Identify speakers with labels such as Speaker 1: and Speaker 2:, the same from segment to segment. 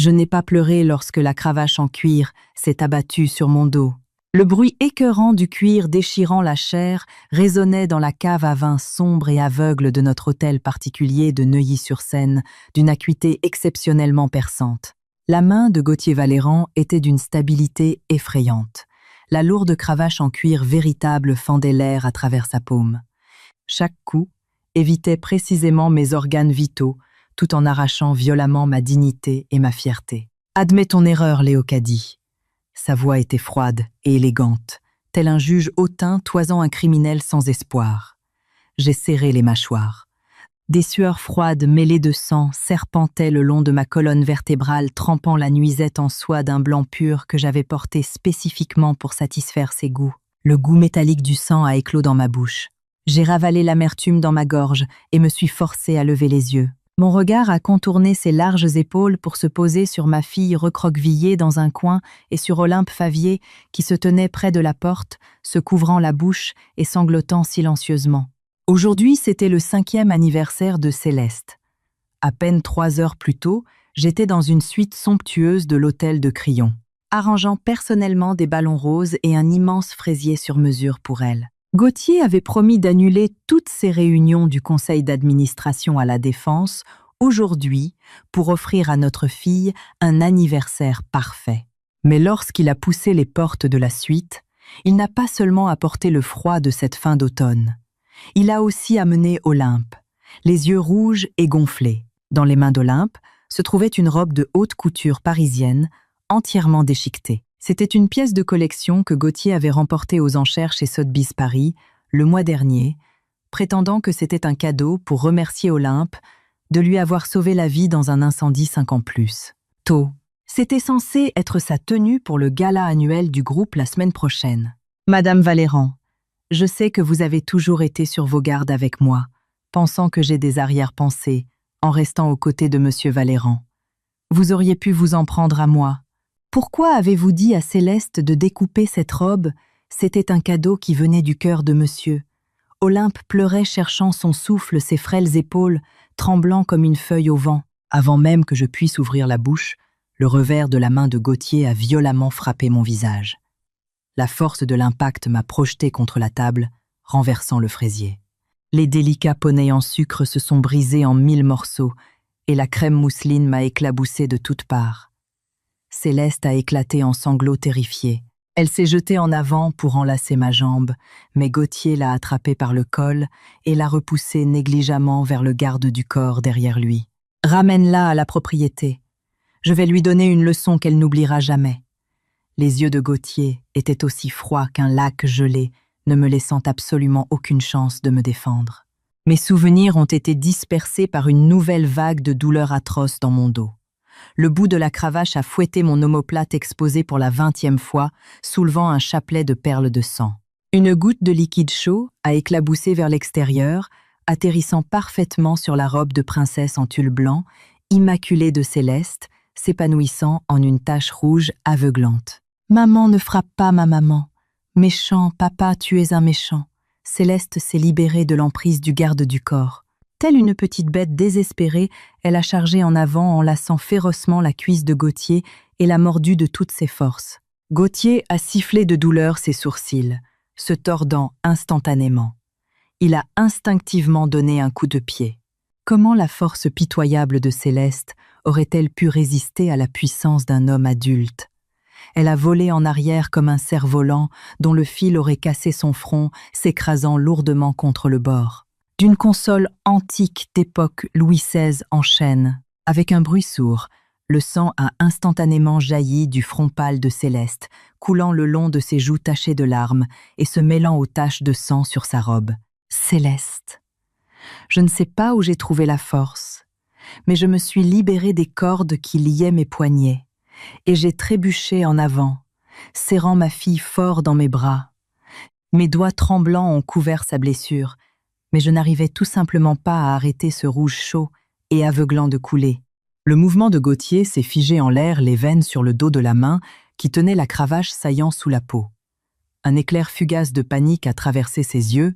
Speaker 1: Je n'ai pas pleuré lorsque la cravache en cuir s'est abattue sur mon dos. Le bruit écœurant du cuir déchirant la chair résonnait dans la cave à vin sombre et aveugle de notre hôtel particulier de Neuilly-sur-Seine, d'une acuité exceptionnellement perçante. La main de Gauthier Valéran était d'une stabilité effrayante. La lourde cravache en cuir véritable fendait l'air à travers sa paume. Chaque coup évitait précisément mes organes vitaux, tout en arrachant violemment ma dignité et ma fierté. « Admets ton erreur, Léocadie. » Sa voix était froide et élégante, tel un juge hautain toisant un criminel sans espoir. J'ai serré les mâchoires. Des sueurs froides mêlées de sang serpentaient le long de ma colonne vertébrale, trempant la nuisette en soie d'un blanc pur que j'avais porté spécifiquement pour satisfaire ses goûts. Le goût métallique du sang a éclos dans ma bouche. J'ai ravalé l'amertume dans ma gorge et me suis forcé à lever les yeux. Mon regard a contourné ses larges épaules pour se poser sur ma fille recroquevillée dans un coin et sur Olympe Favier qui se tenait près de la porte, se couvrant la bouche et sanglotant silencieusement. Aujourd'hui, c'était le 5e anniversaire de Céleste. À peine 3 heures plus tôt, j'étais dans une suite somptueuse de l'hôtel de Crillon, arrangeant personnellement des ballons roses et un immense fraisier sur mesure pour elle. Gauthier avait promis d'annuler toutes ces réunions du conseil d'administration à la Défense aujourd'hui pour offrir à notre fille un anniversaire parfait. Mais lorsqu'il a poussé les portes de la suite, il n'a pas seulement apporté le froid de cette fin d'automne. Il a aussi amené Olympe, les yeux rouges et gonflés. Dans les mains d'Olympe se trouvait une robe de haute couture parisienne, entièrement déchiquetée. C'était une pièce de collection que Gauthier avait remportée aux enchères chez Sotheby's Paris le mois dernier, prétendant que c'était un cadeau pour remercier Olympe de lui avoir sauvé la vie dans un incendie 5 ans plus tôt. C'était censé être sa tenue pour le gala annuel du groupe la semaine prochaine. « Madame Valéran, je sais que vous avez toujours été sur vos gardes avec moi, pensant que j'ai des arrière-pensées, en restant aux côtés de Monsieur Valéran. Vous auriez pu vous en prendre à moi. Pourquoi avez-vous dit à Céleste de découper cette robe? C'était un cadeau qui venait du cœur de monsieur. » Olympe pleurait cherchant son souffle, ses frêles épaules, tremblant comme une feuille au vent. Avant même que je puisse ouvrir la bouche, le revers de la main de Gauthier a violemment frappé mon visage. La force de l'impact m'a projeté contre la table, renversant le fraisier. Les délicats poneys en sucre se sont brisés en 1000 morceaux et la crème mousseline m'a éclaboussé de toutes parts. Céleste a éclaté en sanglots terrifiés. Elle s'est jetée en avant pour enlacer ma jambe, mais Gauthier l'a attrapée par le col et l'a repoussée négligemment vers le garde du corps derrière lui. « Ramène-la à la propriété. Je vais lui donner une leçon qu'elle n'oubliera jamais. » Les yeux de Gauthier étaient aussi froids qu'un lac gelé, ne me laissant absolument aucune chance de me défendre. Mes souvenirs ont été dispersés par une nouvelle vague de douleurs atroces dans mon dos. Le bout de la cravache a fouetté mon omoplate exposé pour la 20e fois, soulevant un chapelet de perles de sang. Une goutte de liquide chaud a éclaboussé vers l'extérieur, atterrissant parfaitement sur la robe de princesse en tulle blanc, immaculée de Céleste, s'épanouissant en une tache rouge aveuglante. « Maman ne frappe pas ma maman. Méchant, papa, tu es un méchant. » Céleste s'est libérée de l'emprise du garde du corps. Telle une petite bête désespérée, elle a chargé en avant en laçant férocement la cuisse de Gauthier et l'a mordu de toutes ses forces. Gauthier a sifflé de douleur ses sourcils, se tordant instantanément. Il a instinctivement donné un coup de pied. Comment la force pitoyable de Céleste aurait-elle pu résister à la puissance d'un homme adulte? Elle a volé en arrière comme un cerf-volant dont le fil aurait cassé son front, s'écrasant lourdement contre le bord. D'une console antique d'époque Louis XVI en chêne. Avec un bruit sourd, le sang a instantanément jailli du front pâle de Céleste, coulant le long de ses joues tachées de larmes et se mêlant aux taches de sang sur sa robe. Céleste. Je ne sais pas où j'ai trouvé la force, mais je me suis libérée des cordes qui liaient mes poignets, et j'ai trébuché en avant, serrant ma fille fort dans mes bras. Mes doigts tremblants ont couvert sa blessure, mais je n'arrivais tout simplement pas à arrêter ce rouge chaud et aveuglant de couler. Le mouvement de Gauthier s'est figé en l'air, les veines sur le dos de la main qui tenait la cravache saillant sous la peau. Un éclair fugace de panique a traversé ses yeux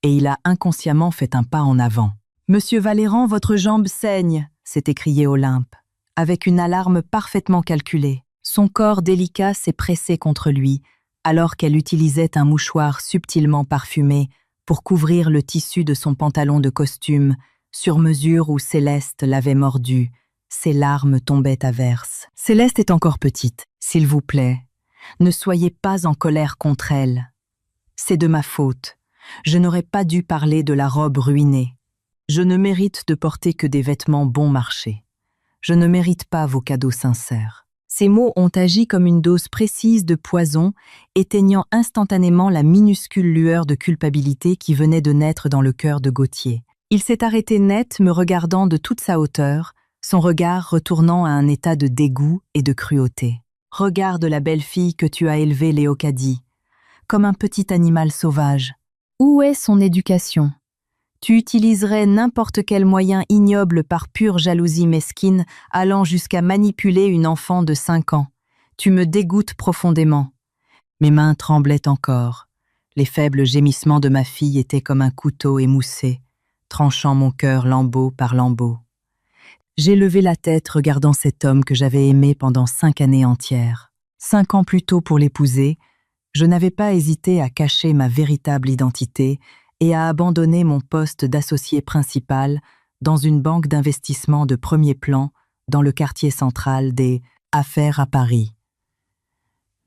Speaker 1: et il a inconsciemment fait un pas en avant. « Monsieur Valéran, votre jambe saigne !» s'est écrié Olympe. avec une alarme parfaitement calculée. Son corps délicat s'est pressé contre lui, alors qu'elle utilisait un mouchoir subtilement parfumé pour couvrir le tissu de son pantalon de costume, sur mesure où Céleste l'avait mordu. Ses larmes tombaient à verse. « Céleste est encore petite, s'il vous plaît. Ne soyez pas en colère contre elle. C'est de ma faute. Je n'aurais pas dû parler de la robe ruinée. Je ne mérite de porter que des vêtements bon marché. Je ne mérite pas vos cadeaux sincères. » Ces mots ont agi comme une dose précise de poison, éteignant instantanément la minuscule lueur de culpabilité qui venait de naître dans le cœur de Gauthier. Il s'est arrêté net, me regardant de toute sa hauteur, son regard retournant à un état de dégoût et de cruauté. « Regarde la belle fille que tu as élevée, Léocadie, comme un petit animal sauvage. Où est son éducation ? Tu utiliserais n'importe quel moyen ignoble par pure jalousie mesquine, allant jusqu'à manipuler une enfant de 5 ans. Tu me dégoûtes profondément. » Mes mains tremblaient encore. Les faibles gémissements de ma fille étaient comme un couteau émoussé, tranchant mon cœur lambeau par lambeau. J'ai levé la tête regardant cet homme que j'avais aimé pendant 5 années entières. 5 ans plus tôt pour l'épouser, je n'avais pas hésité à cacher ma véritable identité et à abandonner mon poste d'associé principal dans une banque d'investissement de premier plan dans le quartier central des Affaires à Paris.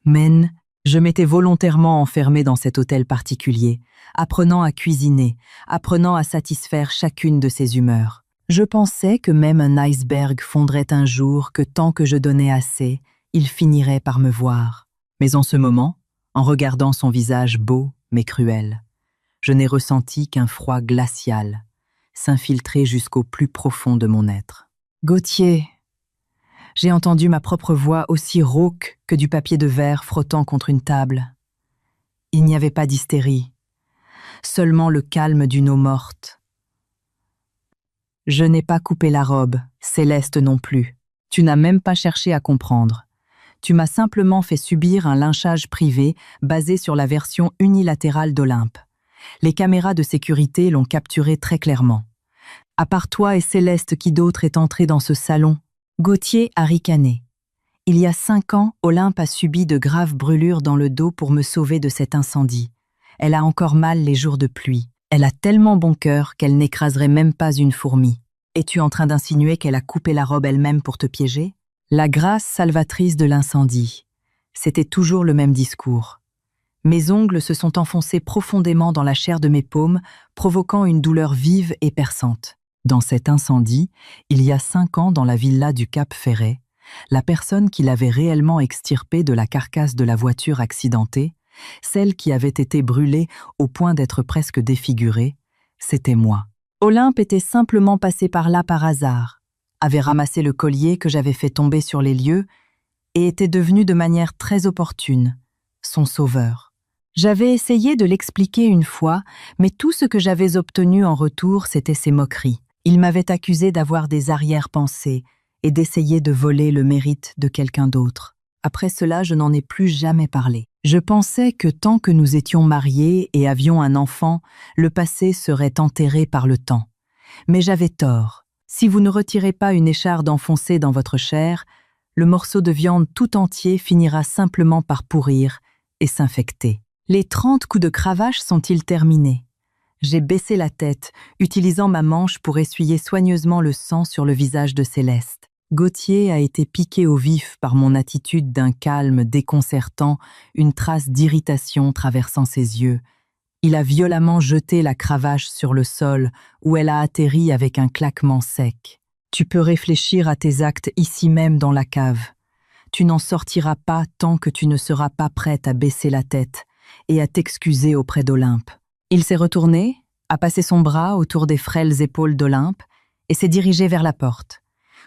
Speaker 1: Mais je m'étais volontairement enfermé dans cet hôtel particulier, apprenant à cuisiner, apprenant à satisfaire chacune de ses humeurs. Je pensais que même un iceberg fondrait un jour, que tant que je donnais assez, il finirait par me voir. Mais en ce moment, en regardant son visage beau mais cruel, je n'ai ressenti qu'un froid glacial s'infiltrer jusqu'au plus profond de mon être. « Gauthier !» J'ai entendu ma propre voix aussi rauque que du papier de verre frottant contre une table. Il n'y avait pas d'hystérie, seulement le calme d'une eau morte. « Je n'ai pas coupé la robe, Céleste non plus. Tu n'as même pas cherché à comprendre. Tu m'as simplement fait subir un lynchage privé basé sur la version unilatérale d'Olympe. Les caméras de sécurité l'ont capturé très clairement. À part toi et Céleste, qui d'autre est entré dans ce salon ? » Gauthier a ricané. Il y a 5 ans, Olympe a subi de graves brûlures dans le dos pour me sauver de cet incendie. Elle a encore mal les jours de pluie. Elle a tellement bon cœur qu'elle n'écraserait même pas une fourmi. Es-tu en train d'insinuer qu'elle a coupé la robe elle-même pour te piéger ? La grâce salvatrice de l'incendie. C'était toujours le même discours. Mes ongles se sont enfoncés profondément dans la chair de mes paumes, provoquant une douleur vive et perçante. Dans cet incendie, il y a 5 ans dans la villa du Cap Ferret, la personne qui l'avait réellement extirpée de la carcasse de la voiture accidentée, celle qui avait été brûlée au point d'être presque défigurée, c'était moi. Olympe était simplement passée par là par hasard, avait ramassé le collier que j'avais fait tomber sur les lieux et était devenue de manière très opportune son sauveur. J'avais essayé de l'expliquer une fois, mais tout ce que j'avais obtenu en retour, c'était ses moqueries. Il m'avait accusé d'avoir des arrière-pensées et d'essayer de voler le mérite de quelqu'un d'autre. Après cela, je n'en ai plus jamais parlé. Je pensais que tant que nous étions mariés et avions un enfant, le passé serait enterré par le temps. Mais j'avais tort. Si vous ne retirez pas une écharde enfoncée dans votre chair, le morceau de viande tout entier finira simplement par pourrir et s'infecter. Les 30 coups de cravache sont-ils terminés ? J'ai baissé la tête, utilisant ma manche pour essuyer soigneusement le sang sur le visage de Céleste. Gauthier a été piqué au vif par mon attitude d'un calme déconcertant, une trace d'irritation traversant ses yeux. Il a violemment jeté la cravache sur le sol, où elle a atterri avec un claquement sec. « Tu peux réfléchir à tes actes ici même dans la cave. Tu n'en sortiras pas tant que tu ne seras pas prête à baisser la tête et à t'excuser auprès d'Olympe. » Il s'est retourné, a passé son bras autour des frêles épaules d'Olympe et s'est dirigé vers la porte.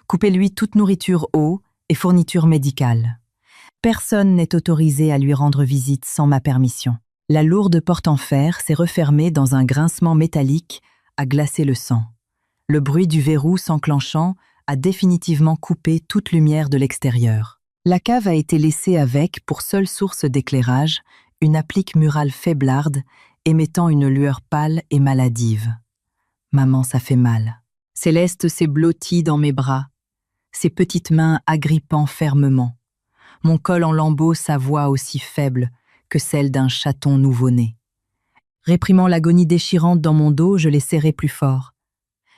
Speaker 1: Coupez-lui toute nourriture, eau et fourniture médicale. Personne n'est autorisé à lui rendre visite sans ma permission. La lourde porte en fer s'est refermée dans un grincement métallique à glacer le sang. Le bruit du verrou s'enclenchant a définitivement coupé toute lumière de l'extérieur. La cave a été laissée avec, pour seule source d'éclairage, une applique murale faiblarde émettant une lueur pâle et maladive. Maman, ça fait mal. Céleste s'est blottie dans mes bras. ses petites mains agrippant fermement. Mon col en lambeaux, sa voix aussi faible que celle d'un chaton nouveau-né. Réprimant l'agonie déchirante dans mon dos, je l'ai serré plus fort.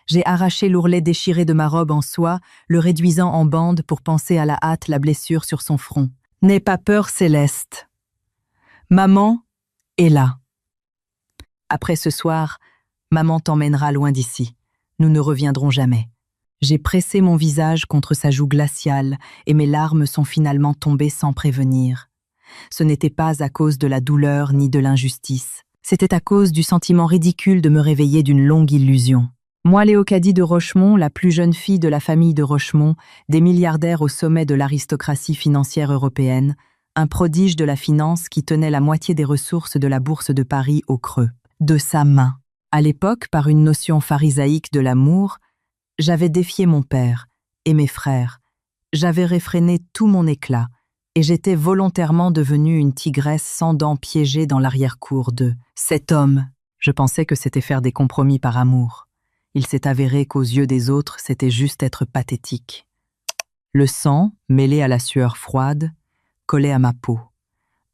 Speaker 1: J'ai arraché l'ourlet déchiré de ma robe en soie, le réduisant en bandes pour panser à la hâte la blessure sur son front. « N'aie pas peur, Céleste. Maman est là. Après ce soir, maman t'emmènera loin d'ici. Nous ne reviendrons jamais. » J'ai pressé mon visage contre sa joue glaciale et mes larmes sont finalement tombées sans prévenir. Ce n'était pas à cause de la douleur ni de l'injustice. C'était à cause du sentiment ridicule de me réveiller d'une longue illusion. Moi, Léocadie de Rochemont, la plus jeune fille de la famille de Rochemont, des milliardaires au sommet de l'aristocratie financière européenne, un prodige de la finance qui tenait la moitié des ressources de la bourse de Paris au creux de sa main. À l'époque, par une notion pharisaïque de l'amour, j'avais défié mon père et mes frères, j'avais réfréné tout mon éclat, et j'étais volontairement devenue une tigresse sans dents piégée dans l'arrière-cour de cet homme. Je pensais que c'était faire des compromis par amour. Il s'est avéré qu'aux yeux des autres, c'était juste être pathétique. Le sang, mêlé à la sueur froide, collait à ma peau.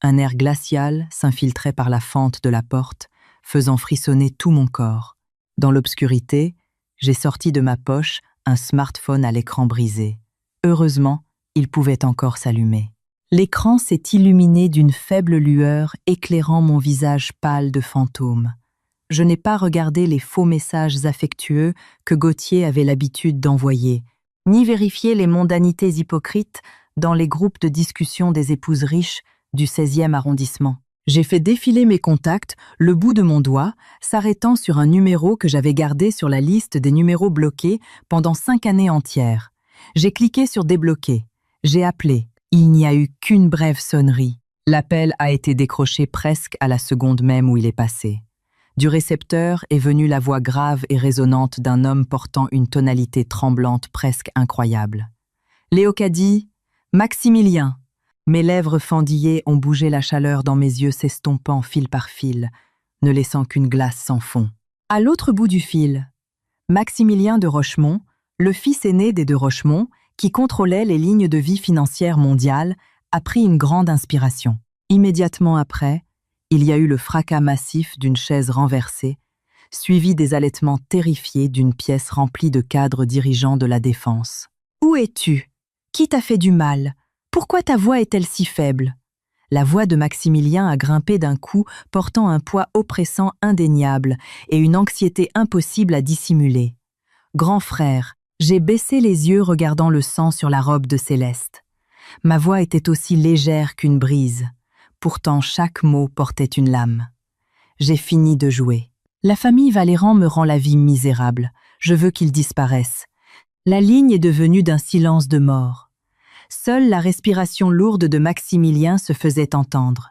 Speaker 1: Un air glacial s'infiltrait par la fente de la porte, faisant frissonner tout mon corps. Dans l'obscurité, j'ai sorti de ma poche un smartphone à l'écran brisé. Heureusement, il pouvait encore s'allumer. L'écran s'est illuminé d'une faible lueur éclairant mon visage pâle de fantôme. Je n'ai pas regardé les faux messages affectueux que Gauthier avait l'habitude d'envoyer, ni vérifié les mondanités hypocrites dans les groupes de discussion des épouses riches du 16e arrondissement. J'ai fait défiler mes contacts, le bout de mon doigt, s'arrêtant sur un numéro que j'avais gardé sur la liste des numéros bloqués pendant 5 années entières. J'ai cliqué sur débloquer. J'ai appelé. Il n'y a eu qu'une brève sonnerie. L'appel a été décroché presque à la seconde même où il est passé. Du récepteur est venue la voix grave et résonnante d'un homme portant une tonalité tremblante presque incroyable. « Léocadie, Maximilien !» Mes lèvres fendillées ont bougé la chaleur dans mes yeux s'estompant fil par fil, ne laissant qu'une glace sans fond. À l'autre bout du fil, Maximilien de Rochemont, le fils aîné des de Rochemont, qui contrôlait les lignes de vie financières mondiales, a pris une grande inspiration. Immédiatement après, il y a eu le fracas massif d'une chaise renversée, suivi des halètements terrifiés d'une pièce remplie de cadres dirigeants de la défense. « Où es-tu? Qui t'a fait du mal? Pourquoi ta voix est-elle si faible ?» La voix de Maximilien a grimpé d'un coup, portant un poids oppressant indéniable et une anxiété impossible à dissimuler. « Grand frère, j'ai baissé les yeux regardant le sang sur la robe de Céleste. Ma voix était aussi légère qu'une brise. Pourtant, chaque mot portait une lame. J'ai fini de jouer. La famille Valéran me rend la vie misérable. Je veux qu'ils disparaissent. La ligne est devenue d'un silence de mort. Seule la respiration lourde de Maximilien se faisait entendre.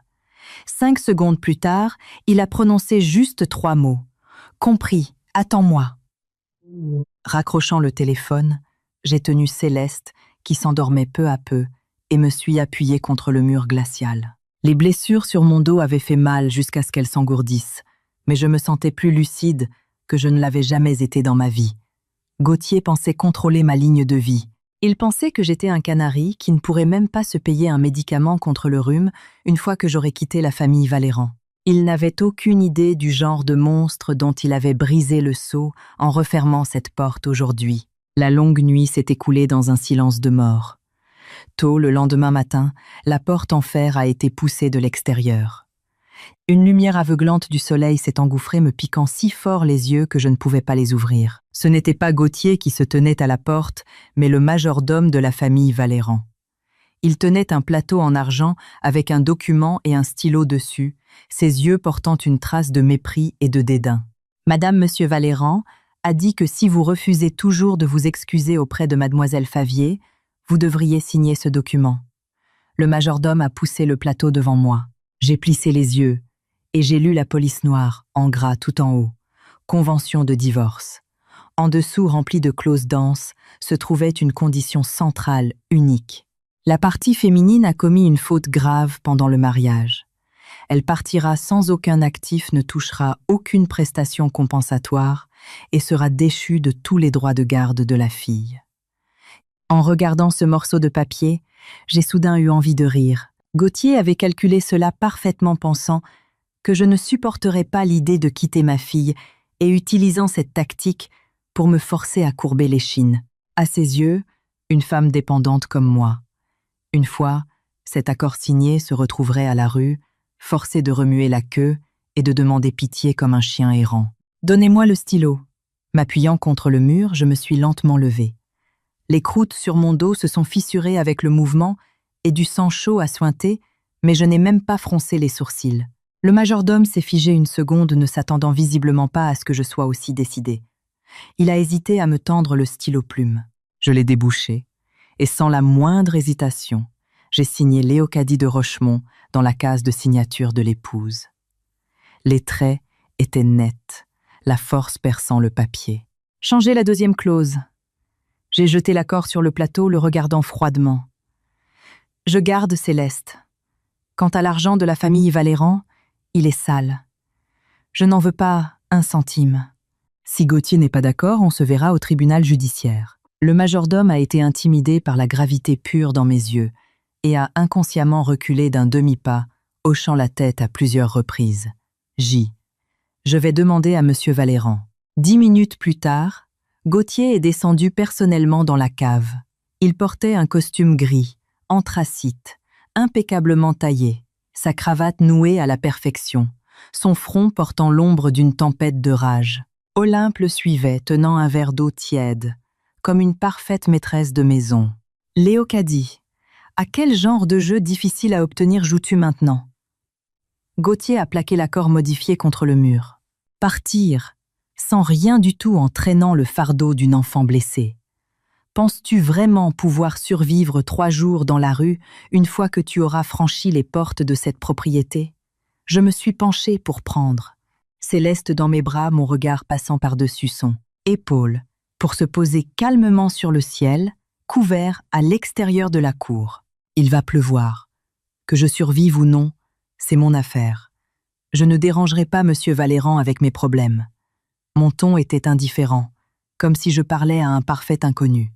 Speaker 1: 5 secondes plus tard, il a prononcé juste 3 mots. « Compris, attends-moi. » Raccrochant le téléphone, j'ai tenu Céleste, qui s'endormait peu à peu, et me suis appuyée contre le mur glacial. Les blessures sur mon dos avaient fait mal jusqu'à ce qu'elles s'engourdissent, mais je me sentais plus lucide que je ne l'avais jamais été dans ma vie. Gauthier pensait contrôler ma ligne de vie. Il pensait que j'étais un canari qui ne pourrait même pas se payer un médicament contre le rhume une fois que j'aurais quitté la famille Valéran. Il n'avait aucune idée du genre de monstre dont il avait brisé le sceau en refermant cette porte aujourd'hui. La longue nuit s'est écoulée dans un silence de mort. Tôt le lendemain matin, la porte en fer a été poussée de l'extérieur. Une lumière aveuglante du soleil s'est engouffrée me piquant si fort les yeux que je ne pouvais pas les ouvrir. Ce n'était pas Gauthier qui se tenait à la porte, mais le majordome de la famille Valéran. Il tenait un plateau en argent avec un document et un stylo dessus, ses yeux portant une trace de mépris et de dédain. « Madame Monsieur Valéran a dit que si vous refusez toujours de vous excuser auprès de mademoiselle Favier, vous devriez signer ce document. » Le majordome a poussé le plateau devant moi. J'ai plissé les yeux et j'ai lu la police noire, en gras tout en haut. Convention de divorce. En dessous, remplie de clauses denses, se trouvait une condition centrale, unique. La partie féminine a commis une faute grave pendant le mariage. Elle partira sans aucun actif, ne touchera aucune prestation compensatoire et sera déchue de tous les droits de garde de la fille. En regardant ce morceau de papier, j'ai soudain eu envie de rire. Gauthier avait calculé cela parfaitement, pensant que je ne supporterais pas l'idée de quitter ma fille et utilisant cette tactique pour me forcer à courber l'échine. À ses yeux, une femme dépendante comme moi. Une fois, cet accord signé se retrouverait à la rue, forcé de remuer la queue et de demander pitié comme un chien errant. « Donnez-moi le stylo !» M'appuyant contre le mur, je me suis lentement levée. Les croûtes sur mon dos se sont fissurées avec le mouvement et du sang chaud a suinté, mais je n'ai même pas froncé les sourcils. Le majordome s'est figé une seconde, ne s'attendant visiblement pas à ce que je sois aussi décidée. Il a hésité à me tendre le stylo-plume. Je l'ai débouché, et sans la moindre hésitation, j'ai signé Léocadie de Rochemont dans la case de signature de l'épouse. Les traits étaient nets, la force perçant le papier. Changez la deuxième clause. J'ai jeté l'accord sur le plateau, le regardant froidement. Je garde Céleste. Quant à l'argent de la famille Valéran, il est sale. Je n'en veux pas un centime. Si Gauthier n'est pas d'accord, on se verra au tribunal judiciaire. Le majordome a été intimidé par la gravité pure dans mes yeux et a inconsciemment reculé d'un demi-pas, hochant la tête à plusieurs reprises. Je vais demander à monsieur Valéran. 10 minutes plus tard, Gauthier est descendu personnellement dans la cave. Il portait un costume gris, anthracite, impeccablement taillé, sa cravate nouée à la perfection, son front portant l'ombre d'une tempête de rage. Olympe le suivait, tenant un verre d'eau tiède, comme une parfaite maîtresse de maison. « Léocadie, à quel genre de jeu difficile à obtenir joues-tu maintenant ?» Gauthier a plaqué l'accord modifié contre le mur. Partir, sans rien du tout en traînant le fardeau d'une enfant blessée. Penses-tu vraiment pouvoir survivre 3 jours dans la rue une fois que tu auras franchi les portes de cette propriété? Je me suis penchée pour prendre. Céleste dans mes bras, mon regard passant par-dessus son épaule, pour se poser calmement sur le ciel, couvert à l'extérieur de la cour. Il va pleuvoir. Que je survive ou non, c'est mon affaire. Je ne dérangerai pas monsieur Valéran avec mes problèmes. Mon ton était indifférent, comme si je parlais à un parfait inconnu.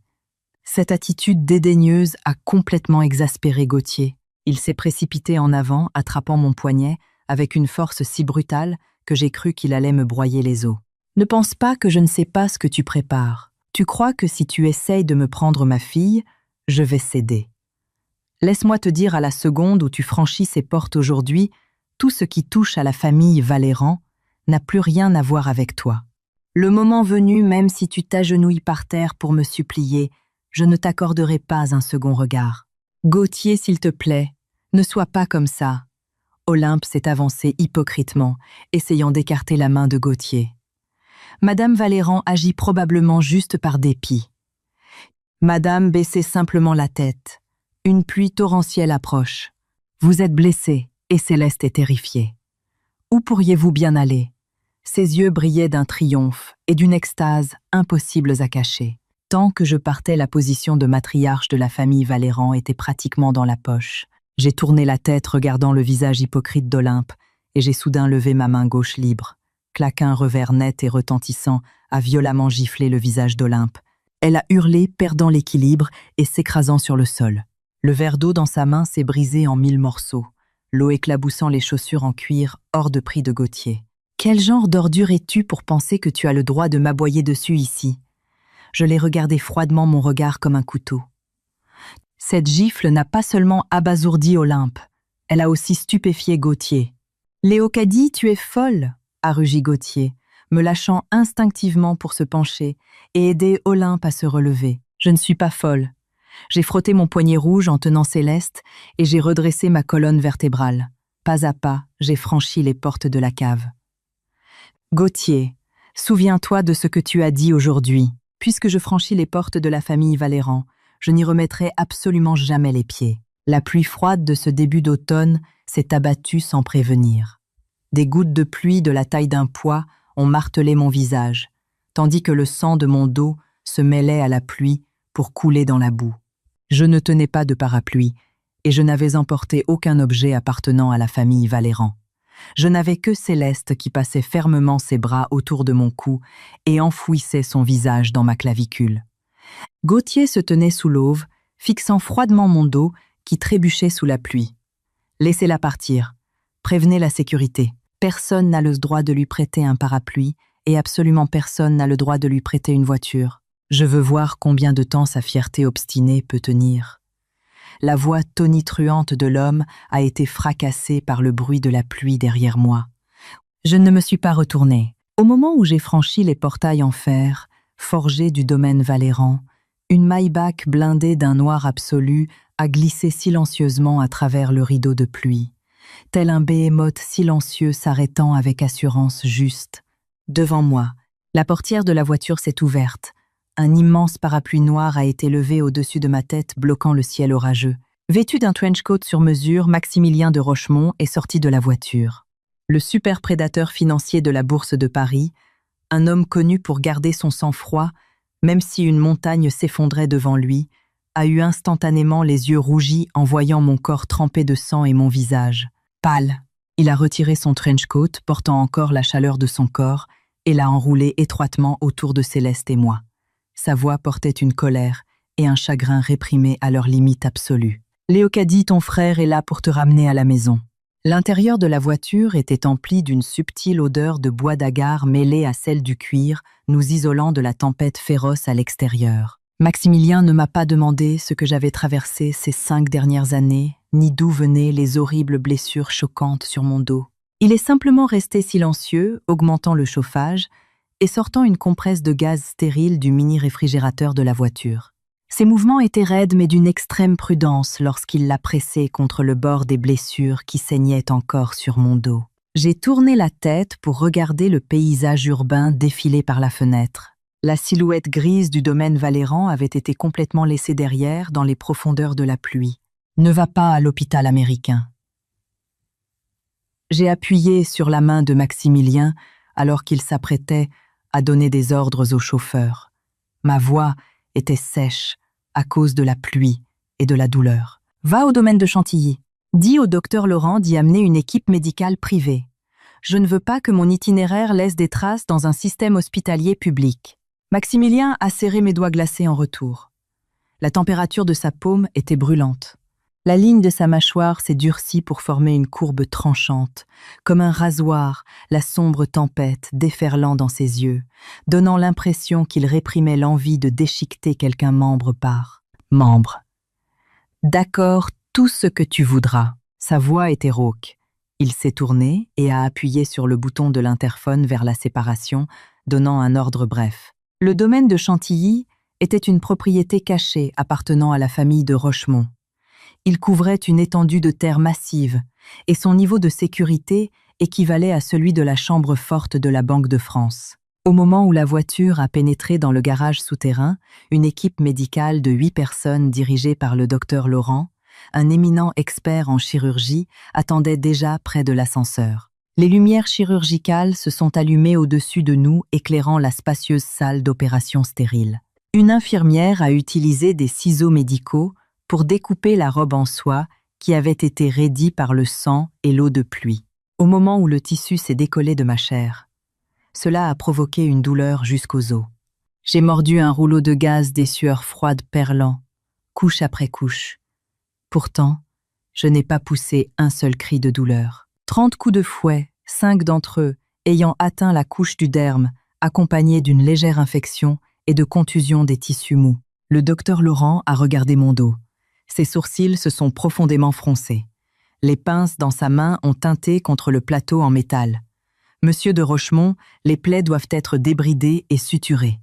Speaker 1: Cette attitude dédaigneuse a complètement exaspéré Gauthier. Il s'est précipité en avant, attrapant mon poignet, avec une force si brutale que j'ai cru qu'il allait me broyer les os. « Ne pense pas que je ne sais pas ce que tu prépares. Tu crois que si tu essayes de me prendre ma fille, je vais céder. Laisse-moi te dire à la seconde où tu franchis ces portes aujourd'hui, tout ce qui touche à la famille Valéran n'a plus rien à voir avec toi. Le moment venu, même si tu t'agenouilles par terre pour me supplier, je ne t'accorderai pas un second regard. Gauthier, s'il te plaît, ne sois pas comme ça. » Olympe s'est avancée hypocritement, essayant d'écarter la main de Gauthier. Madame Valéran agit probablement juste par dépit. Madame baissait simplement la tête. Une pluie torrentielle approche. Vous êtes blessée, et Céleste est terrifiée. Où pourriez-vous bien aller? Ses yeux brillaient d'un triomphe et d'une extase impossibles à cacher. Tant que je partais, la position de matriarche de la famille Valéran était pratiquement dans la poche. J'ai tourné la tête regardant le visage hypocrite d'Olympe et j'ai soudain levé ma main gauche libre. Claquin revers net et retentissant a violemment giflé le visage d'Olympe. Elle a hurlé, perdant l'équilibre et s'écrasant sur le sol. Le verre d'eau dans sa main s'est brisé en 1000 morceaux, l'eau éclaboussant les chaussures en cuir hors de prix de Gauthier. Quel genre d'ordure es-tu pour penser que tu as le droit de m'aboyer dessus ici? Je l'ai regardé froidement, mon regard comme un couteau. Cette gifle n'a pas seulement abasourdi Olympe, elle a aussi stupéfié Gauthier. « Léocadie, tu es folle !» a rugi Gauthier, me lâchant instinctivement pour se pencher et aider Olympe à se relever. Je ne suis pas folle. J'ai frotté mon poignet rouge en tenant Céleste et j'ai redressé ma colonne vertébrale. Pas à pas, j'ai franchi les portes de la cave. « Gauthier, souviens-toi de ce que tu as dit aujourd'hui. Puisque je franchis les portes de la famille Valéran, je n'y remettrai absolument jamais les pieds. » La pluie froide de ce début d'automne s'est abattue sans prévenir. Des gouttes de pluie de la taille d'un pois ont martelé mon visage, tandis que le sang de mon dos se mêlait à la pluie pour couler dans la boue. Je ne tenais pas de parapluie et je n'avais emporté aucun objet appartenant à la famille Valéran. Je n'avais que Céleste qui passait fermement ses bras autour de mon cou et enfouissait son visage dans ma clavicule. Gauthier se tenait sous l'auve, fixant froidement mon dos qui trébuchait sous la pluie. « Laissez-la partir. Prévenez la sécurité. Personne n'a le droit de lui prêter un parapluie et absolument personne n'a le droit de lui prêter une voiture. Je veux voir combien de temps sa fierté obstinée peut tenir. » La voix tonitruante de l'homme a été fracassée par le bruit de la pluie derrière moi. Je ne me suis pas retournée. Au moment où j'ai franchi les portails en fer, forgés du domaine Valéran, une Maybach blindée d'un noir absolu a glissé silencieusement à travers le rideau de pluie, tel un behémoth silencieux s'arrêtant avec assurance juste. Devant moi, la portière de la voiture s'est ouverte. Un immense parapluie noir a été levé au-dessus de ma tête, bloquant le ciel orageux. Vêtu d'un trench-coat sur mesure, Maximilien de Rochemont est sorti de la voiture. Le super prédateur financier de la Bourse de Paris, un homme connu pour garder son sang-froid, même si une montagne s'effondrait devant lui, a eu instantanément les yeux rougis en voyant mon corps trempé de sang et mon visage. Pâle, il a retiré son trench-coat, portant encore la chaleur de son corps, et l'a enroulé étroitement autour de Céleste et moi. Sa voix portait une colère et un chagrin réprimés à leur limite absolue. « Léocadie, ton frère est là pour te ramener à la maison. » L'intérieur de la voiture était empli d'une subtile odeur de bois d'agar mêlée à celle du cuir, nous isolant de la tempête féroce à l'extérieur. Maximilien ne m'a pas demandé ce que j'avais traversé ces 5 dernières années, ni d'où venaient les horribles blessures choquantes sur mon dos. Il est simplement resté silencieux, augmentant le chauffage et sortant une compresse de gaz stérile du mini-réfrigérateur de la voiture. Ses mouvements étaient raides mais d'une extrême prudence lorsqu'il l'a pressé contre le bord des blessures qui saignaient encore sur mon dos. J'ai tourné la tête pour regarder le paysage urbain défiler par la fenêtre. La silhouette grise du domaine Valéran avait été complètement laissée derrière dans les profondeurs de la pluie. Ne va pas à l'hôpital américain. J'ai appuyé sur la main de Maximilien alors qu'il s'apprêtait à donner des ordres au chauffeur. Ma voix était sèche à cause de la pluie et de la douleur. « Va au domaine de Chantilly. Dis au docteur Laurent d'y amener une équipe médicale privée. Je ne veux pas que mon itinéraire laisse des traces dans un système hospitalier public. » Maximilien a serré mes doigts glacés en retour. La température de sa paume était brûlante. La ligne de sa mâchoire s'est durcie pour former une courbe tranchante, comme un rasoir, la sombre tempête déferlant dans ses yeux, donnant l'impression qu'il réprimait l'envie de déchiqueter quelqu'un membre par membre. « D'accord, tout ce que tu voudras. » Sa voix était rauque. Il s'est tourné et a appuyé sur le bouton de l'interphone vers la séparation, donnant un ordre bref. Le domaine de Chantilly était une propriété cachée appartenant à la famille de Rochemont. Il couvrait une étendue de terre massive et son niveau de sécurité équivalait à celui de la chambre forte de la Banque de France. Au moment où la voiture a pénétré dans le garage souterrain, une équipe médicale de 8 personnes dirigée par le docteur Laurent, un éminent expert en chirurgie, attendait déjà près de l'ascenseur. Les lumières chirurgicales se sont allumées au-dessus de nous, éclairant la spacieuse salle d'opération stérile. Une infirmière a utilisé des ciseaux médicaux pour découper la robe en soie qui avait été raidie par le sang et l'eau de pluie. Au moment où le tissu s'est décollé de ma chair, cela a provoqué une douleur jusqu'aux os. J'ai mordu un rouleau de gaz, des sueurs froides perlant, couche après couche. Pourtant, je n'ai pas poussé un seul cri de douleur. 30 coups de fouet, 5 d'entre eux ayant atteint la couche du derme, accompagnés d'une légère infection et de contusion des tissus mous. Le docteur Laurent a regardé mon dos. Ses sourcils se sont profondément froncés. Les pinces dans sa main ont teinté contre le plateau en métal. Monsieur de Rochemont, les plaies doivent être débridées et suturées.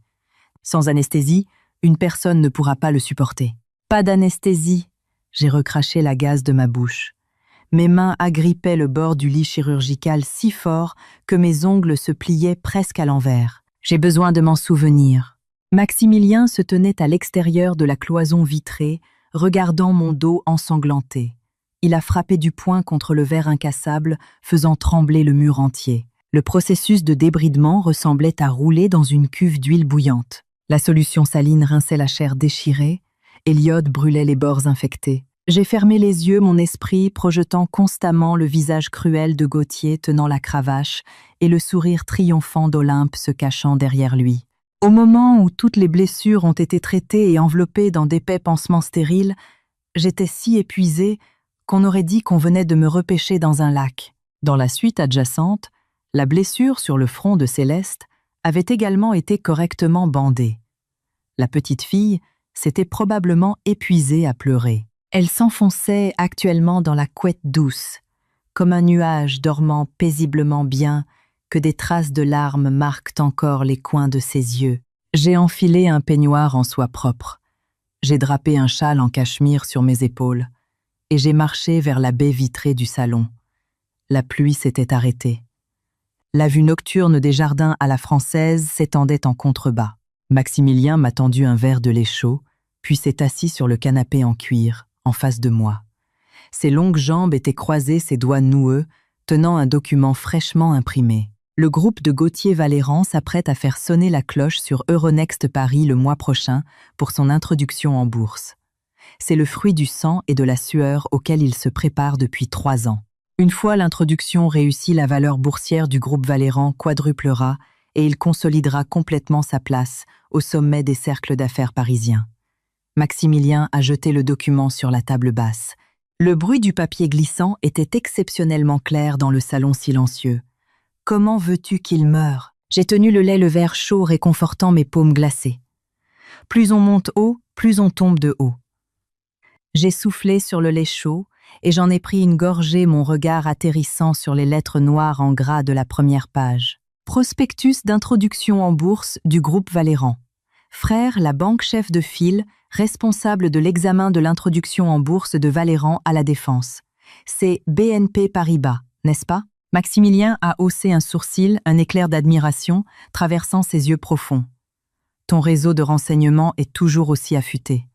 Speaker 1: Sans anesthésie, une personne ne pourra pas le supporter. Pas d'anesthésie. J'ai recraché la gaze de ma bouche. Mes mains agrippaient le bord du lit chirurgical si fort que mes ongles se pliaient presque à l'envers. J'ai besoin de m'en souvenir. Maximilien se tenait à l'extérieur de la cloison vitrée, regardant mon dos ensanglanté. Il a frappé du poing contre le verre incassable, faisant trembler le mur entier. Le processus de débridement ressemblait à rouler dans une cuve d'huile bouillante. La solution saline rinçait la chair déchirée et l'iode brûlait les bords infectés. J'ai fermé les yeux, mon esprit projetant constamment le visage cruel de Gauthier tenant la cravache et le sourire triomphant d'Olympe se cachant derrière lui. Au moment où toutes les blessures ont été traitées et enveloppées dans d'épais pansements stériles, j'étais si épuisée qu'on aurait dit qu'on venait de me repêcher dans un lac. Dans la suite adjacente, la blessure sur le front de Céleste avait également été correctement bandée. La petite fille s'était probablement épuisée à pleurer. Elle s'enfonçait actuellement dans la couette douce, comme un nuage dormant paisiblement bien que des traces de larmes marquent encore les coins de ses yeux. J'ai enfilé un peignoir en soie propre. J'ai drapé un châle en cachemire sur mes épaules et j'ai marché vers la baie vitrée du salon. La pluie s'était arrêtée. La vue nocturne des jardins à la française s'étendait en contrebas. Maximilien m'a tendu un verre de lait chaud, puis s'est assis sur le canapé en cuir, en face de moi. Ses longues jambes étaient croisées, ses doigts noueux, tenant un document fraîchement imprimé. Le groupe de Gauthier-Valéran s'apprête à faire sonner la cloche sur Euronext Paris le mois prochain pour son introduction en bourse. C'est le fruit du sang et de la sueur auquel il se prépare depuis 3 ans. Une fois l'introduction réussie, la valeur boursière du groupe Valéran quadruplera et il consolidera complètement sa place au sommet des cercles d'affaires parisiens. Maximilien a jeté le document sur la table basse. Le bruit du papier glissant était exceptionnellement clair dans le salon silencieux. « Comment veux-tu qu'il meure ?» J'ai tenu le verre chaud réconfortant mes paumes glacées. Plus on monte haut, plus on tombe de haut. J'ai soufflé sur le lait chaud et j'en ai pris une gorgée, mon regard atterrissant sur les lettres noires en gras de la première page. Prospectus d'introduction en bourse du groupe Valéran. Frère, la banque chef de file, responsable de l'examen de l'introduction en bourse de Valéran à la Défense. C'est BNP Paribas, n'est-ce pas? Maximilien a haussé un sourcil, un éclair d'admiration, traversant ses yeux profonds. Ton réseau de renseignements est toujours aussi affûté.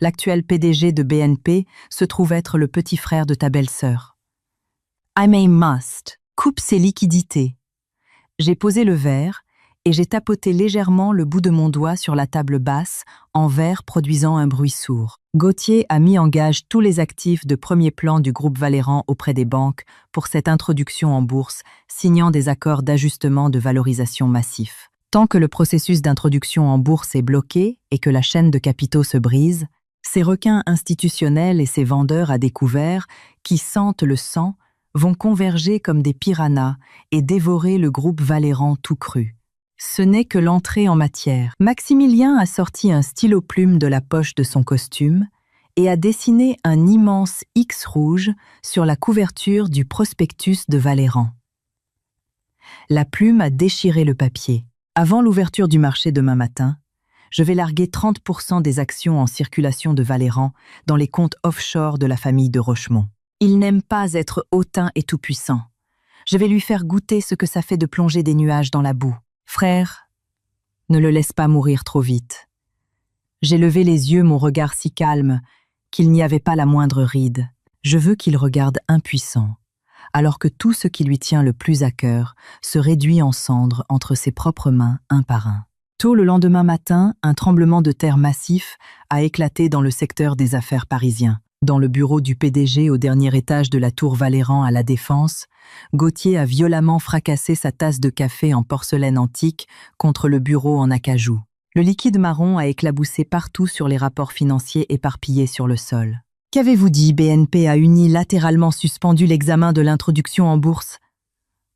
Speaker 1: L'actuel PDG de BNP se trouve être le petit frère de ta belle-sœur. I'm a must. Coupe ses liquidités. J'ai posé le verre et j'ai tapoté légèrement le bout de mon doigt sur la table basse, en verre produisant un bruit sourd. Gauthier a mis en gage tous les actifs de premier plan du groupe Valéran auprès des banques pour cette introduction en bourse, signant des accords d'ajustement de valorisation massifs. Tant que le processus d'introduction en bourse est bloqué et que la chaîne de capitaux se brise, ces requins institutionnels et ces vendeurs à découvert, qui sentent le sang, vont converger comme des piranhas et dévorer le groupe Valéran tout cru. Ce n'est que l'entrée en matière. Maximilien a sorti un stylo-plume de la poche de son costume et a dessiné un immense X rouge sur la couverture du prospectus de Valéran. La plume a déchiré le papier. Avant l'ouverture du marché demain matin, je vais larguer 30% des actions en circulation de Valéran dans les comptes offshore de la famille de Rochemont. Il n'aime pas être hautain et tout-puissant. Je vais lui faire goûter ce que ça fait de plonger des nuages dans la boue. Frère, ne le laisse pas mourir trop vite. J'ai levé les yeux, mon regard si calme qu'il n'y avait pas la moindre ride. Je veux qu'il regarde impuissant, alors que tout ce qui lui tient le plus à cœur se réduit en cendres entre ses propres mains, un par un. Tôt le lendemain matin, un tremblement de terre massif a éclaté dans le secteur des affaires parisien. Dans le bureau du PDG au dernier étage de la tour Valéran à la Défense, Gauthier a violemment fracassé sa tasse de café en porcelaine antique contre le bureau en acajou. Le liquide marron a éclaboussé partout sur les rapports financiers éparpillés sur le sol. « Qu'avez-vous dit? BNP a unilatéralement suspendu l'examen de l'introduction en bourse. »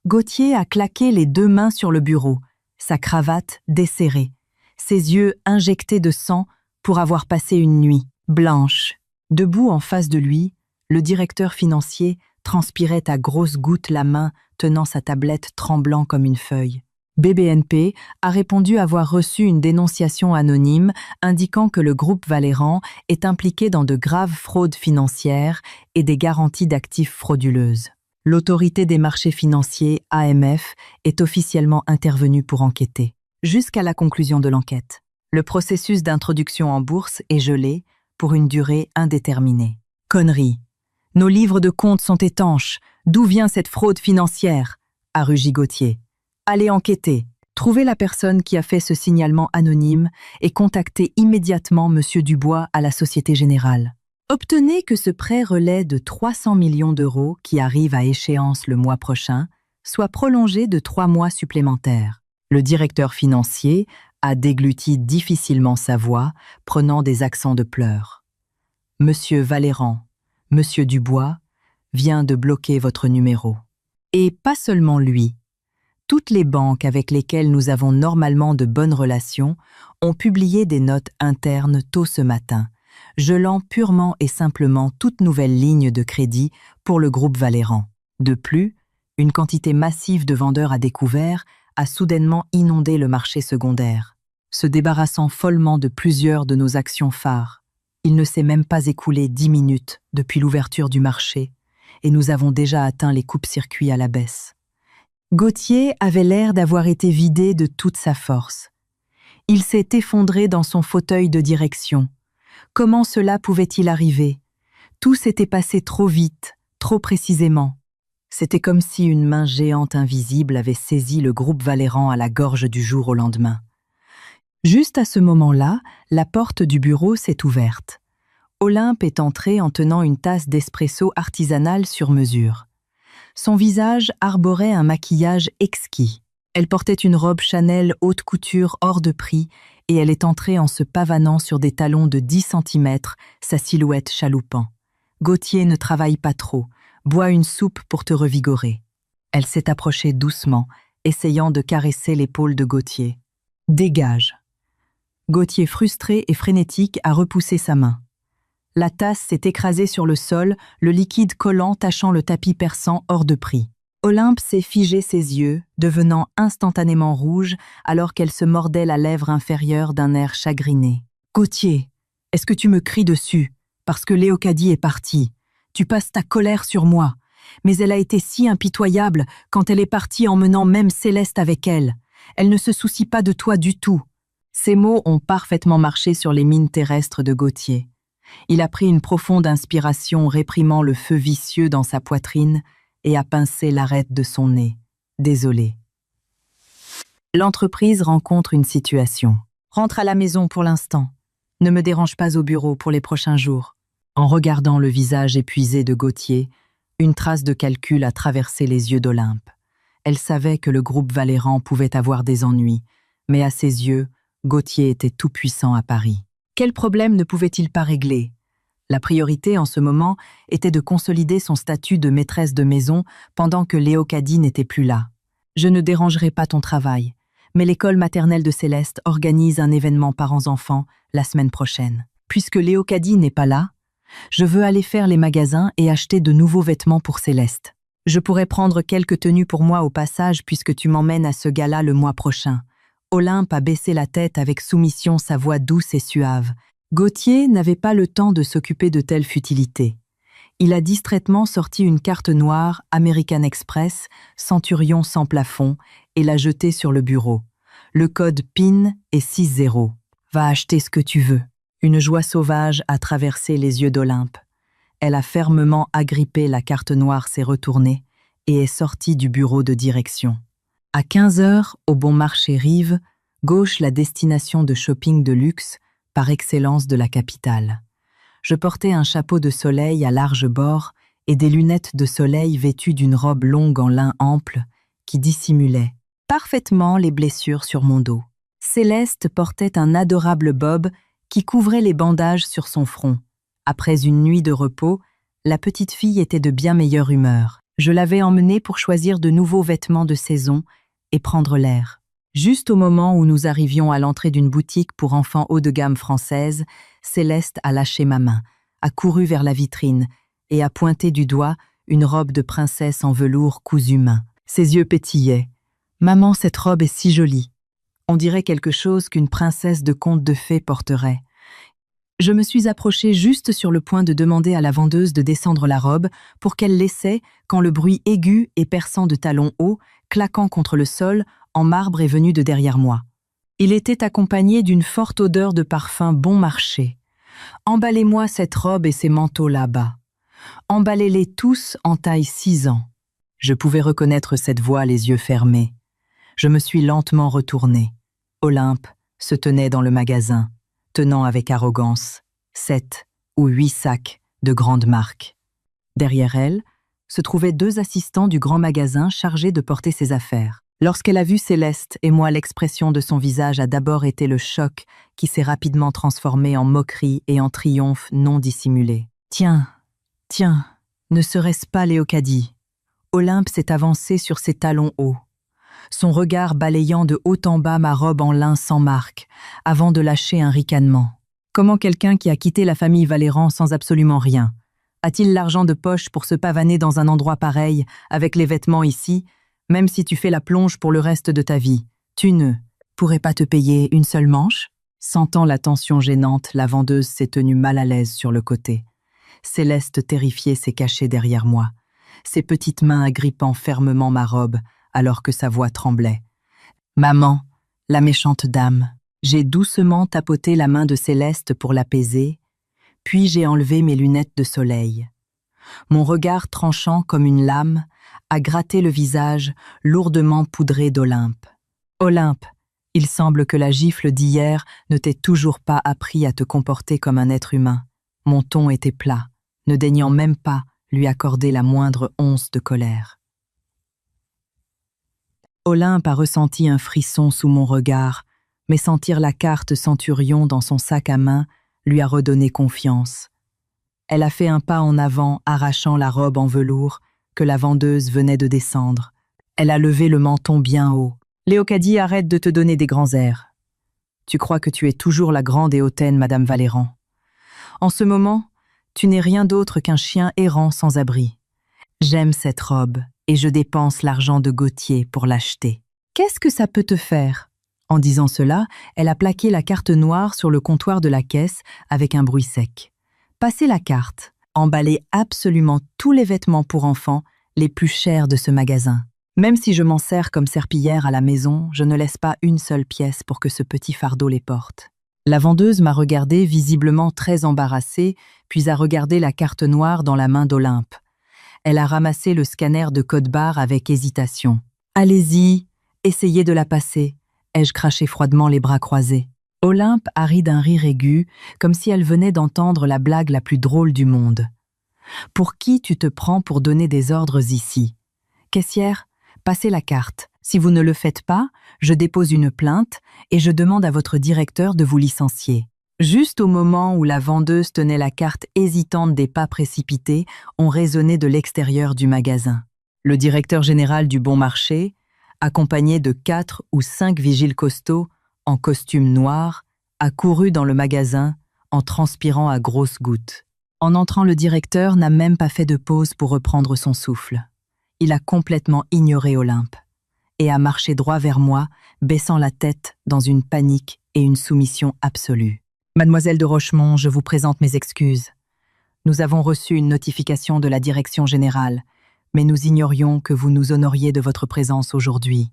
Speaker 1: Gauthier a claqué les 2 mains sur le bureau, sa cravate desserrée, ses yeux injectés de sang pour avoir passé une nuit blanche. Debout en face de lui, le directeur financier transpirait à grosses gouttes la main tenant sa tablette tremblant comme une feuille. BNP a répondu avoir reçu une dénonciation anonyme indiquant que le groupe Valéran est impliqué dans de graves fraudes financières et des garanties d'actifs frauduleuses. L'autorité des marchés financiers, AMF, est officiellement intervenue pour enquêter. Jusqu'à la conclusion de l'enquête, le processus d'introduction en bourse est gelé pour une durée indéterminée. Connerie. Nos livres de comptes sont étanches. D'où vient cette fraude financière? A rugi Gauthier. Allez enquêter. Trouvez la personne qui a fait ce signalement anonyme et contactez immédiatement M. Dubois à la Société Générale. Obtenez que ce prêt relais de 300 millions d'euros qui arrive à échéance le mois prochain soit prolongé de 3 mois supplémentaires. Le directeur financier a dégluti difficilement sa voix, prenant des accents de pleurs. « Monsieur Valéran, Monsieur Dubois, vient de bloquer votre numéro. » Et pas seulement lui. Toutes les banques avec lesquelles nous avons normalement de bonnes relations ont publié des notes internes tôt ce matin, gelant purement et simplement toute nouvelle ligne de crédit pour le groupe Valéran. De plus, une quantité massive de vendeurs à découvert a soudainement inondé le marché secondaire, se débarrassant follement de plusieurs de nos actions phares. Il ne s'est même pas écoulé 10 minutes depuis l'ouverture du marché, et nous avons déjà atteint les coupes-circuits à la baisse. Gauthier avait l'air d'avoir été vidé de toute sa force. Il s'est effondré dans son fauteuil de direction. Comment cela pouvait-il arriver? Tout s'était passé trop vite, trop précisément. C'était comme si une main géante invisible avait saisi le groupe Valéran à la gorge du jour au lendemain. Juste à ce moment-là, la porte du bureau s'est ouverte. Olympe est entrée en tenant une tasse d'espresso artisanale sur mesure. Son visage arborait un maquillage exquis. Elle portait une robe Chanel haute couture hors de prix et elle est entrée en se pavanant sur des talons de 10 cm, sa silhouette chaloupant. Gauthier ne travaille pas trop, bois une soupe pour te revigorer. Elle s'est approchée doucement, essayant de caresser l'épaule de Gauthier. Dégage. Gauthier, frustré et frénétique, a repoussé sa main. La tasse s'est écrasée sur le sol, le liquide collant tachant le tapis perçant hors de prix. Olympe s'est figé ses yeux, devenant instantanément rouge alors qu'elle se mordait la lèvre inférieure d'un air chagriné. « Gauthier, est-ce que tu me cries dessus? Parce que Léocadie est partie. Tu passes ta colère sur moi. Mais elle a été si impitoyable quand elle est partie emmenant même Céleste avec elle. Elle ne se soucie pas de toi du tout. » Ces mots ont parfaitement marché sur les mines terrestres de Gauthier. Il a pris une profonde inspiration réprimant le feu vicieux dans sa poitrine et a pincé l'arête de son nez. Désolé. L'entreprise rencontre une situation. Rentre à la maison pour l'instant. Ne me dérange pas au bureau pour les prochains jours. En regardant le visage épuisé de Gauthier, une trace de calcul a traversé les yeux d'Olympe. Elle savait que le groupe Valéran pouvait avoir des ennuis, mais à ses yeux, Gauthier était tout-puissant à Paris. Quel problème ne pouvait-il pas régler? La priorité en ce moment était de consolider son statut de maîtresse de maison pendant que Léocadie n'était plus là. Je ne dérangerai pas ton travail, mais l'école maternelle de Céleste organise un événement parents-enfants la semaine prochaine. Puisque Léocadie n'est pas là, je veux aller faire les magasins et acheter de nouveaux vêtements pour Céleste. Je pourrais prendre quelques tenues pour moi au passage puisque tu m'emmènes à ce gala le mois prochain. Olympe a baissé la tête avec soumission, sa voix douce et suave. Gauthier n'avait pas le temps de s'occuper de telles futilités. Il a distraitement sorti une carte noire American Express, Centurion sans plafond, et l'a jetée sur le bureau. Le code PIN est 60. Va acheter ce que tu veux. Une joie sauvage a traversé les yeux d'Olympe. Elle a fermement agrippé la carte noire, s'est retournée et est sortie du bureau de direction. À 15 heures, au Bon Marché Rive, gauche la destination de shopping de luxe par excellence de la capitale. Je portais un chapeau de soleil à large bord et des lunettes de soleil vêtues d'une robe longue en lin ample qui dissimulait parfaitement les blessures sur mon dos. Céleste portait un adorable bob qui couvrait les bandages sur son front. Après une nuit de repos, la petite fille était de bien meilleure humeur. Je l'avais emmenée pour choisir de nouveaux vêtements de saison et prendre l'air. Juste au moment où nous arrivions à l'entrée d'une boutique pour enfants haut de gamme française, Céleste a lâché ma main, a couru vers la vitrine et a pointé du doigt une robe de princesse en velours cousu main. Ses yeux pétillaient. « Maman, cette robe est si jolie. On dirait quelque chose qu'une princesse de conte de fées porterait. » Je me suis approchée juste sur le point de demander à la vendeuse de descendre la robe pour qu'elle l'essaie quand le bruit aigu et perçant de talons hauts, claquant contre le sol, en marbre est venu de derrière moi. Il était accompagné d'une forte odeur de parfum bon marché. « Emballez-moi cette robe et ces manteaux là-bas. Emballez-les tous en taille 6 ans. » Je pouvais reconnaître cette voix les yeux fermés. Je me suis lentement retournée. Olympe se tenait dans le magasin, tenant avec arrogance 7 ou 8 sacs de grande marque. Derrière elle se trouvaient 2 assistants du grand magasin chargés de porter ses affaires. Lorsqu'elle a vu Céleste et moi, l'expression de son visage a d'abord été le choc qui s'est rapidement transformé en moquerie et en triomphe non dissimulé. « Tiens, tiens, ne serait-ce pas Léocadie ?» Olympe s'est avancée sur ses talons hauts, son regard balayant de haut en bas ma robe en lin sans marque, avant de lâcher un ricanement. Comment quelqu'un qui a quitté la famille Valéran sans absolument rien a-t-il l'argent de poche pour se pavaner dans un endroit pareil, avec les vêtements ici, même si tu fais la plonge pour le reste de ta vie? Tu ne pourrais pas te payer une seule manche? Sentant la tension gênante, la vendeuse s'est tenue mal à l'aise sur le côté. Céleste, terrifiée, s'est cachée derrière moi, ses petites mains agrippant fermement ma robe, alors que sa voix tremblait. « Maman, la méchante dame !» J'ai doucement tapoté la main de Céleste pour l'apaiser, puis j'ai enlevé mes lunettes de soleil. Mon regard tranchant comme une lame a gratté le visage lourdement poudré d'Olympe. « Olympe, il semble que la gifle d'hier ne t'ait toujours pas appris à te comporter comme un être humain. » Mon ton était plat, ne daignant même pas lui accorder la moindre once de colère. Olympe a ressenti un frisson sous mon regard, mais sentir la carte Centurion dans son sac à main lui a redonné confiance. Elle a fait un pas en avant, arrachant la robe en velours que la vendeuse venait de descendre. Elle a levé le menton bien haut. « Léocadie, arrête de te donner des grands airs. Tu crois que tu es toujours la grande et hautaine Madame Valéran. En ce moment, tu n'es rien d'autre qu'un chien errant sans abri. J'aime cette robe et je dépense l'argent de Gauthier pour l'acheter. Qu'est-ce que ça peut te faire ?» En disant cela, elle a plaqué la carte noire sur le comptoir de la caisse avec un bruit sec. Passez la carte, emballez absolument tous les vêtements pour enfants les plus chers de ce magasin. Même si je m'en sers comme serpillière à la maison, je ne laisse pas une seule pièce pour que ce petit fardeau les porte. La vendeuse m'a regardé visiblement très embarrassée, puis a regardé la carte noire dans la main d'Olympe. Elle a ramassé le scanner de code-barre avec hésitation. « Allez-y, essayez de la passer », ai-je craché froidement les bras croisés. Olympe a ri d'un rire aigu, comme si elle venait d'entendre la blague la plus drôle du monde. « Pour qui tu te prends pour donner des ordres ici? Caissière, passez la carte. Si vous ne le faites pas, je dépose une plainte et je demande à votre directeur de vous licencier. » Juste au moment où la vendeuse tenait la carte hésitante des pas précipités, on résonnait de l'extérieur du magasin. Le directeur général du Bon Marché, accompagné de 4 ou 5 vigiles costauds en costume noir, a couru dans le magasin en transpirant à grosses gouttes. En entrant, le directeur n'a même pas fait de pause pour reprendre son souffle. Il a complètement ignoré Olympe et a marché droit vers moi, baissant la tête dans une panique et une soumission absolue. « Mademoiselle de Rochemont, je vous présente mes excuses. Nous avons reçu une notification de la direction générale, mais nous ignorions que vous nous honoriez de votre présence aujourd'hui.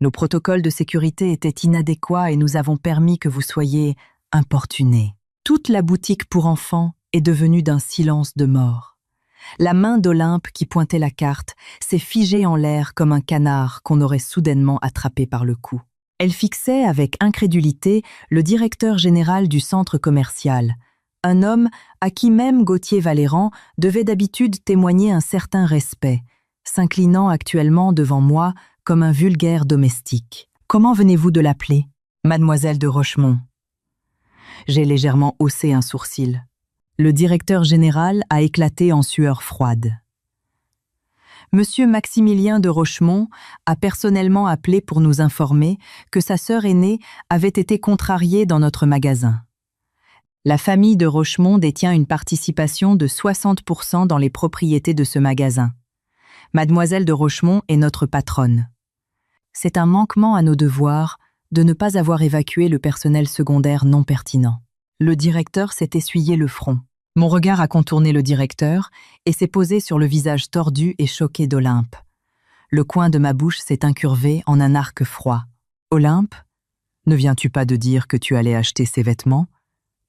Speaker 1: Nos protocoles de sécurité étaient inadéquats et nous avons permis que vous soyez importunés. » Toute la boutique pour enfants est devenue d'un silence de mort. La main d'Olympe qui pointait la carte s'est figée en l'air comme un canard qu'on aurait soudainement attrapé par le cou. Elle fixait avec incrédulité le directeur général du centre commercial, un homme à qui même Gauthier Valéran devait d'habitude témoigner un certain respect, s'inclinant actuellement devant moi comme un vulgaire domestique. « Comment venez-vous de l'appeler, Mademoiselle de Rochemont ?» J'ai légèrement haussé un sourcil. Le directeur général a éclaté en sueur froide. Monsieur Maximilien de Rochemont a personnellement appelé pour nous informer que sa sœur aînée avait été contrariée dans notre magasin. La famille de Rochemont détient une participation de 60% dans les propriétés de ce magasin. Mademoiselle de Rochemont est notre patronne. C'est un manquement à nos devoirs de ne pas avoir évacué le personnel secondaire non pertinent. Le directeur s'est essuyé le front. Mon regard a contourné le directeur et s'est posé sur le visage tordu et choqué d'Olympe. Le coin de ma bouche s'est incurvé en un arc froid. « Olympe, ne viens-tu pas de dire que tu allais acheter ces vêtements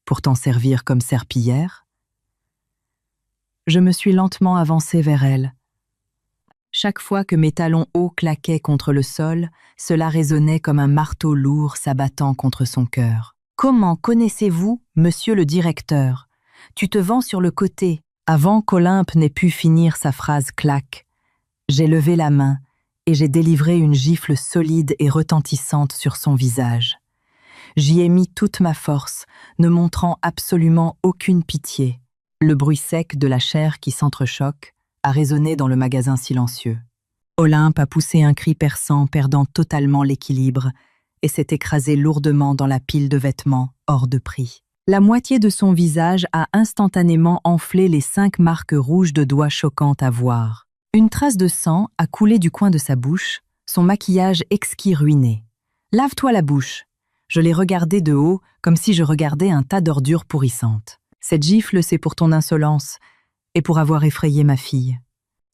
Speaker 1: pour t'en servir comme serpillière ?» Je me suis lentement avancée vers elle. Chaque fois que mes talons hauts claquaient contre le sol, cela résonnait comme un marteau lourd s'abattant contre son cœur. « Comment connaissez-vous, monsieur le directeur ? Tu te vends sur le côté. » Avant qu'Olympe n'ait pu finir sa phrase claque, j'ai levé la main et j'ai délivré une gifle solide et retentissante sur son visage. J'y ai mis toute ma force, ne montrant absolument aucune pitié. Le bruit sec de la chair qui s'entrechoque a résonné dans le magasin silencieux. Olympe a poussé un cri perçant, perdant totalement l'équilibre, et s'est écrasé lourdement dans la pile de vêtements hors de prix. La moitié de son visage a instantanément enflé les 5 marques rouges de doigts choquantes à voir. Une trace de sang a coulé du coin de sa bouche, son maquillage exquis ruiné. « Lave-toi la bouche !» Je l'ai regardé de haut, comme si je regardais un tas d'ordures pourrissantes. « Cette gifle, c'est pour ton insolence, et pour avoir effrayé ma fille.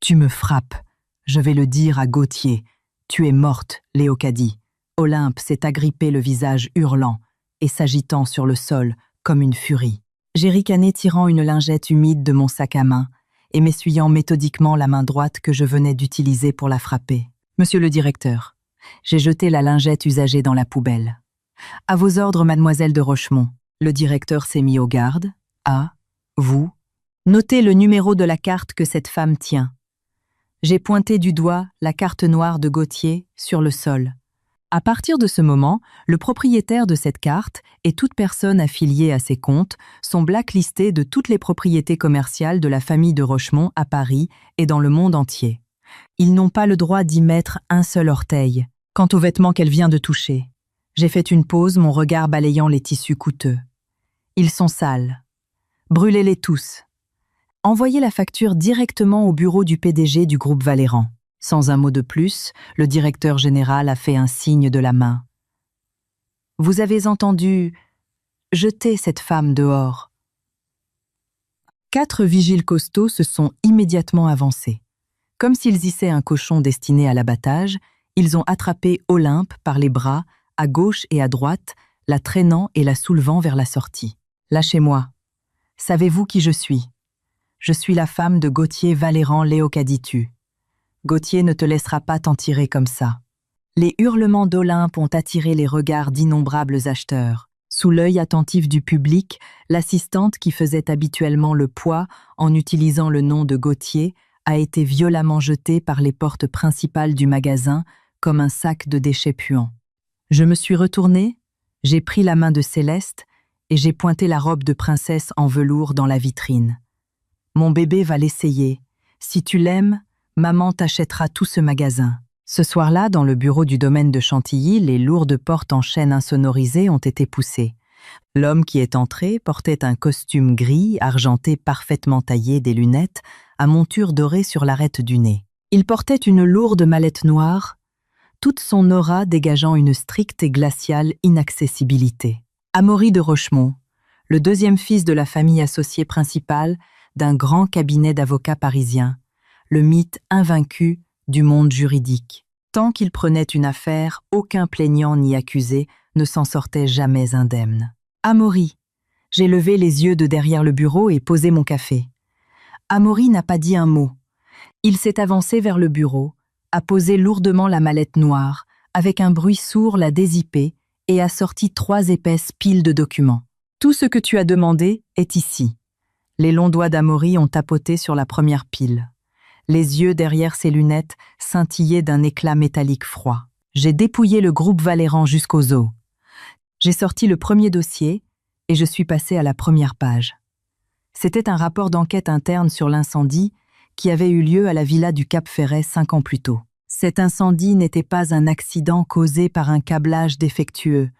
Speaker 1: Tu me frappes. Je vais le dire à Gauthier. Tu es morte, Léocadie. » Olympe s'est agrippé le visage hurlant et s'agitant sur le sol comme une furie. J'ai ricané tirant une lingette humide de mon sac à main et m'essuyant méthodiquement la main droite que je venais d'utiliser pour la frapper. « Monsieur le directeur, j'ai jeté la lingette usagée dans la poubelle. »« À vos ordres, mademoiselle de Rochemont. » Le directeur s'est mis aux gardes. « Ah, vous. Notez le numéro de la carte que cette femme tient. » J'ai pointé du doigt la carte noire de Gauthier sur le sol. À partir de ce moment, le propriétaire de cette carte et toute personne affiliée à ses comptes sont blacklistés de toutes les propriétés commerciales de la famille de Rochemont à Paris et dans le monde entier. Ils n'ont pas le droit d'y mettre un seul orteil. Quant aux vêtements qu'elle vient de toucher, j'ai fait une pause, mon regard balayant les tissus coûteux. Ils sont sales. Brûlez-les tous. Envoyez la facture directement au bureau du PDG du groupe Valéran. Sans un mot de plus, le directeur général a fait un signe de la main. « Vous avez entendu, jetez cette femme dehors. » 4 vigiles costauds se sont immédiatement avancés. Comme s'ils hissaient un cochon destiné à l'abattage, ils ont attrapé Olympe par les bras, à gauche et à droite, la traînant et la soulevant vers la sortie. « Lâchez-moi. Savez-vous qui je suis ? Je suis la femme de Gauthier Valéran Léocaditu. Gauthier ne te laissera pas t'en tirer comme ça. » Les hurlements d'Olympe ont attiré les regards d'innombrables acheteurs. Sous l'œil attentif du public, l'assistante qui faisait habituellement le poids en utilisant le nom de Gauthier a été violemment jetée par les portes principales du magasin comme un sac de déchets puants. Je me suis retournée, j'ai pris la main de Céleste et j'ai pointé la robe de princesse en velours dans la vitrine. « Mon bébé va l'essayer. Si tu l'aimes, maman t'achètera tout ce magasin. » Ce soir-là, dans le bureau du domaine de Chantilly, les lourdes portes en chêne insonorisées ont été poussées. L'homme qui est entré portait un costume gris, argenté parfaitement taillé, des lunettes, à monture dorée sur l'arête du nez. Il portait une lourde mallette noire, toute son aura dégageant une stricte et glaciale inaccessibilité. Amaury de Rochemont, le deuxième fils de la famille associée principale d'un grand cabinet d'avocats parisiens, le mythe invaincu du monde juridique. Tant qu'il prenait une affaire, aucun plaignant ni accusé ne s'en sortait jamais indemne. Amaury. J'ai levé les yeux de derrière le bureau et posé mon café. Amaury n'a pas dit un mot. Il s'est avancé vers le bureau, a posé lourdement la mallette noire, avec un bruit sourd l'a dézippée et a sorti 3 épaisses piles de documents. Tout ce que tu as demandé est ici. Les longs doigts d'Amaury ont tapoté sur la première pile. Les yeux derrière ses lunettes scintillaient d'un éclat métallique froid. J'ai dépouillé le groupe Valéran jusqu'aux os. J'ai sorti le premier dossier et je suis passé à la première page. C'était un rapport d'enquête interne sur l'incendie qui avait eu lieu à la villa du Cap Ferret 5 ans plus tôt. Cet incendie n'était pas un accident causé par un câblage défectueux.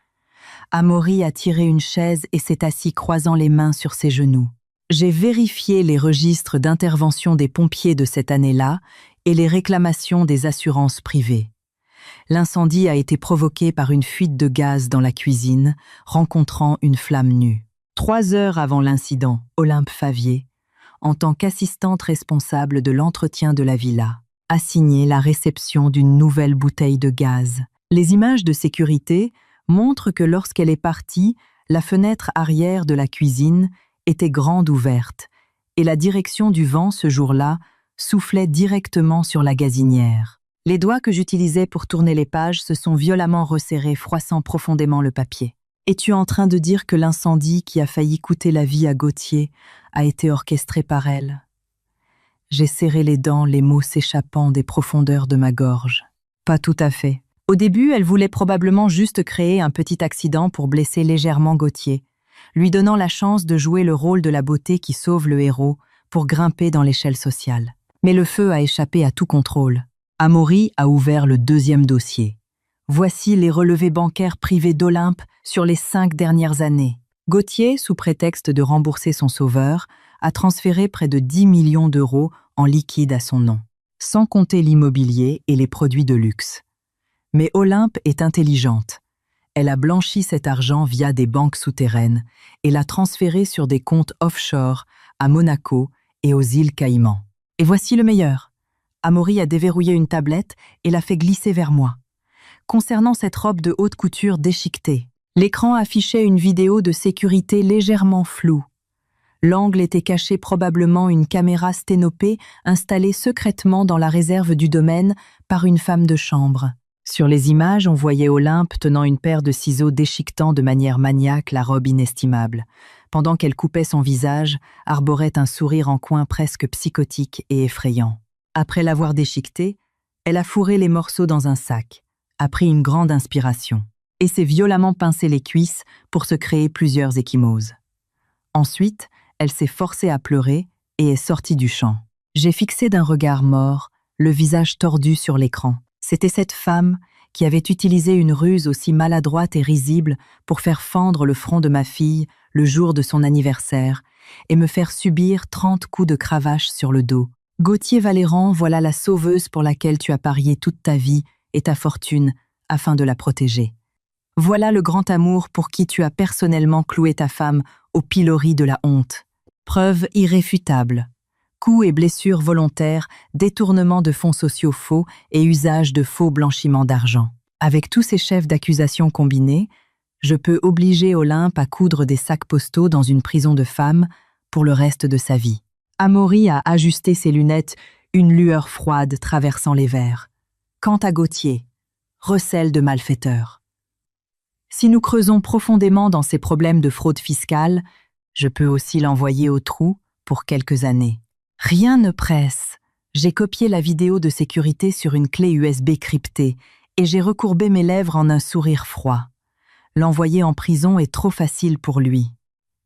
Speaker 1: Amaury a tiré une chaise et s'est assis croisant les mains sur ses genoux. J'ai vérifié les registres d'intervention des pompiers de cette année-là et les réclamations des assurances privées. L'incendie a été provoqué par une fuite de gaz dans la cuisine, rencontrant une flamme nue. 3 heures avant l'incident, Olympe Favier, en tant qu'assistante responsable de l'entretien de la villa, a signé la réception d'une nouvelle bouteille de gaz. Les images de sécurité montrent que lorsqu'elle est partie, la fenêtre arrière de la cuisine était grande ouverte, et la direction du vent ce jour-là soufflait directement sur la gazinière. Les doigts que j'utilisais pour tourner les pages se sont violemment resserrés, froissant profondément le papier. Es-tu en train de dire que l'incendie qui a failli coûter la vie à Gauthier a été orchestré par elle ? J'ai serré les dents, les mots s'échappant des profondeurs de ma gorge. Pas tout à fait. Au début, elle voulait probablement juste créer un petit accident pour blesser légèrement Gauthier, lui donnant la chance de jouer le rôle de la beauté qui sauve le héros pour grimper dans l'échelle sociale. Mais le feu a échappé à tout contrôle. Amaury a ouvert le deuxième dossier. Voici les relevés bancaires privés d'Olympe sur les 5 dernières années. Gauthier, sous prétexte de rembourser son sauveur, a transféré près de 10 millions d'euros en liquide à son nom, sans compter l'immobilier et les produits de luxe. Mais Olympe est intelligente. Elle a blanchi cet argent via des banques souterraines et l'a transféré sur des comptes offshore à Monaco et aux îles Caïmans. Et voici le meilleur. Amaury a déverrouillé une tablette et l'a fait glisser vers moi. Concernant cette robe de haute couture déchiquetée, l'écran affichait une vidéo de sécurité légèrement floue. L'angle était caché probablement une caméra sténopée installée secrètement dans la réserve du domaine par une femme de chambre. Sur les images, on voyait Olympe tenant une paire de ciseaux déchiquetant de manière maniaque la robe inestimable. Pendant qu'elle coupait son visage, arborait un sourire en coin presque psychotique et effrayant. Après l'avoir déchiquetée, elle a fourré les morceaux dans un sac, a pris une grande inspiration, et s'est violemment pincé les cuisses pour se créer plusieurs ecchymoses. Ensuite, elle s'est forcée à pleurer et est sortie du champ. J'ai fixé d'un regard mort le visage tordu sur l'écran. C'était cette femme qui avait utilisé une ruse aussi maladroite et risible pour faire fendre le front de ma fille le jour de son anniversaire et me faire subir 30 coups de cravache sur le dos. Gauthier Valéran, voilà la sauveuse pour laquelle tu as parié toute ta vie et ta fortune afin de la protéger. Voilà le grand amour pour qui tu as personnellement cloué ta femme au pilori de la honte. Preuve irréfutable. Coups et blessures volontaires, détournement de fonds sociaux faux et usage de faux blanchiment d'argent. Avec tous ces chefs d'accusation combinés, je peux obliger Olympe à coudre des sacs postaux dans une prison de femmes pour le reste de sa vie. Amaury a ajusté ses lunettes, une lueur froide traversant les verres. Quant à Gauthier, recel de malfaiteur. Si nous creusons profondément dans ses problèmes de fraude fiscale, je peux aussi l'envoyer au trou pour quelques années. Rien ne presse. J'ai copié la vidéo de sécurité sur une clé USB cryptée et j'ai recourbé mes lèvres en un sourire froid. L'envoyer en prison est trop facile pour lui.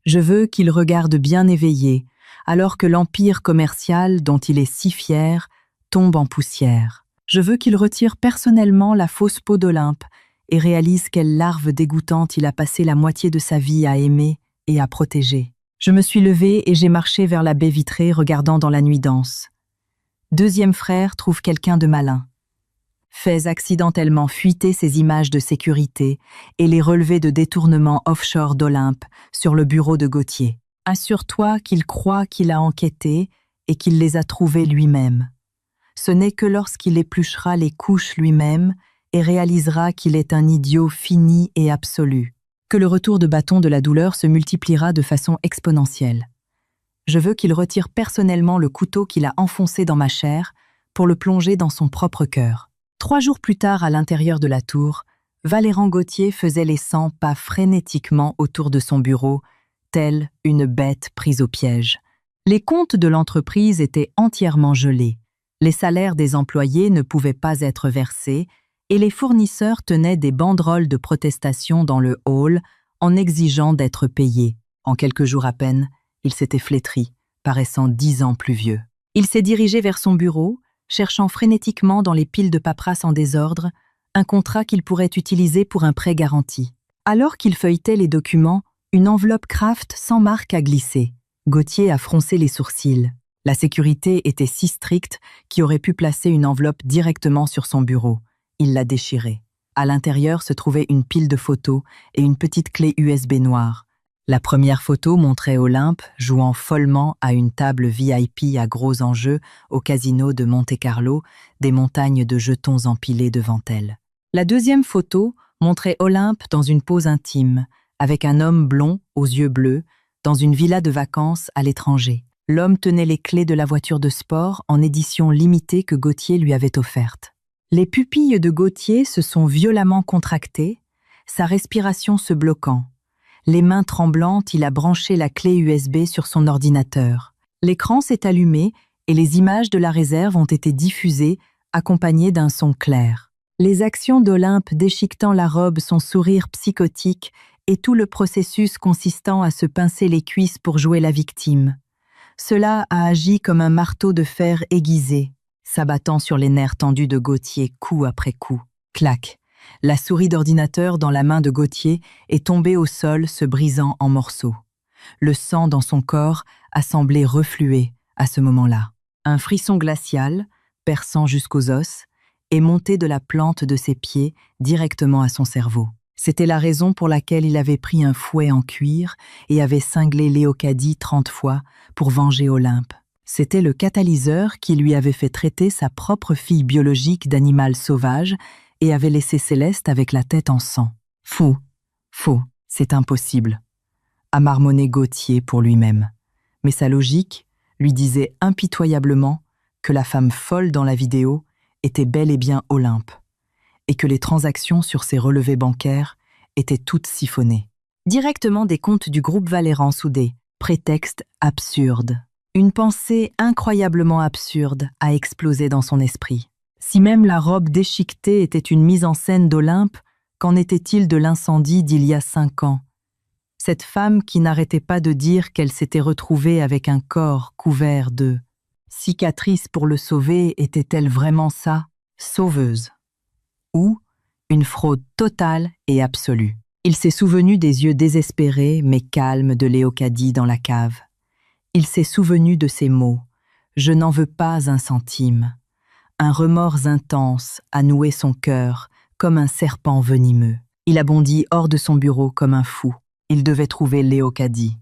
Speaker 1: Je veux qu'il regarde bien éveillé, alors que l'empire commercial dont il est si fier tombe en poussière. Je veux qu'il retire personnellement la fausse peau d'Olympe et réalise quelle larve dégoûtante il a passé la moitié de sa vie à aimer et à protéger. Je me suis levée et j'ai marché vers la baie vitrée regardant dans la nuit dense. Deuxième frère trouve quelqu'un de malin. Fais accidentellement fuiter ces images de sécurité et les relevés de détournement offshore d'Olympe sur le bureau de Gauthier. Assure-toi qu'il croit qu'il a enquêté et qu'il les a trouvés lui-même. Ce n'est que lorsqu'il épluchera les couches lui-même et réalisera qu'il est un idiot fini et absolu, que le retour de bâton de la douleur se multipliera de façon exponentielle. Je veux qu'il retire personnellement le couteau qu'il a enfoncé dans ma chair pour le plonger dans son propre cœur. 3 jours plus tard, à l'intérieur de la tour, Valéran Gauthier faisait les 100 pas frénétiquement autour de son bureau, telle une bête prise au piège. Les comptes de l'entreprise étaient entièrement gelés, les salaires des employés ne pouvaient pas être versés et les fournisseurs tenaient des banderoles de protestation dans le hall en exigeant d'être payés. En quelques jours à peine, il s'était flétri, paraissant 10 ans plus vieux. Il s'est dirigé vers son bureau, cherchant frénétiquement dans les piles de paperasse en désordre un contrat qu'il pourrait utiliser pour un prêt garanti. Alors qu'il feuilletait les documents, une enveloppe Kraft sans marque a glissé. Gauthier a froncé les sourcils. La sécurité était si stricte qu'il aurait pu placer une enveloppe directement sur son bureau. Il l'a déchirée. À l'intérieur se trouvait une pile de photos et une petite clé USB noire. La première photo montrait Olympe jouant follement à une table VIP à gros enjeux au casino de Monte-Carlo, des montagnes de jetons empilés devant elle. La deuxième photo montrait Olympe dans une pose intime, avec un homme blond aux yeux bleus, dans une villa de vacances à l'étranger. L'homme tenait les clés de la voiture de sport en édition limitée que Gauthier lui avait offerte. Les pupilles de Gauthier se sont violemment contractées, sa respiration se bloquant. Les mains tremblantes, il a branché la clé USB sur son ordinateur. L'écran s'est allumé et les images de la réserve ont été diffusées, accompagnées d'un son clair. Les actions d'Olympe déchiquetant la robe, son sourire psychotique et tout le processus consistant à se pincer les cuisses pour jouer la victime. Cela a agi comme un marteau de fer aiguisé, s'abattant sur les nerfs tendus de Gauthier coup après coup. Clac! La souris d'ordinateur dans la main de Gauthier est tombée au sol, se brisant en morceaux. Le sang dans son corps a semblé refluer à ce moment-là. Un frisson glacial, perçant jusqu'aux os, est monté de la plante de ses pieds directement à son cerveau. C'était la raison pour laquelle il avait pris un fouet en cuir et avait cinglé Léocadie 30 fois pour venger Olympe. C'était le catalyseur qui lui avait fait traiter sa propre fille biologique d'animal sauvage et avait laissé Céleste avec la tête en sang. Faux, c'est impossible, a marmonné Gauthier pour lui-même. Mais sa logique lui disait impitoyablement que la femme folle dans la vidéo était bel et bien Olympe, et que les transactions sur ses relevés bancaires étaient toutes siphonnées. Directement des comptes du groupe Valéran soudé, prétexte absurde. Une pensée incroyablement absurde a explosé dans son esprit. Si même la robe déchiquetée était une mise en scène d'Olympe, qu'en était-il de l'incendie d'il y a 5 ans? Cette femme qui n'arrêtait pas de dire qu'elle s'était retrouvée avec un corps couvert de cicatrices pour le sauver, était-elle vraiment ça, sauveuse? Ou une fraude totale et absolue? Il s'est souvenu des yeux désespérés mais calmes de Léocadie dans la cave. Il s'est souvenu de ces mots « Je n'en veux pas un centime ». Un remords intense a noué son cœur comme un serpent venimeux. Il a bondi hors de son bureau comme un fou. Il devait trouver Léocadie.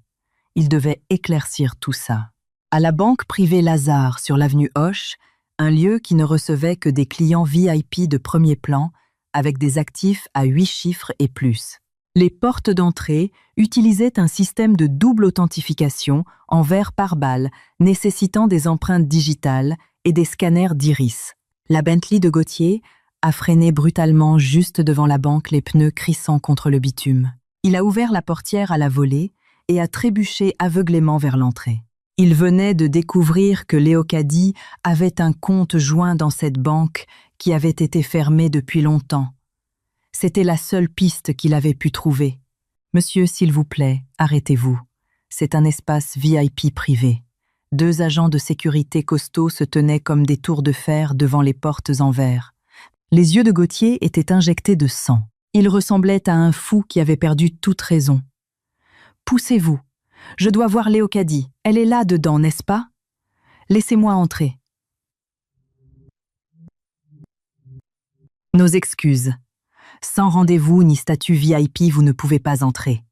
Speaker 1: Il devait éclaircir tout ça. À la banque privée Lazare sur l'avenue Hoche, un lieu qui ne recevait que des clients VIP de premier plan avec des actifs à 8 chiffres et plus. Les portes d'entrée utilisaient un système de double authentification en verre pare-balles nécessitant des empreintes digitales et des scanners d'iris. La Bentley de Gauthier a freiné brutalement juste devant la banque, les pneus crissant contre le bitume. Il a ouvert la portière à la volée et a trébuché aveuglément vers l'entrée. Il venait de découvrir que Léocadie avait un compte joint dans cette banque qui avait été fermée depuis longtemps. C'était la seule piste qu'il avait pu trouver. « Monsieur, s'il vous plaît, arrêtez-vous. C'est un espace VIP privé. » 2 agents de sécurité costauds se tenaient comme des tours de fer devant les portes en verre. Les yeux de Gauthier étaient injectés de sang. Il ressemblait à un fou qui avait perdu toute raison. « Poussez-vous. Je dois voir Léocadie. Elle est là dedans, n'est-ce pas? Laissez-moi entrer. » Nos excuses. Sans rendez-vous ni statut VIP, vous ne pouvez pas entrer.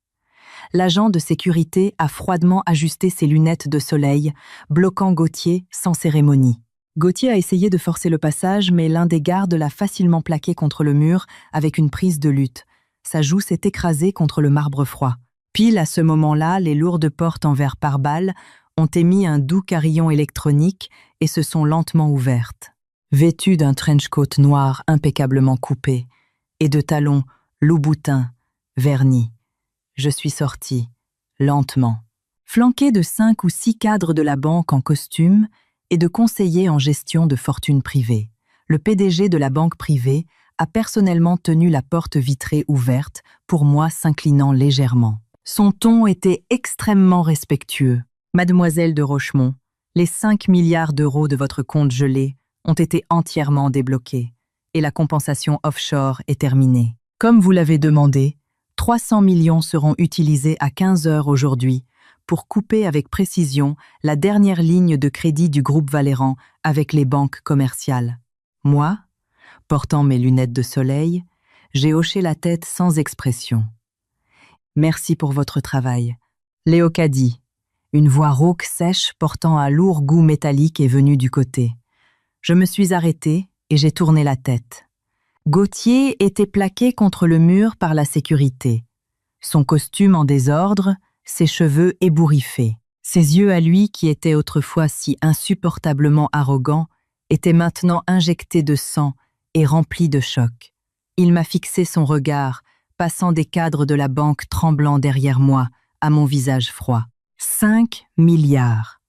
Speaker 1: L'agent de sécurité a froidement ajusté ses lunettes de soleil, bloquant Gauthier sans cérémonie. Gauthier a essayé de forcer le passage, mais l'un des gardes l'a facilement plaqué contre le mur avec une prise de lutte. Sa joue s'est écrasée contre le marbre froid. Pile à ce moment-là, les lourdes portes en verre pare-balles ont émis un doux carillon électronique et se sont lentement ouvertes. Vêtu d'un trench-coat noir impeccablement coupé et de talons loup-boutin vernis, je suis sorti, lentement, flanqué de 5 ou 6 cadres de la banque en costume et de conseillers en gestion de fortune privée. Le PDG de la banque privée a personnellement tenu la porte vitrée ouverte, pour moi s'inclinant légèrement. Son ton était extrêmement respectueux. « Mademoiselle de Rochemont, les 5 milliards d'euros de votre compte gelé ont été entièrement débloqués et la compensation offshore est terminée. Comme vous l'avez demandé, 300 millions seront utilisés à 15 heures aujourd'hui pour couper avec précision la dernière ligne de crédit du groupe Valéran avec les banques commerciales. » Moi, portant mes lunettes de soleil, j'ai hoché la tête sans expression. « Merci pour votre travail. » Léocadie, une voix rauque sèche portant un lourd goût métallique est venue du côté. Je me suis arrêté et j'ai tourné la tête. Gauthier était plaqué contre le mur par la sécurité. Son costume en désordre, ses cheveux ébouriffés. Ses yeux à lui, qui étaient autrefois si insupportablement arrogants, étaient maintenant injectés de sang et remplis de choc. Il m'a fixé son regard, passant des cadres de la banque tremblant derrière moi, à mon visage froid. 5 milliards.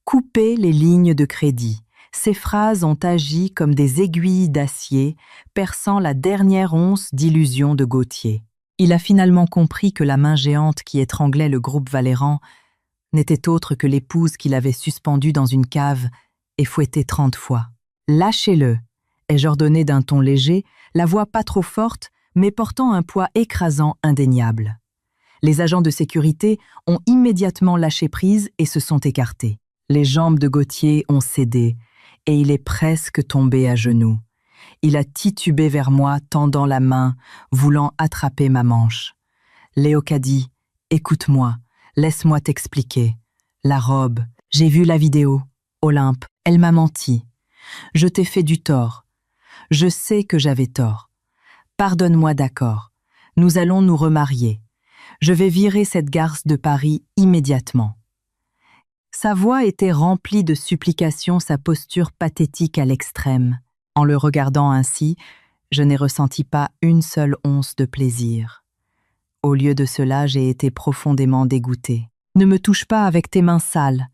Speaker 1: Couper les lignes de crédit. Ces phrases ont agi comme des aiguilles d'acier, perçant la dernière once d'illusion de Gauthier. Il a finalement compris que la main géante qui étranglait le groupe Valéran n'était autre que l'épouse qu'il avait suspendue dans une cave et fouettée 30 fois. « Lâchez-le » ai-je ordonné d'un ton léger, la voix pas trop forte, mais portant un poids écrasant indéniable. Les agents de sécurité ont immédiatement lâché prise et se sont écartés. Les jambes de Gauthier ont cédé, et il est presque tombé à genoux. Il a titubé vers moi, tendant la main, voulant attraper ma manche. « Léocadie, écoute-moi, laisse-moi t'expliquer. La robe, j'ai vu la vidéo. Olympe, elle m'a menti. Je t'ai fait du tort. Je sais que j'avais tort. Pardonne-moi, d'accord. Nous allons nous remarier. Je vais virer cette garce de Paris immédiatement. » Sa voix était remplie de supplications, sa posture pathétique à l'extrême. En le regardant ainsi, je n'ai ressenti pas une seule once de plaisir. Au lieu de cela, j'ai été profondément dégoûtée. « Ne me touche pas avec tes mains sales. »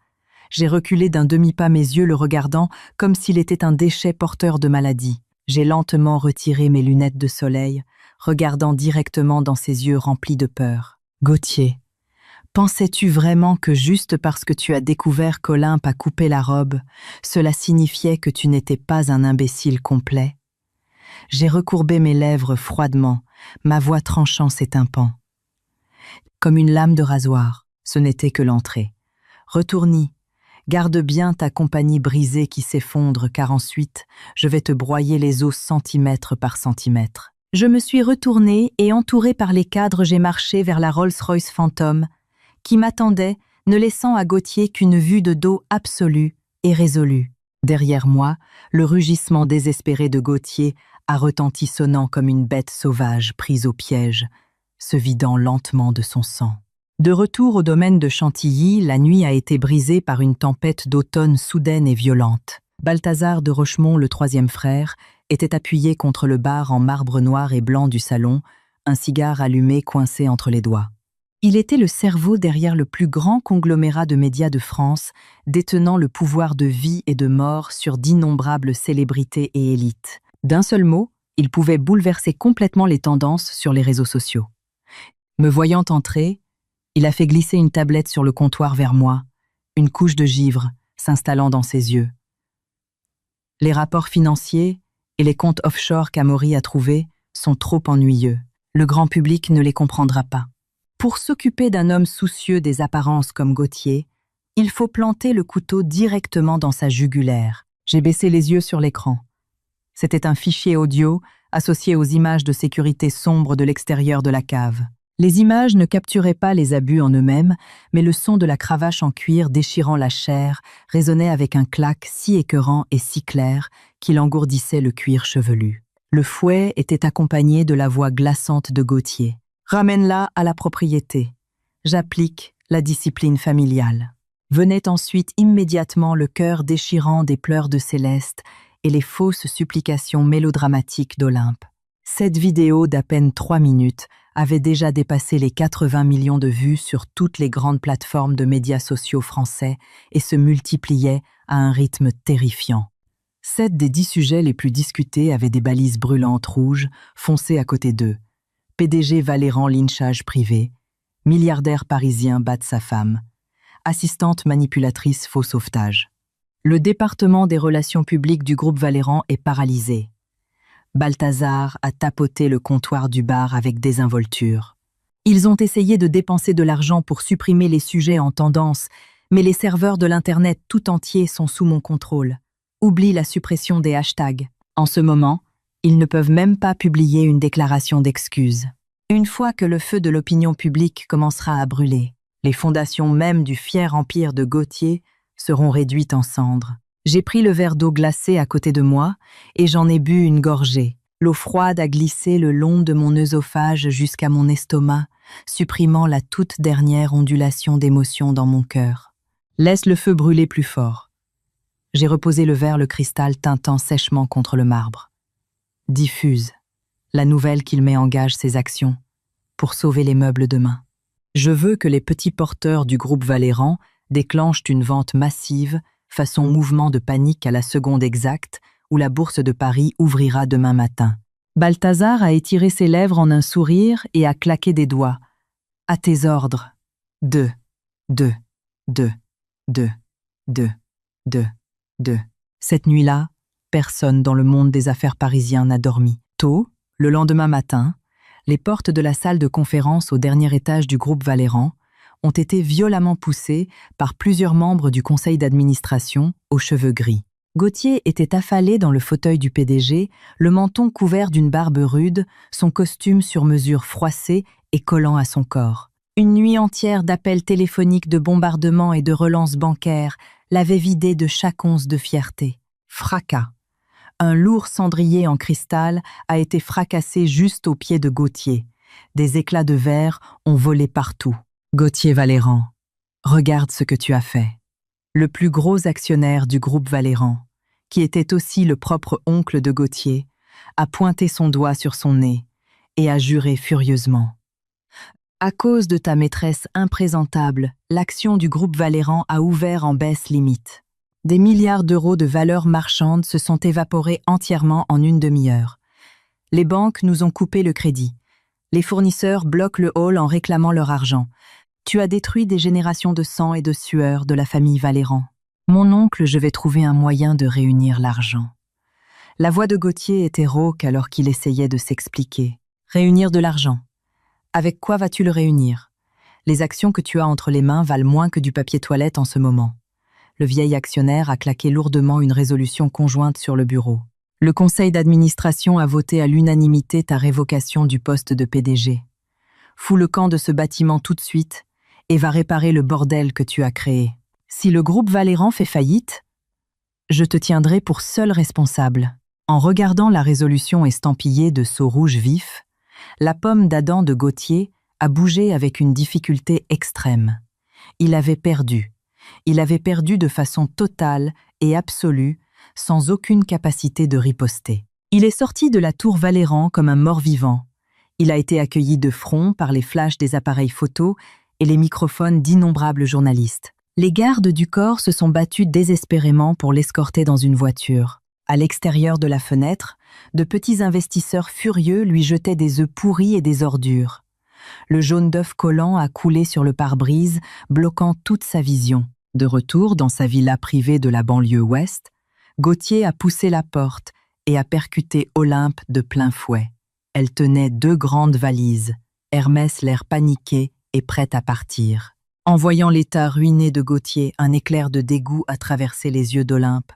Speaker 1: J'ai reculé d'un demi-pas, mes yeux le regardant comme s'il était un déchet porteur de maladie. J'ai lentement retiré mes lunettes de soleil, regardant directement dans ses yeux remplis de peur. « Gauthier, pensais-tu vraiment que juste parce que tu as découvert qu'Olympe a coupé la robe, cela signifiait que tu n'étais pas un imbécile complet ?» J'ai recourbé mes lèvres froidement, ma voix tranchant ses tympans. Comme une lame de rasoir, ce n'était que l'entrée. « Retourne-y. Garde bien ta compagnie brisée qui s'effondre, car ensuite, je vais te broyer les os centimètre par centimètre. » Je me suis retournée et, entourée par les cadres, j'ai marché vers la Rolls-Royce Phantom, qui m'attendait, ne laissant à Gauthier qu'une vue de dos absolue et résolue. Derrière moi, le rugissement désespéré de Gauthier a retenti sonnant comme une bête sauvage prise au piège, se vidant lentement de son sang. De retour au domaine de Chantilly, la nuit a été brisée par une tempête d'automne soudaine et violente. Balthazar de Rochemont, le troisième frère, était appuyé contre le bar en marbre noir et blanc du salon, un cigare allumé coincé entre les doigts. Il était le cerveau derrière le plus grand conglomérat de médias de France, détenant le pouvoir de vie et de mort sur d'innombrables célébrités et élites. D'un seul mot, il pouvait bouleverser complètement les tendances sur les réseaux sociaux. Me voyant entrer, il a fait glisser une tablette sur le comptoir vers moi, une couche de givre s'installant dans ses yeux. Les rapports financiers et les comptes offshore qu'Amaury a trouvés sont trop ennuyeux. Le grand public ne les comprendra pas. Pour s'occuper d'un homme soucieux des apparences comme Gauthier, il faut planter le couteau directement dans sa jugulaire. J'ai baissé les yeux sur l'écran. C'était un fichier audio associé aux images de sécurité sombres de l'extérieur de la cave. Les images ne capturaient pas les abus en eux-mêmes, mais le son de la cravache en cuir déchirant la chair résonnait avec un claque si écœurant et si clair qu'il engourdissait le cuir chevelu. Le fouet était accompagné de la voix glaçante de Gauthier. « Ramène-la à la propriété. J'applique la discipline familiale. » Venait ensuite immédiatement le cœur déchirant des pleurs de Céleste et les fausses supplications mélodramatiques d'Olympe. Cette vidéo d'à peine 3 minutes avait déjà dépassé les 80 millions de vues sur toutes les grandes plateformes de médias sociaux français et se multipliait à un rythme terrifiant. 7 des 10 sujets les plus discutés avaient des balises brûlantes rouges foncées à côté d'eux. PDG Valéran lynchage privé, milliardaire parisien batte sa femme, assistante manipulatrice faux sauvetage. Le département des relations publiques du groupe Valéran est paralysé. Balthazar a tapoté le comptoir du bar avec désinvolture. Ils ont essayé de dépenser de l'argent pour supprimer les sujets en tendance, mais les serveurs de l'Internet tout entier sont sous mon contrôle. Oublie la suppression des hashtags. En ce moment, ils ne peuvent même pas publier une déclaration d'excuses. Une fois que le feu de l'opinion publique commencera à brûler, les fondations mêmes du fier empire de Gauthier seront réduites en cendres. J'ai pris le verre d'eau glacée à côté de moi et j'en ai bu une gorgée. L'eau froide a glissé le long de mon œsophage jusqu'à mon estomac, supprimant la toute dernière ondulation d'émotion dans mon cœur. Laisse le feu brûler plus fort. J'ai reposé le verre, le cristal tintant sèchement contre le marbre. Diffuse la nouvelle qu'il met en gage ses actions pour sauver les meubles demain. Je veux que les petits porteurs du groupe Valéran déclenchent une vente massive façon mouvement de panique à la seconde exacte où la bourse de Paris ouvrira demain matin. Balthazar a étiré ses lèvres en un sourire et a claqué des doigts. À tes ordres. 2, 2, 2, 2, 2, 2, 2. Cette nuit-là, personne dans le monde des affaires parisiens n'a dormi. Tôt, le lendemain matin, les portes de la salle de conférence au dernier étage du groupe Valéran ont été violemment poussées par plusieurs membres du conseil d'administration aux cheveux gris. Gauthier était affalé dans le fauteuil du PDG, le menton couvert d'une barbe rude, son costume sur mesure froissé et collant à son corps. Une nuit entière d'appels téléphoniques, de bombardements et de relances bancaires l'avait vidé de chaque once de fierté. Fracas. Un lourd cendrier en cristal a été fracassé juste au pied de Gauthier. Des éclats de verre ont volé partout. Gauthier Valéran, regarde ce que tu as fait. Le plus gros actionnaire du groupe Valéran, qui était aussi le propre oncle de Gauthier, a pointé son doigt sur son nez et a juré furieusement. À cause de ta maîtresse imprésentable, l'action du groupe Valéran a ouvert en baisse limite. Des milliards d'euros de valeurs marchandes se sont évaporés entièrement en une demi-heure. Les banques nous ont coupé le crédit. Les fournisseurs bloquent le hall en réclamant leur argent. Tu as détruit des générations de sang et de sueur de la famille Valéran. Mon oncle, je vais trouver un moyen de réunir l'argent. La voix de Gauthier était rauque alors qu'il essayait de s'expliquer. Réunir de l'argent. Avec quoi vas-tu le réunir? Les actions que tu as entre les mains valent moins que du papier toilette en ce moment. Le vieil actionnaire a claqué lourdement une résolution conjointe sur le bureau. Le conseil d'administration a voté à l'unanimité ta révocation du poste de PDG. Fous le camp de ce bâtiment tout de suite et va réparer le bordel que tu as créé. Si le groupe Valéran fait faillite, je te tiendrai pour seul responsable. En regardant la résolution estampillée de sceau rouge vif, la pomme d'Adam de Gauthier a bougé avec une difficulté extrême. Il avait perdu. Il avait perdu de façon totale et absolue, sans aucune capacité de riposter. Il est sorti de la tour Valéran comme un mort-vivant. Il a été accueilli de front par les flashs des appareils photos et les microphones d'innombrables journalistes. Les gardes du corps se sont battus désespérément pour l'escorter dans une voiture. À l'extérieur de la fenêtre, de petits investisseurs furieux lui jetaient des œufs pourris et des ordures. Le jaune d'œuf collant a coulé sur le pare-brise, bloquant toute sa vision. De retour dans sa villa privée de la banlieue ouest, Gauthier a poussé la porte et a percuté Olympe de plein fouet. Elle tenait 2 grandes valises, Hermès l'air paniqué et prête à partir. En voyant l'état ruiné de Gauthier, un éclair de dégoût a traversé les yeux d'Olympe,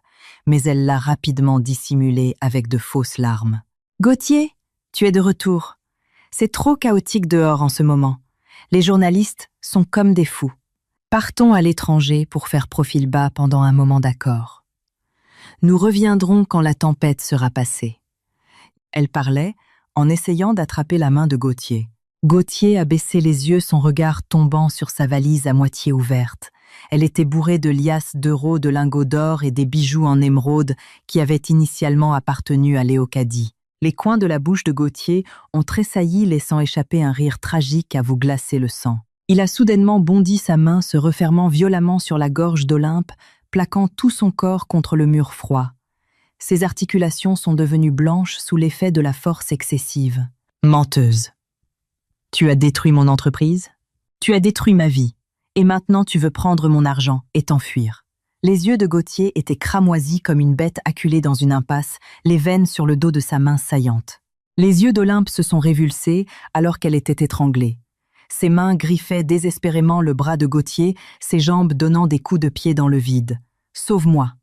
Speaker 1: mais elle l'a rapidement dissimulé avec de fausses larmes. « Gauthier, tu es de retour. C'est trop chaotique dehors en ce moment. Les journalistes sont comme des fous. Partons à l'étranger pour faire profil bas pendant un moment d'accord. Nous reviendrons quand la tempête sera passée. » Elle parlait en essayant d'attraper la main de Gauthier. Gauthier a baissé les yeux, son regard tombant sur sa valise à moitié ouverte. Elle était bourrée de liasses d'euros, de lingots d'or et des bijoux en émeraude qui avaient initialement appartenu à Léocadie. Les coins de la bouche de Gauthier ont tressailli, laissant échapper un rire tragique à vous glacer le sang. Il a soudainement bondi, sa main se refermant violemment sur la gorge d'Olympe, plaquant tout son corps contre le mur froid. Ses articulations sont devenues blanches sous l'effet de la force excessive. Menteuse. Tu as détruit mon entreprise, tu as détruit ma vie, et maintenant tu veux prendre mon argent et t'enfuir. Les yeux de Gauthier étaient cramoisis comme une bête acculée dans une impasse, les veines sur le dos de sa main saillante. Les yeux d'Olympe se sont révulsés alors qu'elle était étranglée. Ses mains griffaient désespérément le bras de Gauthier, ses jambes donnant des coups de pied dans le vide. « Sauve-moi !»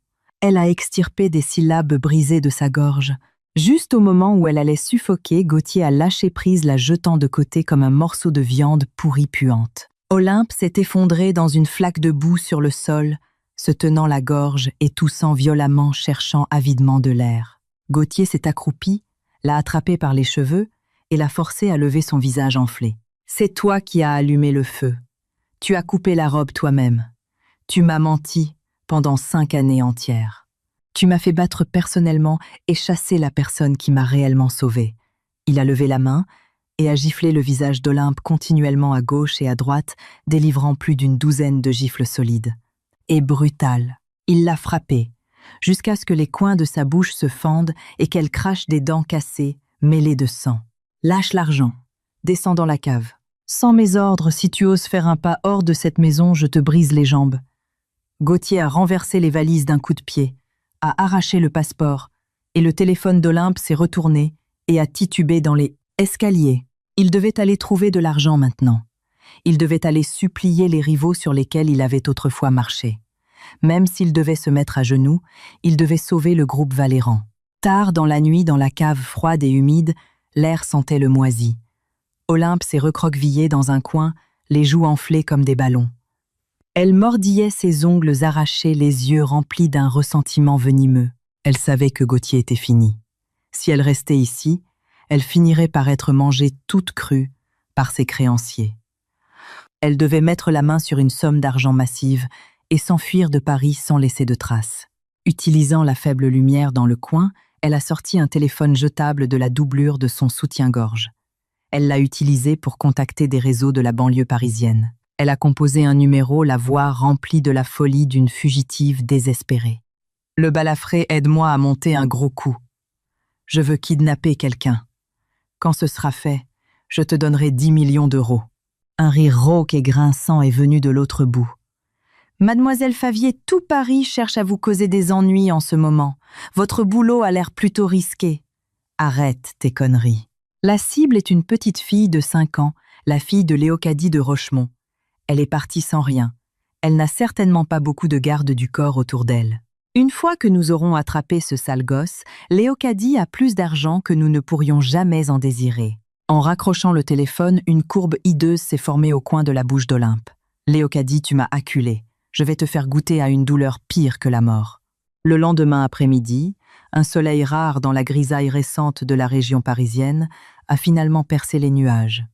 Speaker 1: Elle a extirpé des syllabes brisées de sa gorge. Juste au moment où elle allait suffoquer, Gauthier a lâché prise, la jetant de côté comme un morceau de viande pourrie puante. Olympe s'est effondrée dans une flaque de boue sur le sol, se tenant la gorge et toussant violemment, cherchant avidement de l'air. Gauthier s'est accroupi, l'a attrapée par les cheveux et l'a forcée à lever son visage enflé. « C'est toi qui as allumé le feu. Tu as coupé la robe toi-même. Tu m'as menti pendant 5 années entières. Tu m'as fait battre personnellement et chasser la personne qui m'a réellement sauvée. » Il a levé la main et a giflé le visage d'Olympe continuellement à gauche et à droite, délivrant plus d'12 de gifles solides. Et brutal. Il l'a frappée, jusqu'à ce que les coins de sa bouche se fendent et qu'elle crache des dents cassées, mêlées de sang. Lâche l'argent. Descends dans la cave. Sans mes ordres, si tu oses faire un pas hors de cette maison, je te brise les jambes. Gauthier a renversé les valises d'un coup de pied, a arraché le passeport, et le téléphone d'Olympe s'est retourné et a titubé dans les escaliers. Il devait aller trouver de l'argent maintenant. Il devait aller supplier les rivaux sur lesquels il avait autrefois marché. Même s'il devait se mettre à genoux, il devait sauver le groupe Valéran. Tard dans la nuit, dans la cave froide et humide, l'air sentait le moisi. Olympe s'est recroquevillée dans un coin, les joues enflées comme des ballons. Elle mordillait ses ongles arrachés, les yeux remplis d'un ressentiment venimeux. Elle savait que Gauthier était fini. Si elle restait ici, elle finirait par être mangée toute crue par ses créanciers. Elle devait mettre la main sur une somme d'argent massive et s'enfuir de Paris sans laisser de traces. Utilisant la faible lumière dans le coin, elle a sorti un téléphone jetable de la doublure de son soutien-gorge. Elle l'a utilisé pour contacter des réseaux de la banlieue parisienne. Elle a composé un numéro, la voix remplie de la folie d'une fugitive désespérée. « Le balafré, aide-moi à monter un gros coup. Je veux kidnapper quelqu'un. Quand ce sera fait, je te donnerai 10 millions d'euros. » Un rire rauque et grinçant est venu de l'autre bout. « Mademoiselle Favier, tout Paris cherche à vous causer des ennuis en ce moment. Votre boulot a l'air plutôt risqué. Arrête tes conneries. » La cible est une petite fille de 5 ans, la fille de Léocadie de Rochemont. Elle est partie sans rien. Elle n'a certainement pas beaucoup de garde du corps autour d'elle. Une fois que nous aurons attrapé ce sale gosse, Léocadie a plus d'argent que nous ne pourrions jamais en désirer. En raccrochant le téléphone, une courbe hideuse s'est formée au coin de la bouche d'Olympe. « Léocadie, tu m'as acculé. Je vais te faire goûter à une douleur pire que la mort. » Le lendemain après-midi, un soleil rare dans la grisaille récente de la région parisienne a finalement percé les nuages.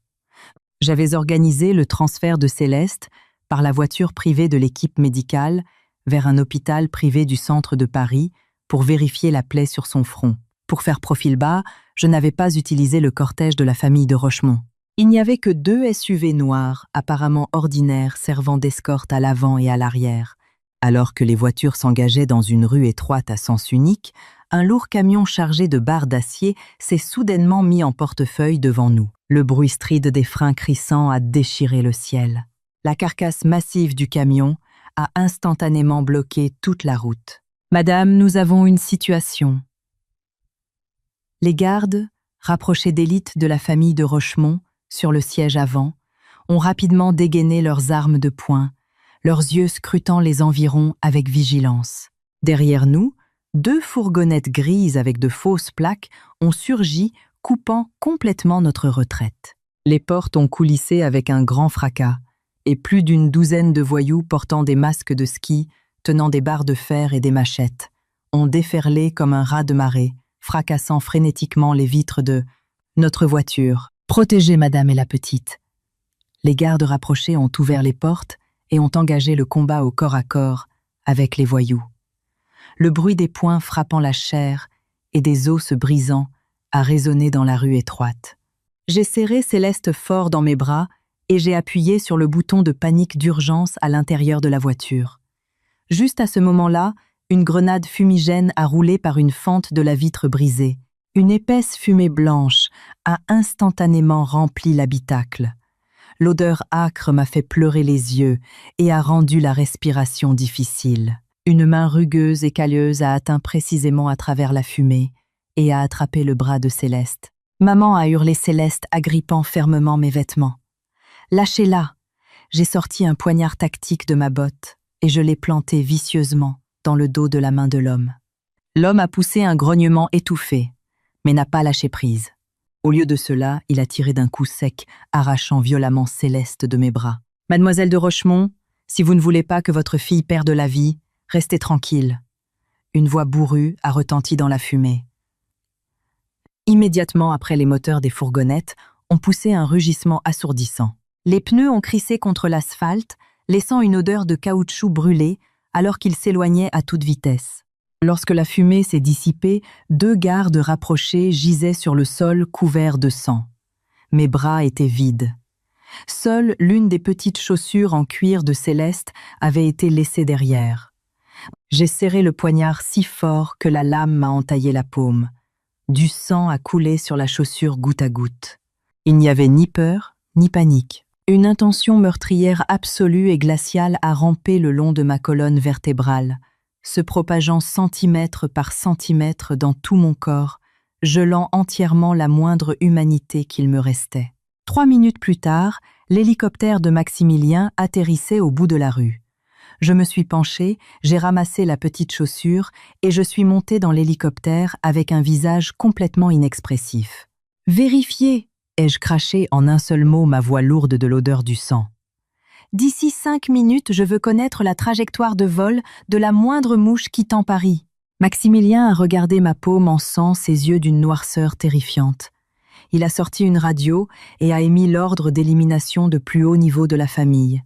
Speaker 1: J'avais organisé le transfert de Céleste par la voiture privée de l'équipe médicale vers un hôpital privé du centre de Paris pour vérifier la plaie sur son front. Pour faire profil bas, je n'avais pas utilisé le cortège de la famille de Rochemont. Il n'y avait que 2 SUV noirs, apparemment ordinaires, servant d'escorte à l'avant et à l'arrière. Alors que les voitures s'engageaient dans une rue étroite à sens unique, un lourd camion chargé de barres d'acier s'est soudainement mis en portefeuille devant nous. Le bruit stride des freins crissants a déchiré le ciel. La carcasse massive du camion a instantanément bloqué toute la route. « Madame, nous avons une situation. » Les gardes, rapprochés d'élite de la famille de Rochemont, sur le siège avant, ont rapidement dégainé leurs armes de poing, leurs yeux scrutant les environs avec vigilance. Derrière nous, 2 fourgonnettes grises avec de fausses plaques ont surgi, coupant complètement notre retraite. Les portes ont coulissé avec un grand fracas, et plus d'une douzaine de voyous portant des masques de ski, tenant des barres de fer et des machettes, ont déferlé comme un raz de marée, fracassant frénétiquement les vitres de notre voiture. « Protégez madame et la petite. » Les gardes rapprochés ont ouvert les portes et ont engagé le combat au corps à corps avec les voyous. Le bruit des poings frappant la chair et des os se brisant a résonné dans la rue étroite. J'ai serré Céleste fort dans mes bras et j'ai appuyé sur le bouton de panique d'urgence à l'intérieur de la voiture. Juste à ce moment-là, une grenade fumigène a roulé par une fente de la vitre brisée. Une épaisse fumée blanche a instantanément rempli l'habitacle. L'odeur âcre m'a fait pleurer les yeux et a rendu la respiration difficile. Une main rugueuse et calleuse a atteint précisément à travers la fumée et a attrapé le bras de Céleste. Maman, a hurlé Céleste, agrippant fermement mes vêtements. Lâchez-la! J'ai sorti un poignard tactique de ma botte et je l'ai planté vicieusement dans le dos de la main de l'homme. L'homme a poussé un grognement étouffé, mais n'a pas lâché prise. Au lieu de cela, il a tiré d'un coup sec, arrachant violemment Céleste de mes bras. « Mademoiselle de Rochemont, si vous ne voulez pas que votre fille perde la vie, restez tranquille. » Une voix bourrue a retenti dans la fumée. Immédiatement après, les moteurs des fourgonnettes ont poussé un rugissement assourdissant. Les pneus ont crissé contre l'asphalte, laissant une odeur de caoutchouc brûlé alors qu'ils s'éloignaient à toute vitesse. Lorsque la fumée s'est dissipée, 2 gardes rapprochés gisaient sur le sol couvert de sang. Mes bras étaient vides. Seule l'une des petites chaussures en cuir de Céleste avait été laissée derrière. J'ai serré le poignard si fort que la lame m'a entaillé la paume. Du sang a coulé sur la chaussure goutte à goutte. Il n'y avait ni peur, ni panique. Une intention meurtrière absolue et glaciale a rampé le long de ma colonne vertébrale, se propageant centimètre par centimètre dans tout mon corps, gelant entièrement la moindre humanité qu'il me restait. 3 minutes plus tard, l'hélicoptère de Maximilien atterrissait au bout de la rue. Je me suis penchée, j'ai ramassé la petite chaussure et je suis montée dans l'hélicoptère avec un visage complètement inexpressif. « Vérifiez !» ai-je craché en un seul mot, ma voix lourde de l'odeur du sang. « D'ici 5 minutes, je veux connaître la trajectoire de vol de la moindre mouche quittant Paris. » Maximilien a regardé ma paume en sang, ses yeux d'une noirceur terrifiante. Il a sorti une radio et a émis l'ordre d'élimination de plus haut niveau de la famille.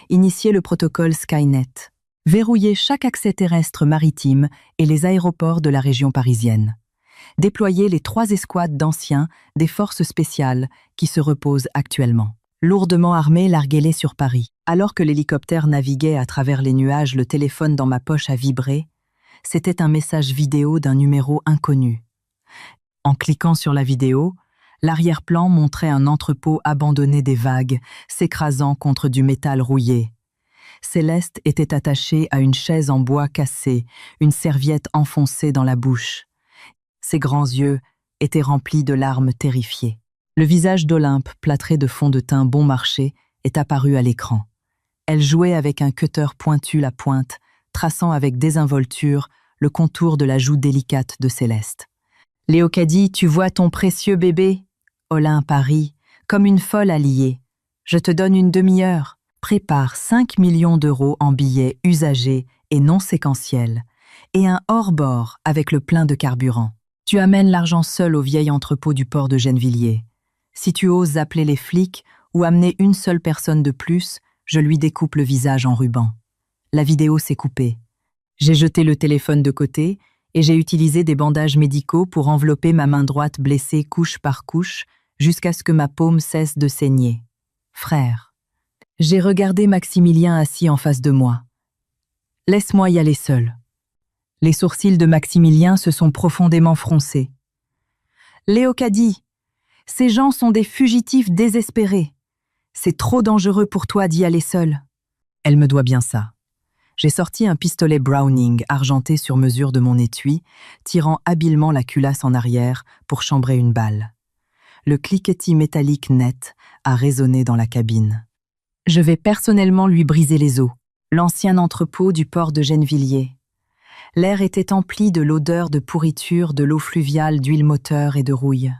Speaker 1: Initier le protocole Skynet. Verrouiller chaque accès terrestre maritime et les aéroports de la région parisienne. Déployer les 3 escouades d'anciens des forces spéciales qui se reposent actuellement. Lourdement armés, larguez-les sur Paris. Alors que l'hélicoptère naviguait à travers les nuages, le téléphone dans ma poche a vibré. C'était un message vidéo d'un numéro inconnu. En cliquant sur la vidéo, l'arrière-plan montrait un entrepôt abandonné des vagues, s'écrasant contre du métal rouillé. Céleste était attachée à une chaise en bois cassé, une serviette enfoncée dans la bouche. Ses grands yeux étaient remplis de larmes terrifiées. Le visage d'Olympe, plâtré de fond de teint bon marché, est apparu à l'écran. Elle jouait avec un cutter pointu la pointe, traçant avec désinvolture le contour de la joue délicate de Céleste. « Léocadie, tu vois ton précieux bébé ?» Olympe a ri, comme une folle alliée. « Je te donne une demi-heure. Prépare 5 millions d'euros en billets usagés et non séquentiels, et un hors-bord avec le plein de carburant. Tu amènes l'argent seul au vieil entrepôt du port de Gennevilliers. Si tu oses appeler les flics ou amener une seule personne de plus, je lui découpe le visage en ruban. » La vidéo s'est coupée. J'ai jeté le téléphone de côté et j'ai utilisé des bandages médicaux pour envelopper ma main droite blessée couche par couche jusqu'à ce que ma paume cesse de saigner. « Frère. » J'ai regardé Maximilien assis en face de moi. « Laisse-moi y aller seul. » Les sourcils de Maximilien se sont profondément froncés. « Léocadie, ces gens sont des fugitifs désespérés. C'est trop dangereux pour toi d'y aller seul. » Elle me doit bien ça. J'ai sorti un pistolet Browning argenté sur mesure de mon étui, tirant habilement la culasse en arrière pour chambrer une balle. Le cliquetis métallique net a résonné dans la cabine. Je vais personnellement lui briser les os. L'ancien entrepôt du port de Gennevilliers. L'air était empli de l'odeur de pourriture, de l'eau fluviale, d'huile moteur et de rouille.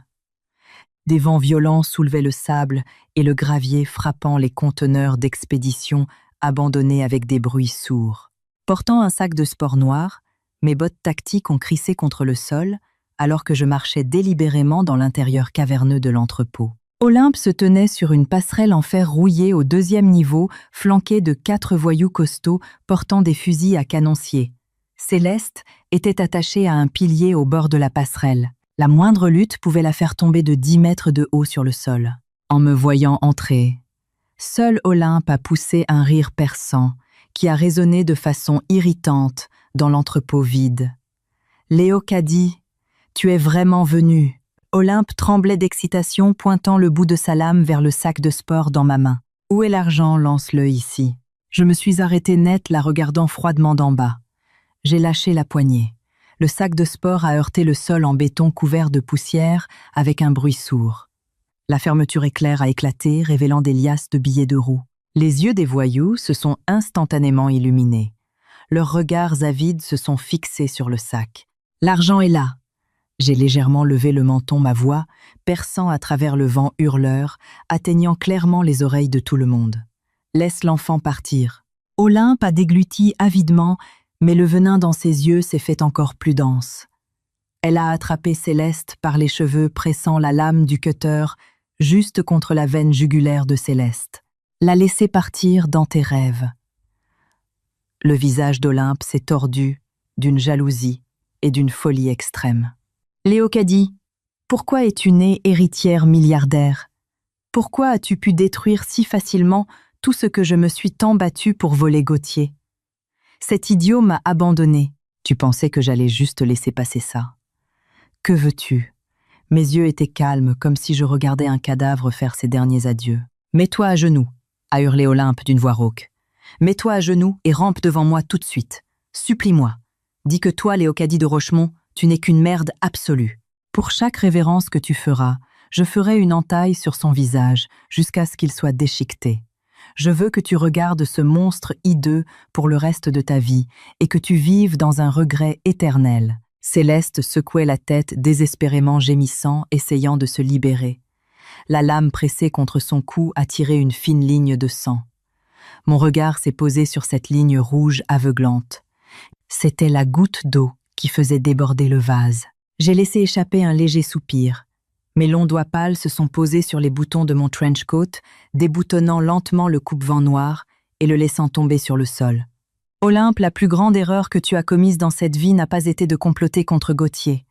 Speaker 1: Des vents violents soulevaient le sable et le gravier frappant les conteneurs d'expédition abandonnés avec des bruits sourds. Portant un sac de sport noir, mes bottes tactiques ont crissé contre le sol alors que je marchais délibérément dans l'intérieur caverneux de l'entrepôt. Olympe se tenait sur une passerelle en fer rouillé au 2e niveau, flanquée de 4 voyous costauds portant des fusils à canoncier. Céleste était attachée à un pilier au bord de la passerelle. La moindre lutte pouvait la faire tomber de 10 mètres de haut sur le sol. En me voyant entrer, seul Olympe a poussé un rire perçant qui a résonné de façon irritante dans l'entrepôt vide. « Léocadie, tu es vraiment venue. » Olympe tremblait d'excitation, pointant le bout de sa lame vers le sac de sport dans ma main. « Où est l'argent ? Lance-le ici. » Je me suis arrêtée net, la regardant froidement d'en bas. J'ai lâché la poignée. Le sac de sport a heurté le sol en béton couvert de poussière avec un bruit sourd. La fermeture éclair a éclaté, révélant des liasses de billets d'euros. Les yeux des voyous se sont instantanément illuminés. Leurs regards avides se sont fixés sur le sac. « L'argent est là !» J'ai légèrement levé le menton, ma voix, perçant à travers le vent hurleur, atteignant clairement les oreilles de tout le monde. « Laisse l'enfant partir. » Olympe a dégluti avidement, mais le venin dans ses yeux s'est fait encore plus dense. Elle a attrapé Céleste par les cheveux, pressant la lame du cutter juste contre la veine jugulaire de Céleste. « La laisser partir dans tes rêves. » Le visage d'Olympe s'est tordu d'une jalousie et d'une folie extrême. « Léocadie, pourquoi es-tu née héritière milliardaire? Pourquoi as-tu pu détruire si facilement tout ce que je me suis tant battue pour voler Gauthier? Cet idiot m'a abandonné. Tu pensais que j'allais juste laisser passer ça. Que veux-tu? Mes yeux étaient calmes, comme si je regardais un cadavre faire ses derniers adieux. Mets-toi à genoux, a hurlé Olympe d'une voix rauque. Mets-toi à genoux et rampe devant moi tout de suite. Supplie-moi. Dis que toi, Léocadie de Rochemont, tu n'es qu'une merde absolue. Pour chaque révérence que tu feras, je ferai une entaille sur son visage jusqu'à ce qu'il soit déchiqueté. Je veux que tu regardes ce monstre hideux pour le reste de ta vie et que tu vives dans un regret éternel. Céleste secouait la tête, désespérément gémissant, essayant de se libérer. La lame pressée contre son cou attirait une fine ligne de sang. Mon regard s'est posé sur cette ligne rouge aveuglante. C'était la goutte d'eau qui faisait déborder le vase. J'ai laissé échapper un léger soupir. Mes longs doigts pâles se sont posés sur les boutons de mon trench coat, déboutonnant lentement le coupe-vent noir et le laissant tomber sur le sol. Olympe, la plus grande erreur que tu as commise dans cette vie n'a pas été de comploter contre Gauthier.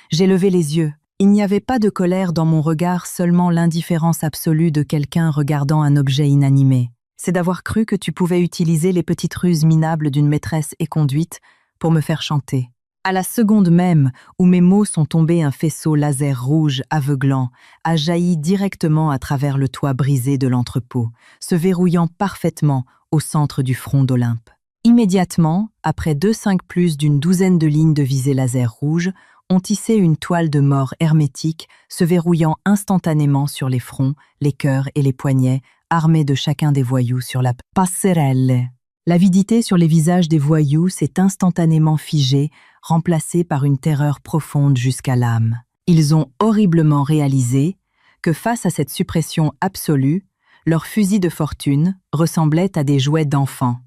Speaker 1: J'ai levé les yeux. Il n'y avait pas de colère dans mon regard, seulement l'indifférence absolue de quelqu'un regardant un objet inanimé. C'est d'avoir cru que tu pouvais utiliser les petites ruses minables d'une maîtresse éconduite pour me faire chanter. À la seconde même où mes mots sont tombés, un faisceau laser rouge aveuglant a jailli directement à travers le toit brisé de l'entrepôt, se verrouillant parfaitement au centre du front d'Olympe. Immédiatement, après 2,5 plus d'une douzaine de lignes de visée laser rouge, on tissait une toile de mort hermétique, se verrouillant instantanément sur les fronts, les cœurs et les poignets, armés de chacun des voyous sur la passerelle. L'avidité sur les visages des voyous s'est instantanément figée, remplacée par une terreur profonde jusqu'à l'âme. Ils ont horriblement réalisé que face à cette suppression absolue, leurs fusils de fortune ressemblaient à des jouets d'enfants.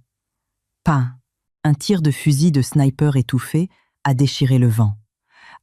Speaker 1: Pain. Un tir de fusil de sniper étouffé a déchiré le vent.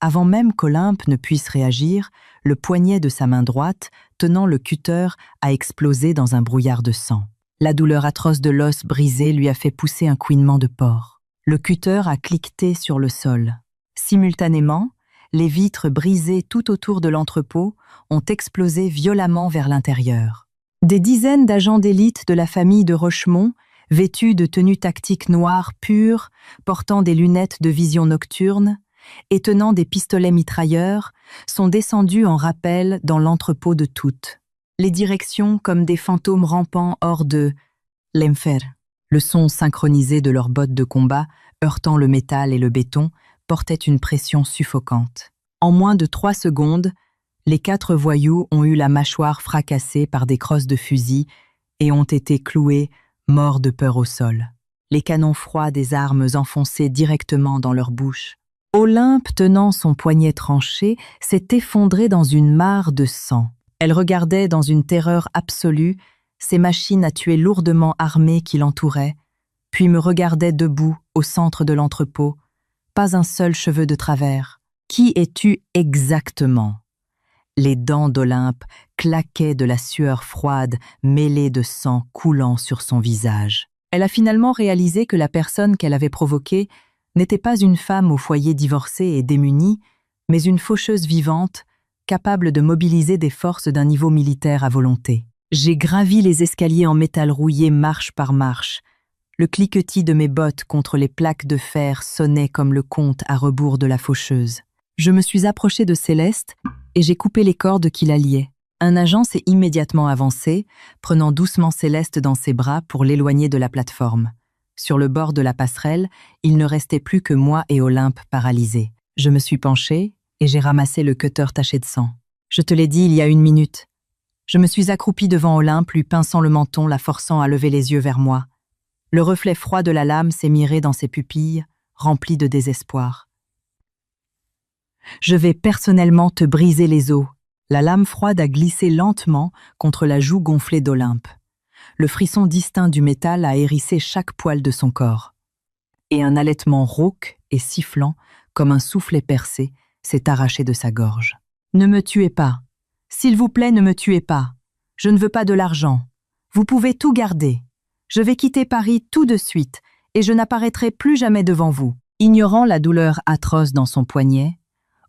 Speaker 1: Avant même qu'Olympe ne puisse réagir, le poignet de sa main droite, tenant le cutter, a explosé dans un brouillard de sang. La douleur atroce de l'os brisé lui a fait pousser un couinement de porc. Le cutter a cliqueté sur le sol. Simultanément, les vitres brisées tout autour de l'entrepôt ont explosé violemment vers l'intérieur. Des dizaines d'agents d'élite de la famille de Rochemont, vêtus de tenues tactiques noires pures, portant des lunettes de vision nocturne et tenant des pistolets mitrailleurs, sont descendus en rappel dans l'entrepôt de toutes. Les directions comme des fantômes rampant hors de l'enfer. Le son synchronisé de leurs bottes de combat, heurtant le métal et le béton, portait une pression suffocante. En moins de 3 secondes, les 4 voyous ont eu la mâchoire fracassée par des crosses de fusil et ont été cloués, morts de peur au sol. Les canons froids des armes enfoncés directement dans leur bouche. Olympe, tenant son poignet tranché, s'est effondrée dans une mare de sang. Elle regardait dans une terreur absolue ces machines à tuer lourdement armées qui l'entouraient, puis me regardait debout au centre de l'entrepôt, pas un seul cheveu de travers. Qui es-tu exactement? Les dents d'Olympe claquaient de la sueur froide mêlée de sang coulant sur son visage. Elle a finalement réalisé que la personne qu'elle avait provoquée n'était pas une femme au foyer divorcée et démunie, mais une faucheuse vivante, capable de mobiliser des forces d'un niveau militaire à volonté. J'ai gravi les escaliers en métal rouillé marche par marche. Le cliquetis de mes bottes contre les plaques de fer sonnait comme le conte à rebours de la faucheuse. Je me suis approchée de Céleste et j'ai coupé les cordes qui la liaient. Un agent s'est immédiatement avancé, prenant doucement Céleste dans ses bras pour l'éloigner de la plateforme. Sur le bord de la passerelle, il ne restait plus que moi et Olympe paralysés. Je me suis penchée et j'ai ramassé le cutter taché de sang. Je te l'ai dit il y a 1 minute. Je me suis accroupie devant Olympe, lui pinçant le menton, la forçant à lever les yeux vers moi. Le reflet froid de la lame s'est miré dans ses pupilles, remplies de désespoir. Je vais personnellement te briser les os. La lame froide a glissé lentement contre la joue gonflée d'Olympe. Le frisson distinct du métal a hérissé chaque poil de son corps. Et un halètement rauque et sifflant, comme un soufflet percé, s'est arraché de sa gorge. Ne me tuez pas. S'il vous plaît, ne me tuez pas. Je ne veux pas de l'argent. Vous pouvez tout garder. Je vais quitter Paris tout de suite et je n'apparaîtrai plus jamais devant vous. Ignorant la douleur atroce dans son poignet,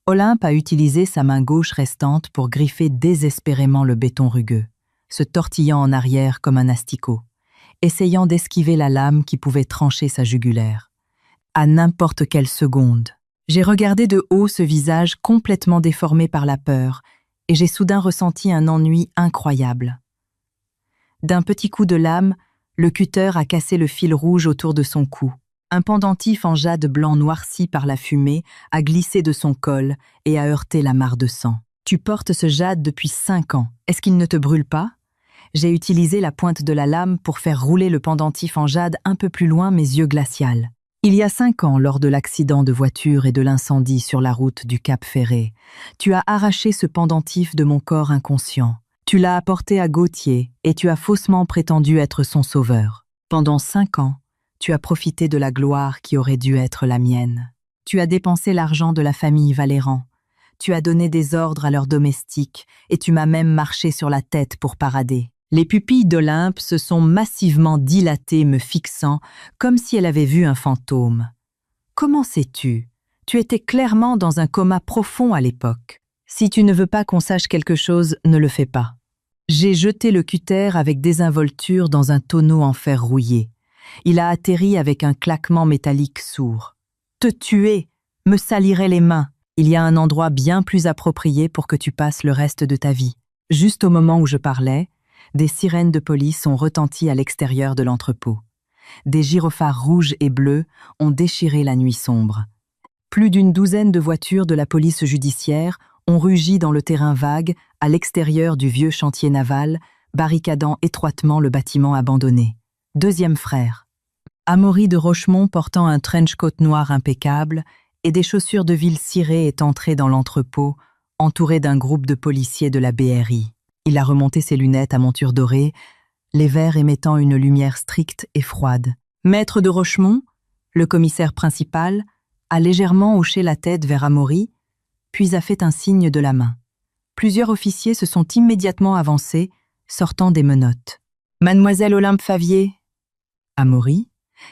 Speaker 1: Olympe a utilisé sa main gauche restante pour griffer désespérément le béton rugueux, se tortillant en arrière comme un asticot, essayant d'esquiver la lame qui pouvait trancher sa jugulaire. à n'importe quelle seconde. J'ai regardé de haut ce visage complètement déformé par la peur, et j'ai soudain ressenti un ennui incroyable. D'un petit coup de lame, le cutter a cassé le fil rouge autour de son cou. Un pendentif en jade blanc noirci par la fumée a glissé de son col et a heurté la mare de sang. Tu portes ce jade depuis 5 ans. Est-ce qu'il ne te brûle pas? J'ai utilisé la pointe de la lame pour faire rouler le pendentif en jade un peu plus loin mes yeux glaciales. Il y a 5 ans, lors de l'accident de voiture et de l'incendie sur la route du Cap Ferré, tu as arraché ce pendentif de mon corps inconscient. Tu l'as apporté à Gauthier et tu as faussement prétendu être son sauveur. Pendant 5 ans, tu as profité de la gloire qui aurait dû être la mienne. Tu as dépensé l'argent de la famille Valéran. Tu as donné des ordres à leurs domestiques et tu m'as même marché sur la tête pour parader. Les pupilles d'Olympe se sont massivement dilatées, me fixant comme si elle avait vu un fantôme. Comment sais-tu? Tu étais clairement dans un coma profond à l'époque. Si tu ne veux pas qu'on sache quelque chose, ne le fais pas. J'ai jeté le cutter avec désinvolture dans un tonneau en fer rouillé. Il a atterri avec un claquement métallique sourd. Te tuer me salirait les mains. Il y a un endroit bien plus approprié pour que tu passes le reste de ta vie. Juste au moment où je parlais, des sirènes de police ont retenti à l'extérieur de l'entrepôt. Des gyrophares rouges et bleus ont déchiré la nuit sombre. Plus d'une douzaine de voitures de la police judiciaire ont rugi dans le terrain vague à l'extérieur du vieux chantier naval, barricadant étroitement le bâtiment abandonné. Deuxième frère. Amaury de Rochemont portant un trench coat noir impeccable et des chaussures de ville cirées est entré dans l'entrepôt, entouré d'un groupe de policiers de la BRI. Il a remonté ses lunettes à monture dorée, les verres émettant une lumière stricte et froide. Maître de Rochemont, le commissaire principal, a légèrement hoché la tête vers Amaury, puis a fait un signe de la main. Plusieurs officiers se sont immédiatement avancés, sortant des menottes. « Mademoiselle Olympe Favier !» Amaury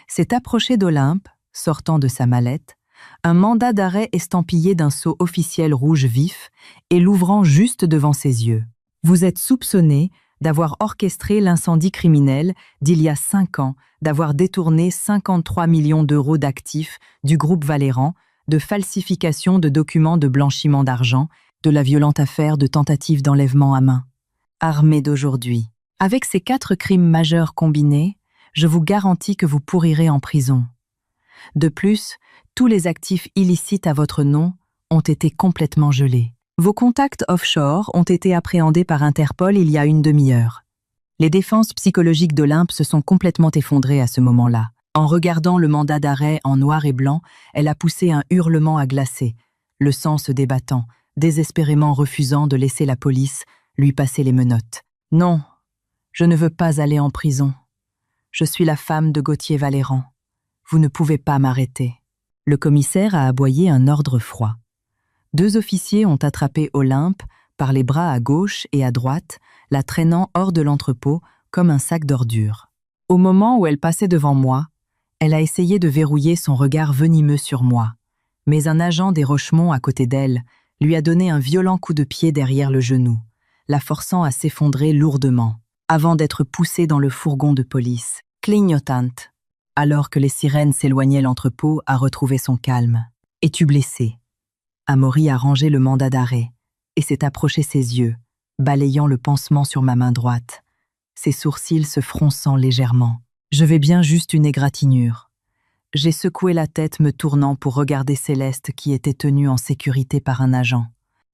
Speaker 1: s'est approché d'Olympe, sortant de sa mallette, un mandat d'arrêt estampillé d'un sceau officiel rouge vif et l'ouvrant juste devant ses yeux. Vous êtes soupçonné d'avoir orchestré l'incendie criminel d'il y a 5 ans, d'avoir détourné 53 millions d'euros d'actifs du groupe Valéran, de falsification de documents de blanchiment d'argent, de la violente affaire de tentative d'enlèvement à main. Armé d'aujourd'hui. Avec ces 4 crimes majeurs combinés, je vous garantis que vous pourrirez en prison. De plus, tous les actifs illicites à votre nom ont été complètement gelés. Vos contacts offshore ont été appréhendés par Interpol il y a une demi-heure. Les défenses psychologiques d'Olympe se sont complètement effondrées à ce moment-là. En regardant le mandat d'arrêt en noir et blanc, elle a poussé un hurlement à glacer, le sang se débattant, désespérément refusant de laisser la police lui passer les menottes. « Non, je ne veux pas aller en prison. Je suis la femme de Gauthier Valéran. Vous ne pouvez pas m'arrêter. » Le commissaire a aboyé un ordre froid. 2 officiers ont attrapé Olympe par les bras à gauche et à droite, la traînant hors de l'entrepôt comme un sac d'ordures. Au moment où elle passait devant moi, elle a essayé de verrouiller son regard venimeux sur moi, mais un agent des Rochemont à côté d'elle lui a donné un violent coup de pied derrière le genou, la forçant à s'effondrer lourdement, avant d'être poussée dans le fourgon de police, clignotante. Alors que les sirènes s'éloignaient, l'entrepôt a retrouvé son calme. « Es-tu blessé ?» Amaury a rangé le mandat d'arrêt et s'est approché ses yeux, balayant le pansement sur ma main droite, ses sourcils se fronçant légèrement. Je vais bien, juste une égratignure. J'ai secoué la tête me tournant pour regarder Céleste qui était tenue en sécurité par un agent.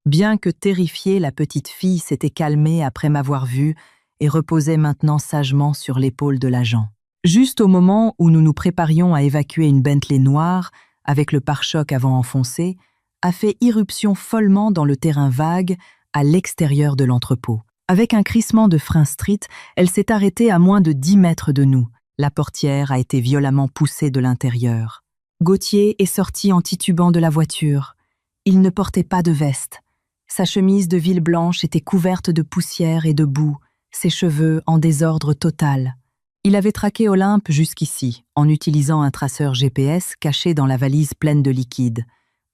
Speaker 1: Bien que terrifiée, la petite fille s'était calmée après m'avoir vue et reposait maintenant sagement sur l'épaule de l'agent. Juste au moment où nous nous préparions à évacuer une Bentley noire, avec le pare-choc avant enfoncé, a fait irruption follement dans le terrain vague à l'extérieur de l'entrepôt. Avec un crissement de frein strict, elle s'est arrêtée à moins de 10 mètres de nous. La portière a été violemment poussée de l'intérieur. Gauthier est sorti en titubant de la voiture. Il ne portait pas de veste. Sa chemise de ville blanche était couverte de poussière et de boue, ses cheveux en désordre total. Il avait traqué Olympe jusqu'ici, en utilisant un traceur GPS caché dans la valise pleine de liquide.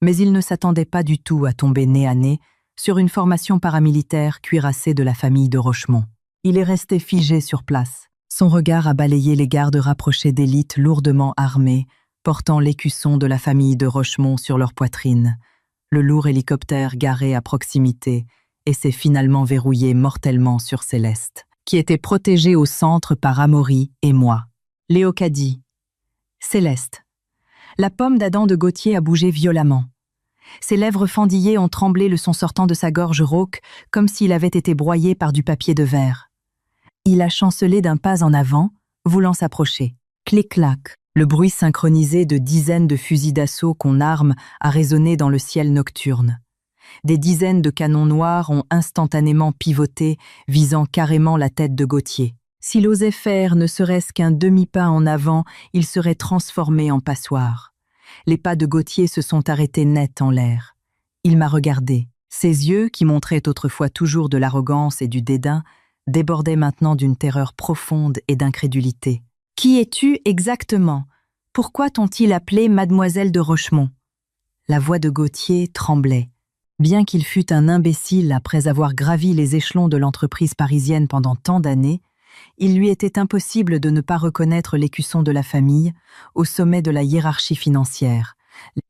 Speaker 1: Mais il ne s'attendait pas du tout à tomber nez à nez sur une formation paramilitaire cuirassée de la famille de Rochemont. Il est resté figé sur place. Son regard a balayé les gardes rapprochés d'élite lourdement armés, portant l'écusson de la famille de Rochemont sur leur poitrine. Le lourd hélicoptère garé à proximité et s'est finalement verrouillé mortellement sur Céleste, qui était protégée au centre par Amaury et moi. Léocadie. Céleste. La pomme d'Adam de Gauthier a bougé violemment. Ses lèvres fendillées ont tremblé le son sortant de sa gorge rauque, comme s'il avait été broyé par du papier de verre. Il a chancelé d'un pas en avant, voulant s'approcher. Clic-clac. Le bruit synchronisé de dizaines de fusils d'assaut qu'on arme a résonné dans le ciel nocturne. Des dizaines de canons noirs ont instantanément pivoté, visant carrément la tête de Gauthier. S'il osait faire ne serait-ce qu'un demi-pas en avant, il serait transformé en passoire. Les pas de Gauthier se sont arrêtés net en l'air. Il m'a regardé. Ses yeux, qui montraient autrefois toujours de l'arrogance et du dédain, débordaient maintenant d'une terreur profonde et d'incrédulité. « Qui es-tu exactement? Pourquoi t'ont-ils appelé Mademoiselle de Rochemont ?» La voix de Gauthier tremblait. Bien qu'il fût un imbécile après avoir gravi les échelons de l'entreprise parisienne pendant tant d'années, il lui était impossible de ne pas reconnaître l'écusson de la famille au sommet de la hiérarchie financière.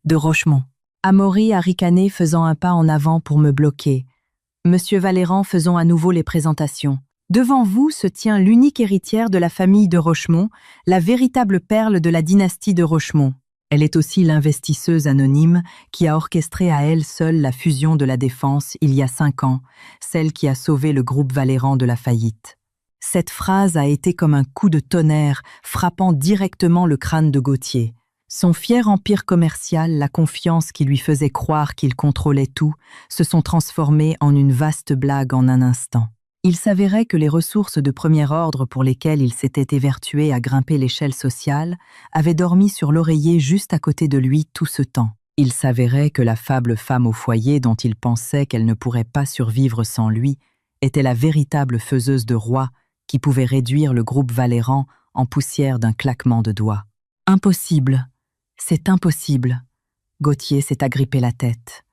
Speaker 1: De Rochemont. Amaury a ricané, faisant un pas en avant pour me bloquer. Monsieur Valéran, faisons à nouveau les présentations. Devant vous se tient l'unique héritière de la famille de Rochemont, la véritable perle de la dynastie de Rochemont. Elle est aussi l'investisseuse anonyme qui a orchestré à elle seule la fusion de la Défense il y a 5 ans, celle qui a sauvé le groupe Valéran de la faillite. Cette phrase a été comme un coup de tonnerre, frappant directement le crâne de Gauthier. Son fier empire commercial, la confiance qui lui faisait croire qu'il contrôlait tout, se sont transformés en une vaste blague en un instant. Il s'avérait que les ressources de premier ordre pour lesquelles il s'était évertué à grimper l'échelle sociale avaient dormi sur l'oreiller juste à côté de lui tout ce temps. Il s'avérait que la fable femme au foyer dont il pensait qu'elle ne pourrait pas survivre sans lui était la véritable faiseuse de rois qui pouvait réduire le groupe Valéran en poussière d'un claquement de doigts. Impossible, c'est impossible. Gauthier s'est agrippé la tête.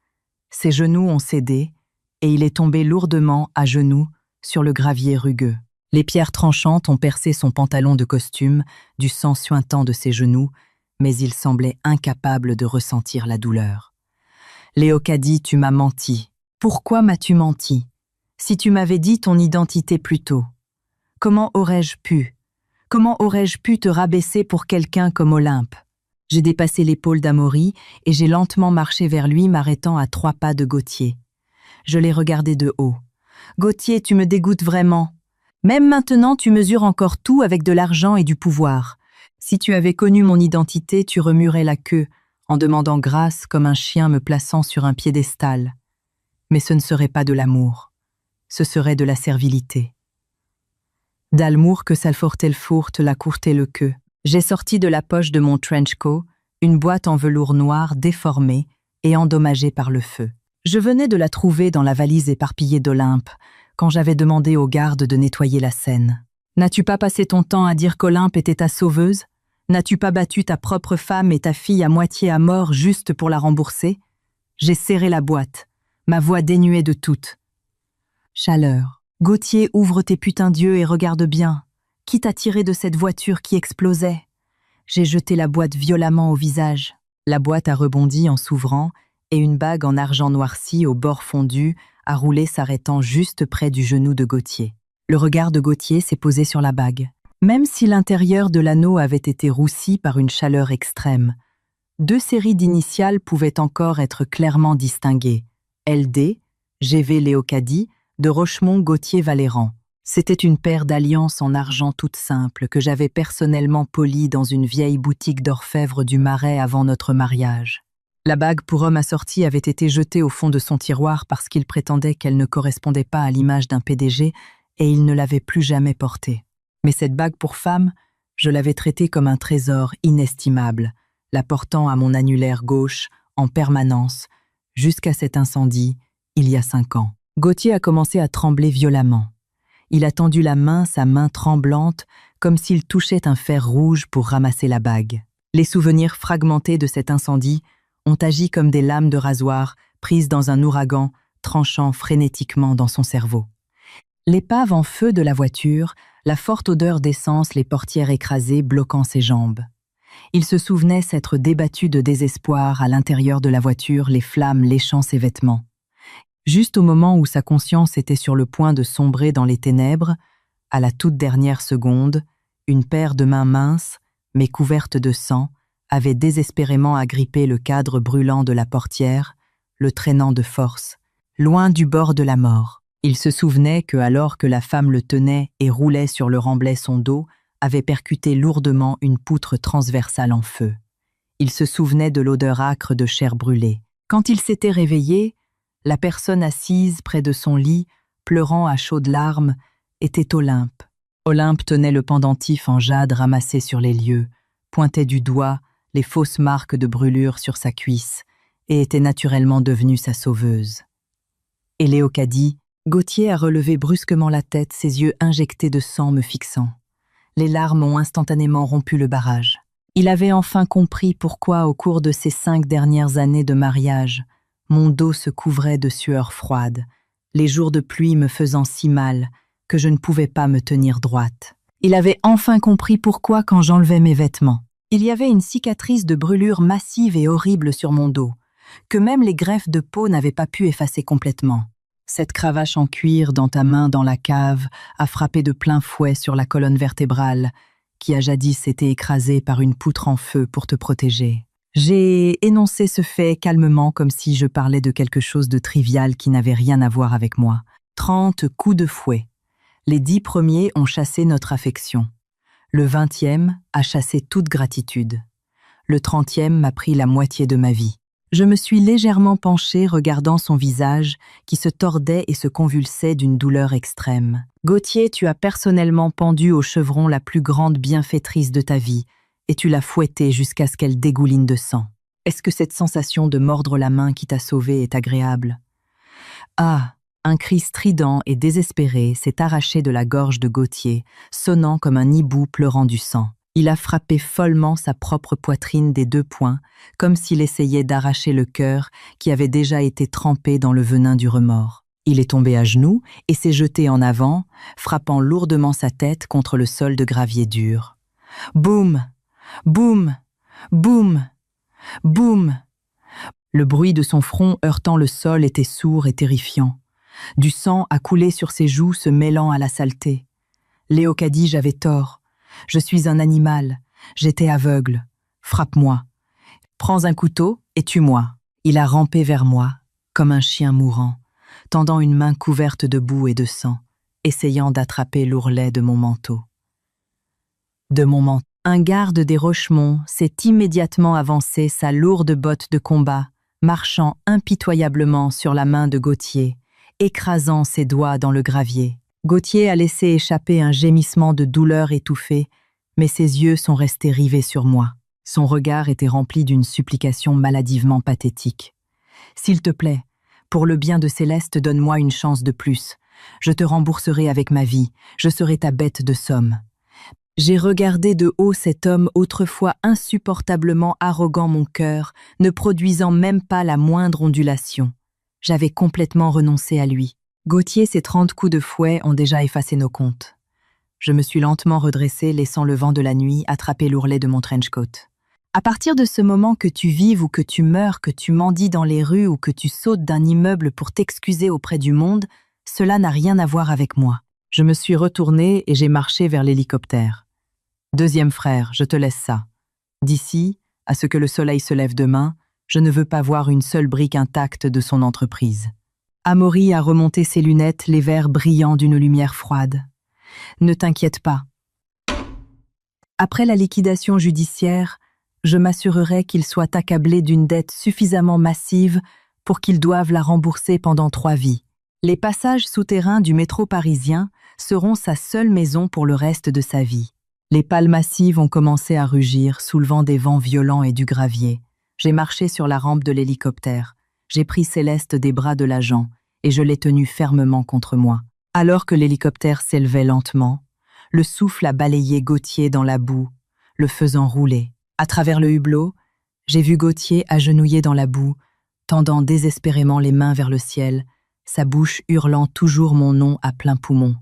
Speaker 1: Ses genoux ont cédé et il est tombé lourdement à genoux sur le gravier rugueux. Les pierres tranchantes ont percé son pantalon de costume, du sang suintant de ses genoux, mais il semblait incapable de ressentir la douleur. « Léocadie, tu m'as menti. Pourquoi m'as-tu menti? Si tu m'avais dit ton identité plus tôt. Comment aurais-je pu? Comment aurais-je pu te rabaisser pour quelqu'un comme Olympe ?» J'ai dépassé l'épaule d'Amaury et j'ai lentement marché vers lui, m'arrêtant à 3 pas de Gauthier. Je l'ai regardé de haut. « Gauthier, tu me dégoûtes vraiment. Même maintenant, tu mesures encore tout avec de l'argent et du pouvoir. Si tu avais connu mon identité, tu remuerais la queue, en demandant grâce comme un chien me plaçant sur un piédestal. Mais ce ne serait pas de l'amour. Ce serait de la servilité. D'almour que salfortel fourte la courte et le queue. J'ai sorti de la poche de mon trenchcoat une boîte en velours noir déformée et endommagée par le feu. Je venais de la trouver dans la valise éparpillée d'Olympe, quand j'avais demandé aux gardes de nettoyer la scène. N'as-tu pas passé ton temps à dire qu'Olympe était ta sauveuse? N'as-tu pas battu ta propre femme et ta fille à moitié à mort juste pour la rembourser? J'ai serré la boîte, ma voix dénuée de toute chaleur. Gauthier, ouvre tes putains d'yeux et regarde bien. Qui t'a tiré de cette voiture qui explosait? J'ai jeté la boîte violemment au visage. La boîte a rebondi en s'ouvrant et une bague en argent noirci au bord fondu a roulé s'arrêtant juste près du genou de Gauthier. Le regard de Gauthier s'est posé sur la bague. Même si l'intérieur de l'anneau avait été roussi par une chaleur extrême, 2 séries d'initiales pouvaient encore être clairement distinguées. LD, GV Léocadie, de Rochemont Gauthier Valéran. C'était une paire d'alliances en argent toute simple que j'avais personnellement polie dans une vieille boutique d'orfèvre du Marais avant notre mariage. La bague pour homme assorti avait été jetée au fond de son tiroir parce qu'il prétendait qu'elle ne correspondait pas à l'image d'un PDG et il ne l'avait plus jamais portée. Mais cette bague pour femme, je l'avais traitée comme un trésor inestimable, la portant à mon annulaire gauche en permanence, jusqu'à cet incendie, il y a 5 ans. Gauthier a commencé à trembler violemment. Il a tendu la main, sa main tremblante, comme s'il touchait un fer rouge pour ramasser la bague. Les souvenirs fragmentés de cet incendie ont agi comme des lames de rasoir prises dans un ouragan, tranchant frénétiquement dans son cerveau. L'épave en feu de la voiture, la forte odeur d'essence, les portières écrasées bloquant ses jambes. Il se souvenait s'être débattu de désespoir à l'intérieur de la voiture, les flammes léchant ses vêtements. Juste au moment où sa conscience était sur le point de sombrer dans les ténèbres, à la toute dernière seconde, une paire de mains minces, mais couvertes de sang, avait désespérément agrippé le cadre brûlant de la portière, le traînant de force, loin du bord de la mort. Il se souvenait que, alors que la femme le tenait et roulait sur le remblai son dos, avait percuté lourdement une poutre transversale en feu. Il se souvenait de l'odeur âcre de chair brûlée. Quand il s'était réveillé, la personne assise près de son lit, pleurant à chaudes larmes, était Olympe. Olympe tenait le pendentif en jade ramassé sur les lieux, pointait du doigt les fausses marques de brûlure sur sa cuisse et était naturellement devenue sa sauveuse. Et Léocadie, Gauthier a relevé brusquement la tête, ses yeux injectés de sang me fixant. Les larmes ont instantanément rompu le barrage. Il avait enfin compris pourquoi, au cours de ces 5 dernières années de mariage, mon dos se couvrait de sueur froide, les jours de pluie me faisant si mal que je ne pouvais pas me tenir droite. Il avait enfin compris pourquoi, quand j'enlevais mes vêtements, il y avait une cicatrice de brûlure massive et horrible sur mon dos, que même les greffes de peau n'avaient pas pu effacer complètement. Cette cravache en cuir dans ta main dans la cave a frappé de plein fouet sur la colonne vertébrale, qui a jadis été écrasée par une poutre en feu pour te protéger. J'ai énoncé ce fait calmement, comme si je parlais de quelque chose de trivial qui n'avait rien à voir avec moi. 30 coups de fouet. Les 10 premiers ont chassé notre affection. Le 20e a chassé toute gratitude. Le 30e m'a pris la moitié de ma vie. Je me suis légèrement penchée, regardant son visage qui se tordait et se convulsait d'une douleur extrême. Gauthier, tu as personnellement pendu au chevron la plus grande bienfaitrice de ta vie, et tu l'as fouettée jusqu'à ce qu'elle dégouline de sang. Est-ce que cette sensation de mordre la main qui t'a sauvée est agréable? Ah! Un cri strident et désespéré s'est arraché de la gorge de Gauthier, sonnant comme un hibou pleurant du sang. Il a frappé follement sa propre poitrine des 2 poings, comme s'il essayait d'arracher le cœur qui avait déjà été trempé dans le venin du remords. Il est tombé à genoux et s'est jeté en avant, frappant lourdement sa tête contre le sol de gravier dur. Boum! Boum! Boum! Boum! Le bruit de son front heurtant le sol était sourd et terrifiant. Du sang a coulé sur ses joues se mêlant à la saleté. Léocadie, j'avais tort. Je suis un animal. J'étais aveugle. Frappe-moi. Prends un couteau et tue-moi. Il a rampé vers moi, comme un chien mourant, tendant une main couverte de boue et de sang, essayant d'attraper l'ourlet de mon manteau. Un garde des Rochemonts s'est immédiatement avancé, sa lourde botte de combat, marchant impitoyablement sur la main de Gauthier, écrasant ses doigts dans le gravier. Gauthier a laissé échapper un gémissement de douleur étouffé, mais ses yeux sont restés rivés sur moi. Son regard était rempli d'une supplication maladivement pathétique. « S'il te plaît, pour le bien de Céleste, donne-moi une chance de plus. Je te rembourserai avec ma vie, je serai ta bête de somme. » J'ai regardé de haut cet homme autrefois insupportablement arrogant, mon cœur, ne produisant même pas la moindre ondulation. J'avais complètement renoncé à lui. Gauthier, ses 30 coups de fouet ont déjà effacé nos comptes. Je me suis lentement redressée, laissant le vent de la nuit attraper l'ourlet de mon trench-coat. À partir de ce moment, que tu vives ou que tu meurs, que tu mendies dans les rues ou que tu sautes d'un immeuble pour t'excuser auprès du monde, cela n'a rien à voir avec moi. Je me suis retournée et j'ai marché vers l'hélicoptère. Deuxième frère, je te laisse ça. D'ici, à ce que le soleil se lève demain, je ne veux pas voir une seule brique intacte de son entreprise. Amaury a remonté ses lunettes, les verres brillants d'une lumière froide. Ne t'inquiète pas. Après la liquidation judiciaire, je m'assurerai qu'il soit accablé d'une dette suffisamment massive pour qu'il doive la rembourser pendant 3 vies. Les passages souterrains du métro parisien seront sa seule maison pour le reste de sa vie. Les pales massives ont commencé à rugir, soulevant des vents violents et du gravier. J'ai marché sur la rampe de l'hélicoptère. J'ai pris Céleste des bras de l'agent et je l'ai tenue fermement contre moi. Alors que l'hélicoptère s'élevait lentement, le souffle a balayé Gauthier dans la boue, le faisant rouler. À travers le hublot, j'ai vu Gauthier agenouillé dans la boue, tendant désespérément les mains vers le ciel, sa bouche hurlant toujours mon nom à plein poumon.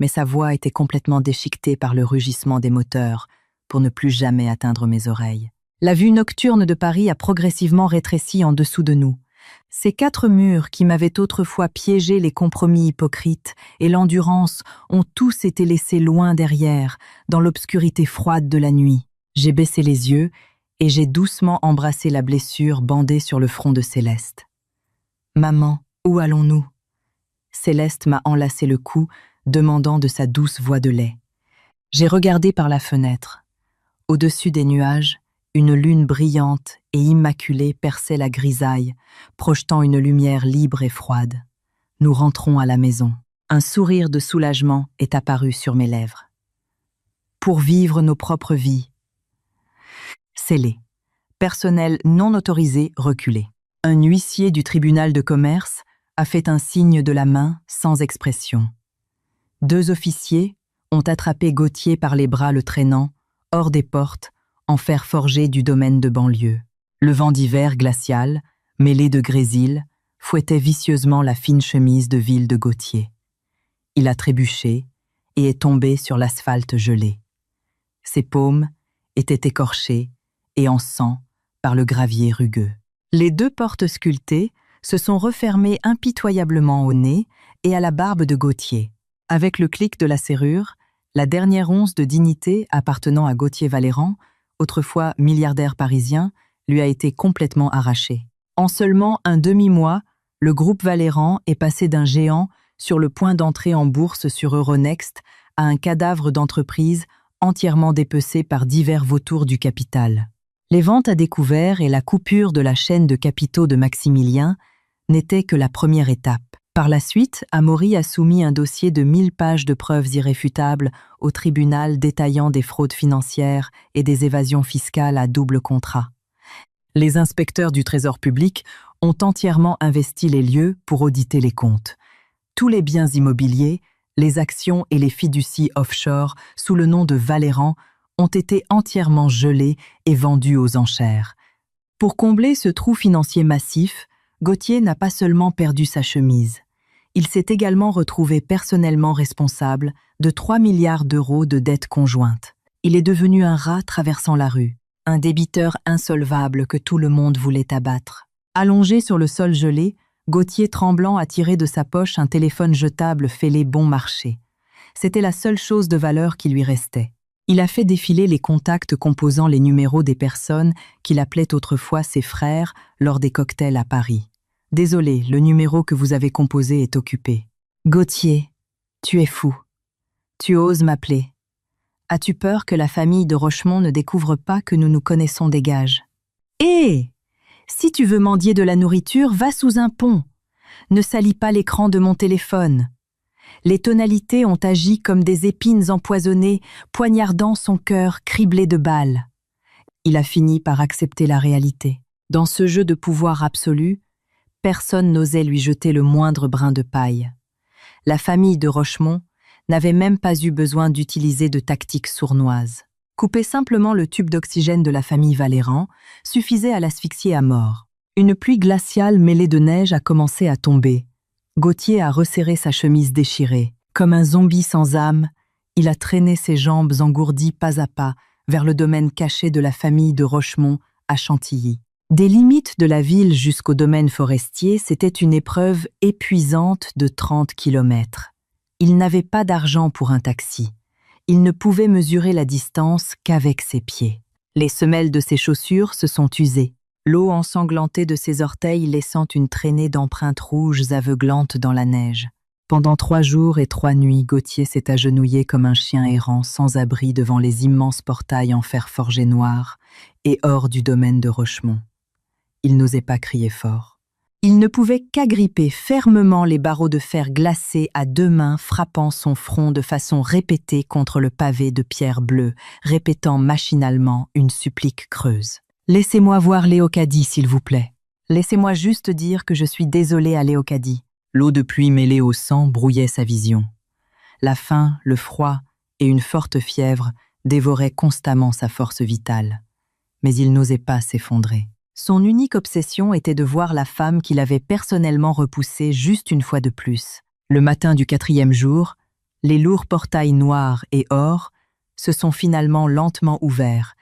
Speaker 1: Mais sa voix était complètement déchiquetée par le rugissement des moteurs, pour ne plus jamais atteindre mes oreilles. La vue nocturne de Paris a progressivement rétréci en dessous de nous. Ces 4 murs qui m'avaient autrefois piégé les compromis hypocrites et l'endurance ont tous été laissés loin derrière, dans l'obscurité froide de la nuit. J'ai baissé les yeux et j'ai doucement embrassé la blessure bandée sur le front de Céleste. « Maman, où allons-nous » Céleste m'a enlacé le cou, demandant de sa douce voix de lait. J'ai regardé par la fenêtre. Au-dessus des nuages, une lune brillante et immaculée perçait la grisaille, projetant une lumière libre et froide. Nous rentrons à la maison. Un sourire de soulagement est apparu sur mes lèvres. Pour vivre nos propres vies. Scellé. Personnel non autorisé reculé. Un huissier du tribunal de commerce a fait un signe de la main sans expression. 2 officiers ont attrapé Gauthier par les bras le traînant, hors des portes, en fer forgé du domaine de banlieue. Le vent d'hiver glacial, mêlé de grésil, fouettait vicieusement la fine chemise de ville de Gauthier. Il a trébuché et est tombé sur l'asphalte gelé. Ses paumes étaient écorchées et en sang par le gravier rugueux. Les 2 portes sculptées se sont refermées impitoyablement au nez et à la barbe de Gauthier. Avec le clic de la serrure, la dernière once de dignité appartenant à Gauthier Valéran, autrefois milliardaire parisien, lui a été complètement arrachée. En seulement un demi-mois, le groupe Valéran est passé d'un géant sur le point d'entrer en bourse sur Euronext à un cadavre d'entreprise entièrement dépecé par divers vautours du capital. Les ventes à découvert et la coupure de la chaîne de capitaux de Maximilien n'étaient que la première étape. Par la suite, Amaury a soumis un dossier de 1000 pages de preuves irréfutables au tribunal détaillant des fraudes financières et des évasions fiscales à double contrat. Les inspecteurs du Trésor public ont entièrement investi les lieux pour auditer les comptes. Tous les biens immobiliers, les actions et les fiducies offshore sous le nom de Valéran ont été entièrement gelés et vendus aux enchères. Pour combler ce trou financier massif, Gauthier n'a pas seulement perdu sa chemise. Il s'est également retrouvé personnellement responsable de 3 milliards d'euros de dettes conjointes. Il est devenu un rat traversant la rue, un débiteur insolvable que tout le monde voulait abattre. Allongé sur le sol gelé, Gauthier tremblant a tiré de sa poche un téléphone jetable fêlé bon marché. C'était la seule chose de valeur qui lui restait. Il a fait défiler les contacts composant les numéros des personnes qu'il appelait autrefois ses frères lors des cocktails à Paris. « Désolé, le numéro que vous avez composé est occupé. »« Gauthier, tu es fou. Tu oses m'appeler. As-tu peur que la famille de Rochemont ne découvre pas que nous nous connaissons des gages ? Hé ! Si tu veux mendier de la nourriture, va sous un pont. Ne salis pas l'écran de mon téléphone. » Les tonalités ont agi comme des épines empoisonnées, poignardant son cœur criblé de balles. Il a fini par accepter la réalité. Dans ce jeu de pouvoir absolu, personne n'osait lui jeter le moindre brin de paille. La famille de Rochemont n'avait même pas eu besoin d'utiliser de tactiques sournoises. Couper simplement le tube d'oxygène de la famille Valéran suffisait à l'asphyxier à mort. Une pluie glaciale mêlée de neige a commencé à tomber. Gauthier a resserré sa chemise déchirée. Comme un zombie sans âme, il a traîné ses jambes engourdies pas à pas vers le domaine caché de la famille de Rochemont à Chantilly. Des limites de la ville jusqu'au domaine forestier, c'était une épreuve épuisante de 30 kilomètres. Il n'avait pas d'argent pour un taxi. Il ne pouvait mesurer la distance qu'avec ses pieds. Les semelles de ses chaussures se sont usées. L'eau ensanglantée de ses orteils laissant une traînée d'empreintes rouges aveuglantes dans la neige. Pendant 3 jours et 3 nuits, Gauthier s'est agenouillé comme un chien errant sans abri devant les immenses portails en fer forgé noir et hors du domaine de Rochemont. Il n'osait pas crier fort. Il ne pouvait qu'agripper fermement les barreaux de fer glacés à 2 mains, frappant son front de façon répétée contre le pavé de pierre bleue, répétant machinalement une supplique creuse. « Laissez-moi voir Léocadie, s'il vous plaît. Laissez-moi juste dire que je suis désolé à Léocadie. » L'eau de pluie mêlée au sang brouillait sa vision. La faim, le froid et une forte fièvre dévoraient constamment sa force vitale. Mais il n'osait pas s'effondrer. Son unique obsession était de voir la femme qu'il avait personnellement repoussée juste une fois de plus. Le matin du 4e jour, les lourds portails noirs et or se sont finalement lentement ouverts,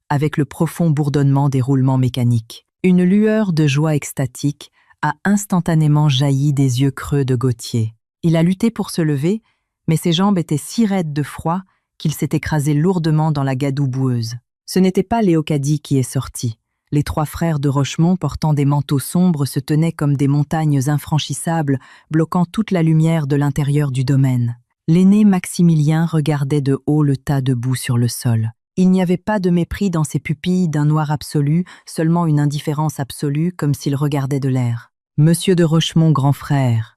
Speaker 1: avec le profond bourdonnement des roulements mécaniques. Une lueur de joie extatique a instantanément jailli des yeux creux de Gauthier. Il a lutté pour se lever, mais ses jambes étaient si raides de froid qu'il s'est écrasé lourdement dans la gadoue boueuse. Ce n'était pas Léocadie qui est sorti. Les trois frères de Rochemont portant des manteaux sombres se tenaient comme des montagnes infranchissables, bloquant toute la lumière de l'intérieur du domaine. L'aîné Maximilien regardait de haut le tas de boue sur le sol. Il n'y avait pas de mépris dans ses pupilles d'un noir absolu, seulement une indifférence absolue, comme s'il regardait de l'air. « Monsieur de Rochemont, grand frère,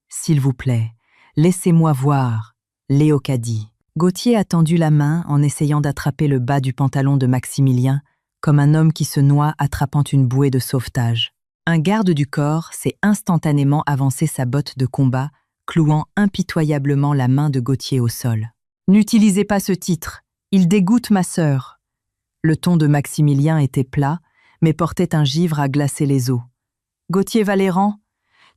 Speaker 1: s'il vous plaît, laissez-moi voir, Léocadie. » Gauthier a tendu la main en essayant d'attraper le bas du pantalon de Maximilien, comme un homme qui se noie attrapant une bouée de sauvetage. Un garde du corps s'est instantanément avancé sa botte de combat, clouant impitoyablement la main de Gauthier au sol. « N'utilisez pas ce titre, il dégoûte ma sœur. » Le ton de Maximilien était plat, mais portait un givre à glacer les os. « Gauthier Valéran,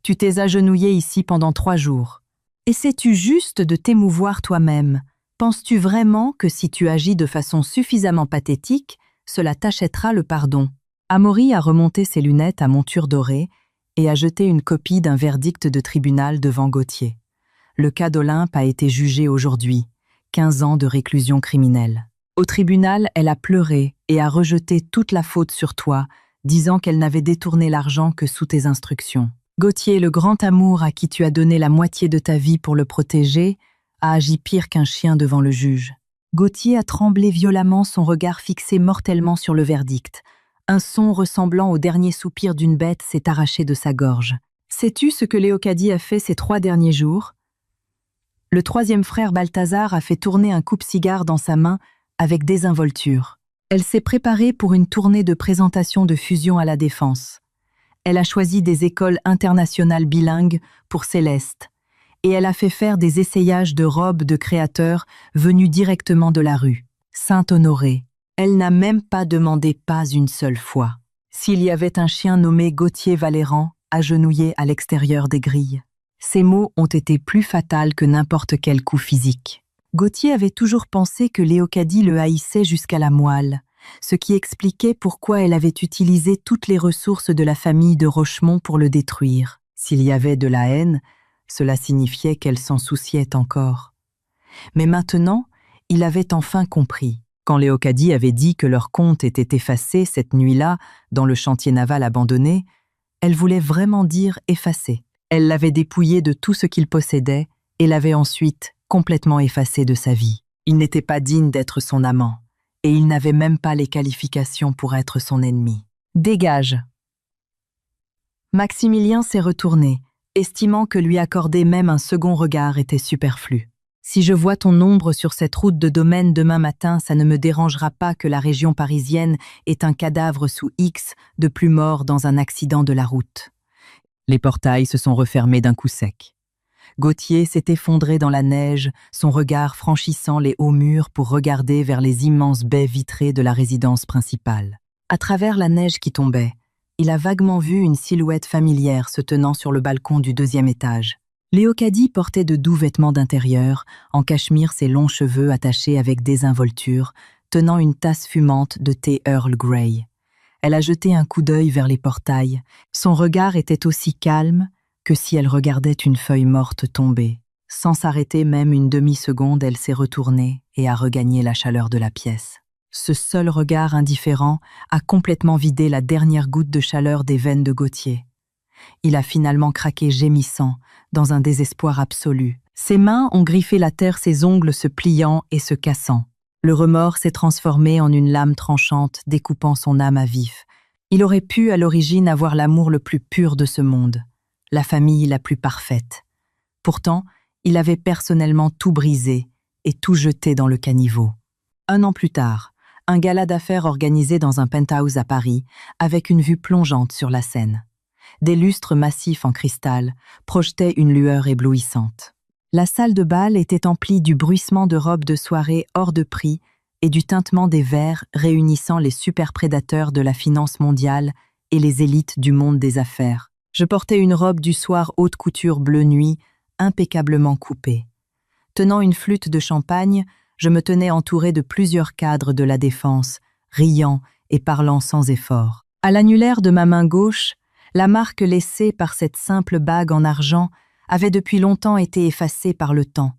Speaker 1: tu t'es agenouillé ici pendant 3 jours. Essaies-tu juste de t'émouvoir toi-même? Penses-tu vraiment que si tu agis de façon suffisamment pathétique, cela t'achètera le pardon? » Amaury a remonté ses lunettes à monture dorée et a jeté une copie d'un verdict de tribunal devant Gauthier. Le cas d'Olympe a été jugé aujourd'hui, 15 ans de réclusion criminelle. Au tribunal, elle a pleuré et a rejeté toute la faute sur toi, disant qu'elle n'avait détourné l'argent que sous tes instructions. Gauthier, le grand amour à qui tu as donné la moitié de ta vie pour le protéger, a agi pire qu'un chien devant le juge. Gauthier a tremblé violemment, son regard fixé mortellement sur le verdict. Un son ressemblant au dernier soupir d'une bête s'est arraché de sa gorge. Sais-tu ce que Léocadie a fait ces 3 derniers jours? Le 3e frère Balthazar a fait tourner un coupe-cigare dans sa main avec désinvolture. Elle s'est préparée pour une tournée de présentation de fusion à la Défense. Elle a choisi des écoles internationales bilingues pour Céleste, et elle a fait faire des essayages de robes de créateurs venus directement de la rue. Saint-Honoré. Elle n'a même pas demandé pas une seule fois s'il y avait un chien nommé Gauthier Valéran agenouillé à l'extérieur des grilles. Ces mots ont été plus fatals que n'importe quel coup physique. Gauthier avait toujours pensé que Léocadie le haïssait jusqu'à la moelle, ce qui expliquait pourquoi elle avait utilisé toutes les ressources de la famille de Rochemont pour le détruire. S'il y avait de la haine, cela signifiait qu'elle s'en souciait encore. Mais maintenant, il avait enfin compris. Quand Léocadie avait dit que leur compte était effacé cette nuit-là, dans le chantier naval abandonné, elle voulait vraiment dire effacé. Elle l'avait dépouillé de tout ce qu'il possédait et l'avait ensuite complètement effacé de sa vie. Il n'était pas digne d'être son amant, et il n'avait même pas les qualifications pour être son ennemi. Dégage! Maximilien s'est retourné, estimant que lui accorder même un second regard était superflu. Si je vois ton ombre sur cette route de domaine demain matin, ça ne me dérangera pas que la région parisienne ait un cadavre sous X de plus mort dans un accident de la route. Les portails se sont refermés d'un coup sec. Gauthier s'est effondré dans la neige, son regard franchissant les hauts murs pour regarder vers les immenses baies vitrées de la résidence principale. À travers la neige qui tombait, il a vaguement vu une silhouette familière se tenant sur le balcon du 2e étage. Léocadie portait de doux vêtements d'intérieur, en cachemire ses longs cheveux attachés avec désinvolture, tenant une tasse fumante de thé Earl Grey. Elle a jeté un coup d'œil vers les portails. Son regard était aussi calme que si elle regardait une feuille morte tomber. Sans s'arrêter même une demi-seconde, elle s'est retournée et a regagné la chaleur de la pièce. Ce seul regard indifférent a complètement vidé la dernière goutte de chaleur des veines de Gauthier. Il a finalement craqué gémissant, dans un désespoir absolu. Ses mains ont griffé la terre, ses ongles se pliant et se cassant. Le remords s'est transformé en une lame tranchante, découpant son âme à vif. Il aurait pu, à l'origine, avoir l'amour le plus pur de ce monde, la famille la plus parfaite. Pourtant, il avait personnellement tout brisé et tout jeté dans le caniveau. 1 an plus tard, un gala d'affaires organisé dans un penthouse à Paris, avec une vue plongeante sur la Seine. Des lustres massifs en cristal projetaient une lueur éblouissante. La salle de bal était emplie du bruissement de robes de soirée hors de prix et du tintement des verres réunissant les superprédateurs de la finance mondiale et les élites du monde des affaires. Je portais une robe du soir haute couture bleu nuit, impeccablement coupée. Tenant une flûte de champagne, Je me tenais entouré de plusieurs cadres de la défense, riant et parlant sans effort. À l'annulaire de ma main gauche, la marque laissée par cette simple bague en argent avait depuis longtemps été effacée par le temps,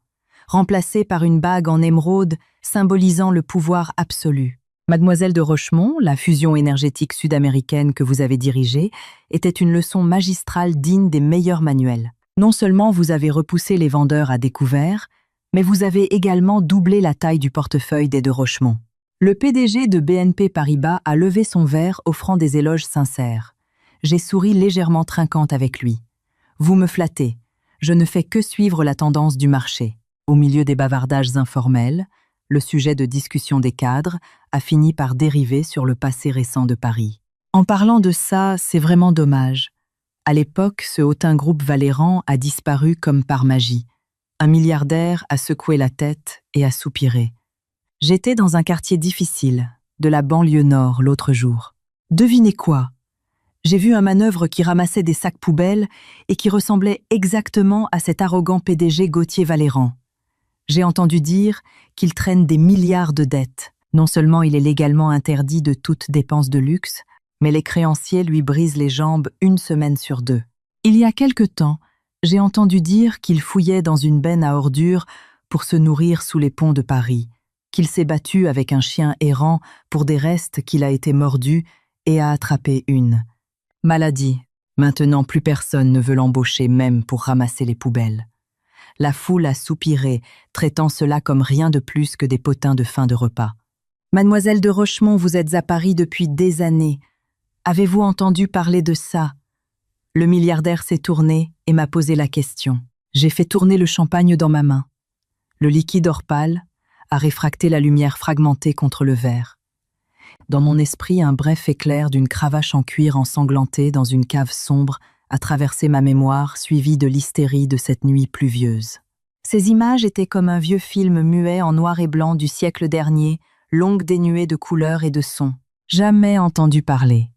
Speaker 1: remplacée par une bague en émeraude symbolisant le pouvoir absolu. Mademoiselle de Rochemont, la fusion énergétique sud-américaine que vous avez dirigée, était une leçon magistrale digne des meilleurs manuels. Non seulement vous avez repoussé les vendeurs à découvert, mais vous avez également doublé la taille du portefeuille des de Rochemont. Le PDG de BNP Paribas a levé son verre offrant des éloges sincères. J'ai souri légèrement trinquante avec lui. Vous me flattez, je ne fais que suivre la tendance du marché. Au milieu des bavardages informels, le sujet de discussion des cadres a fini par dériver sur le passé récent de Paris. En parlant de ça, c'est vraiment dommage. À l'époque, ce hautain groupe Valéran a disparu comme par magie. Un milliardaire a secoué la tête et a soupiré. J'étais dans un quartier difficile, de la banlieue nord, l'autre jour. Devinez quoi? J'ai vu un manœuvre qui ramassait des sacs poubelles et qui ressemblait exactement à cet arrogant PDG Gauthier Valéran. J'ai entendu dire qu'il traîne des milliards de dettes. Non seulement il est légalement interdit de toute dépense de luxe, mais les créanciers lui brisent les jambes une semaine sur deux. Il y a quelque temps, j'ai entendu dire qu'il fouillait dans une benne à ordures pour se nourrir sous les ponts de Paris, qu'il s'est battu avec un chien errant pour des restes qu'il a été mordu et a attrapé une. Maladie. Maintenant, plus personne ne veut l'embaucher même pour ramasser les poubelles. La foule a soupiré, traitant cela comme rien de plus que des potins de fin de repas. Mademoiselle de Rochemont, vous êtes à Paris depuis des années. Avez-vous entendu parler de ça? Le milliardaire s'est tourné et m'a posé la question. J'ai fait tourner le champagne dans ma main. Le liquide or pâle a réfracté la lumière fragmentée contre le verre. Dans mon esprit, un bref éclair d'une cravache en cuir ensanglantée dans une cave sombre a traversé ma mémoire, suivi de l'hystérie de cette nuit pluvieuse. Ces images étaient comme un vieux film muet en noir et blanc du siècle dernier, longue dénuée de couleurs et de sons. Jamais entendu parler.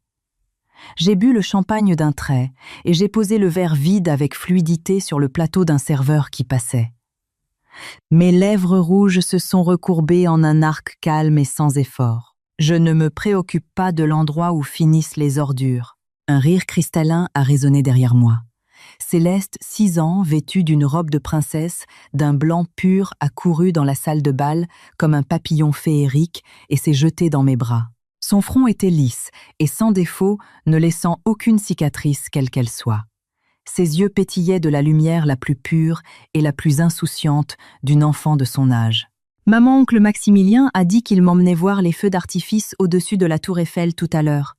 Speaker 1: J'ai bu le champagne d'un trait et j'ai posé le verre vide avec fluidité sur le plateau d'un serveur qui passait. Mes lèvres rouges se sont recourbées en un arc calme et sans effort. Je ne me préoccupe pas de l'endroit où finissent les ordures. Un rire cristallin a résonné derrière moi. Céleste, 6 ans, vêtue d'une robe de princesse, d'un blanc pur, a couru dans la salle de bal comme un papillon féerique et s'est jetée dans mes bras. Son front était lisse et sans défaut, ne laissant aucune cicatrice quelle qu'elle soit. Ses yeux pétillaient de la lumière la plus pure et la plus insouciante d'une enfant de son âge. Maman, oncle Maximilien a dit qu'il m'emmenait voir les feux d'artifice au-dessus de la tour Eiffel tout à l'heure.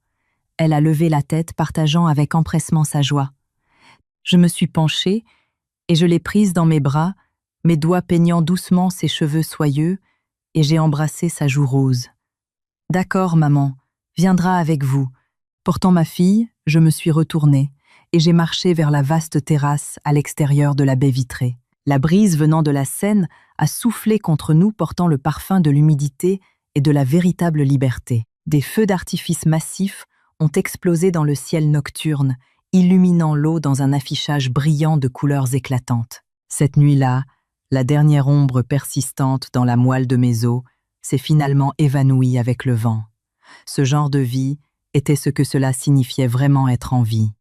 Speaker 1: Elle a levé la tête, partageant avec empressement sa joie. Je me suis penchée et je l'ai prise dans mes bras, mes doigts peignant doucement ses cheveux soyeux, et j'ai embrassé sa joue rose. « D'accord, maman, viendra avec vous. » Portant ma fille, je me suis retournée et j'ai marché vers la vaste terrasse à l'extérieur de la baie vitrée. La brise venant de la Seine a soufflé contre nous portant le parfum de l'humidité et de la véritable liberté. Des feux d'artifice massifs ont explosé dans le ciel nocturne, illuminant l'eau dans un affichage brillant de couleurs éclatantes. Cette nuit-là, la dernière ombre persistante dans la moelle de mes os s'est finalement évanouie avec le vent. Ce genre de vie était ce que cela signifiait vraiment être en vie.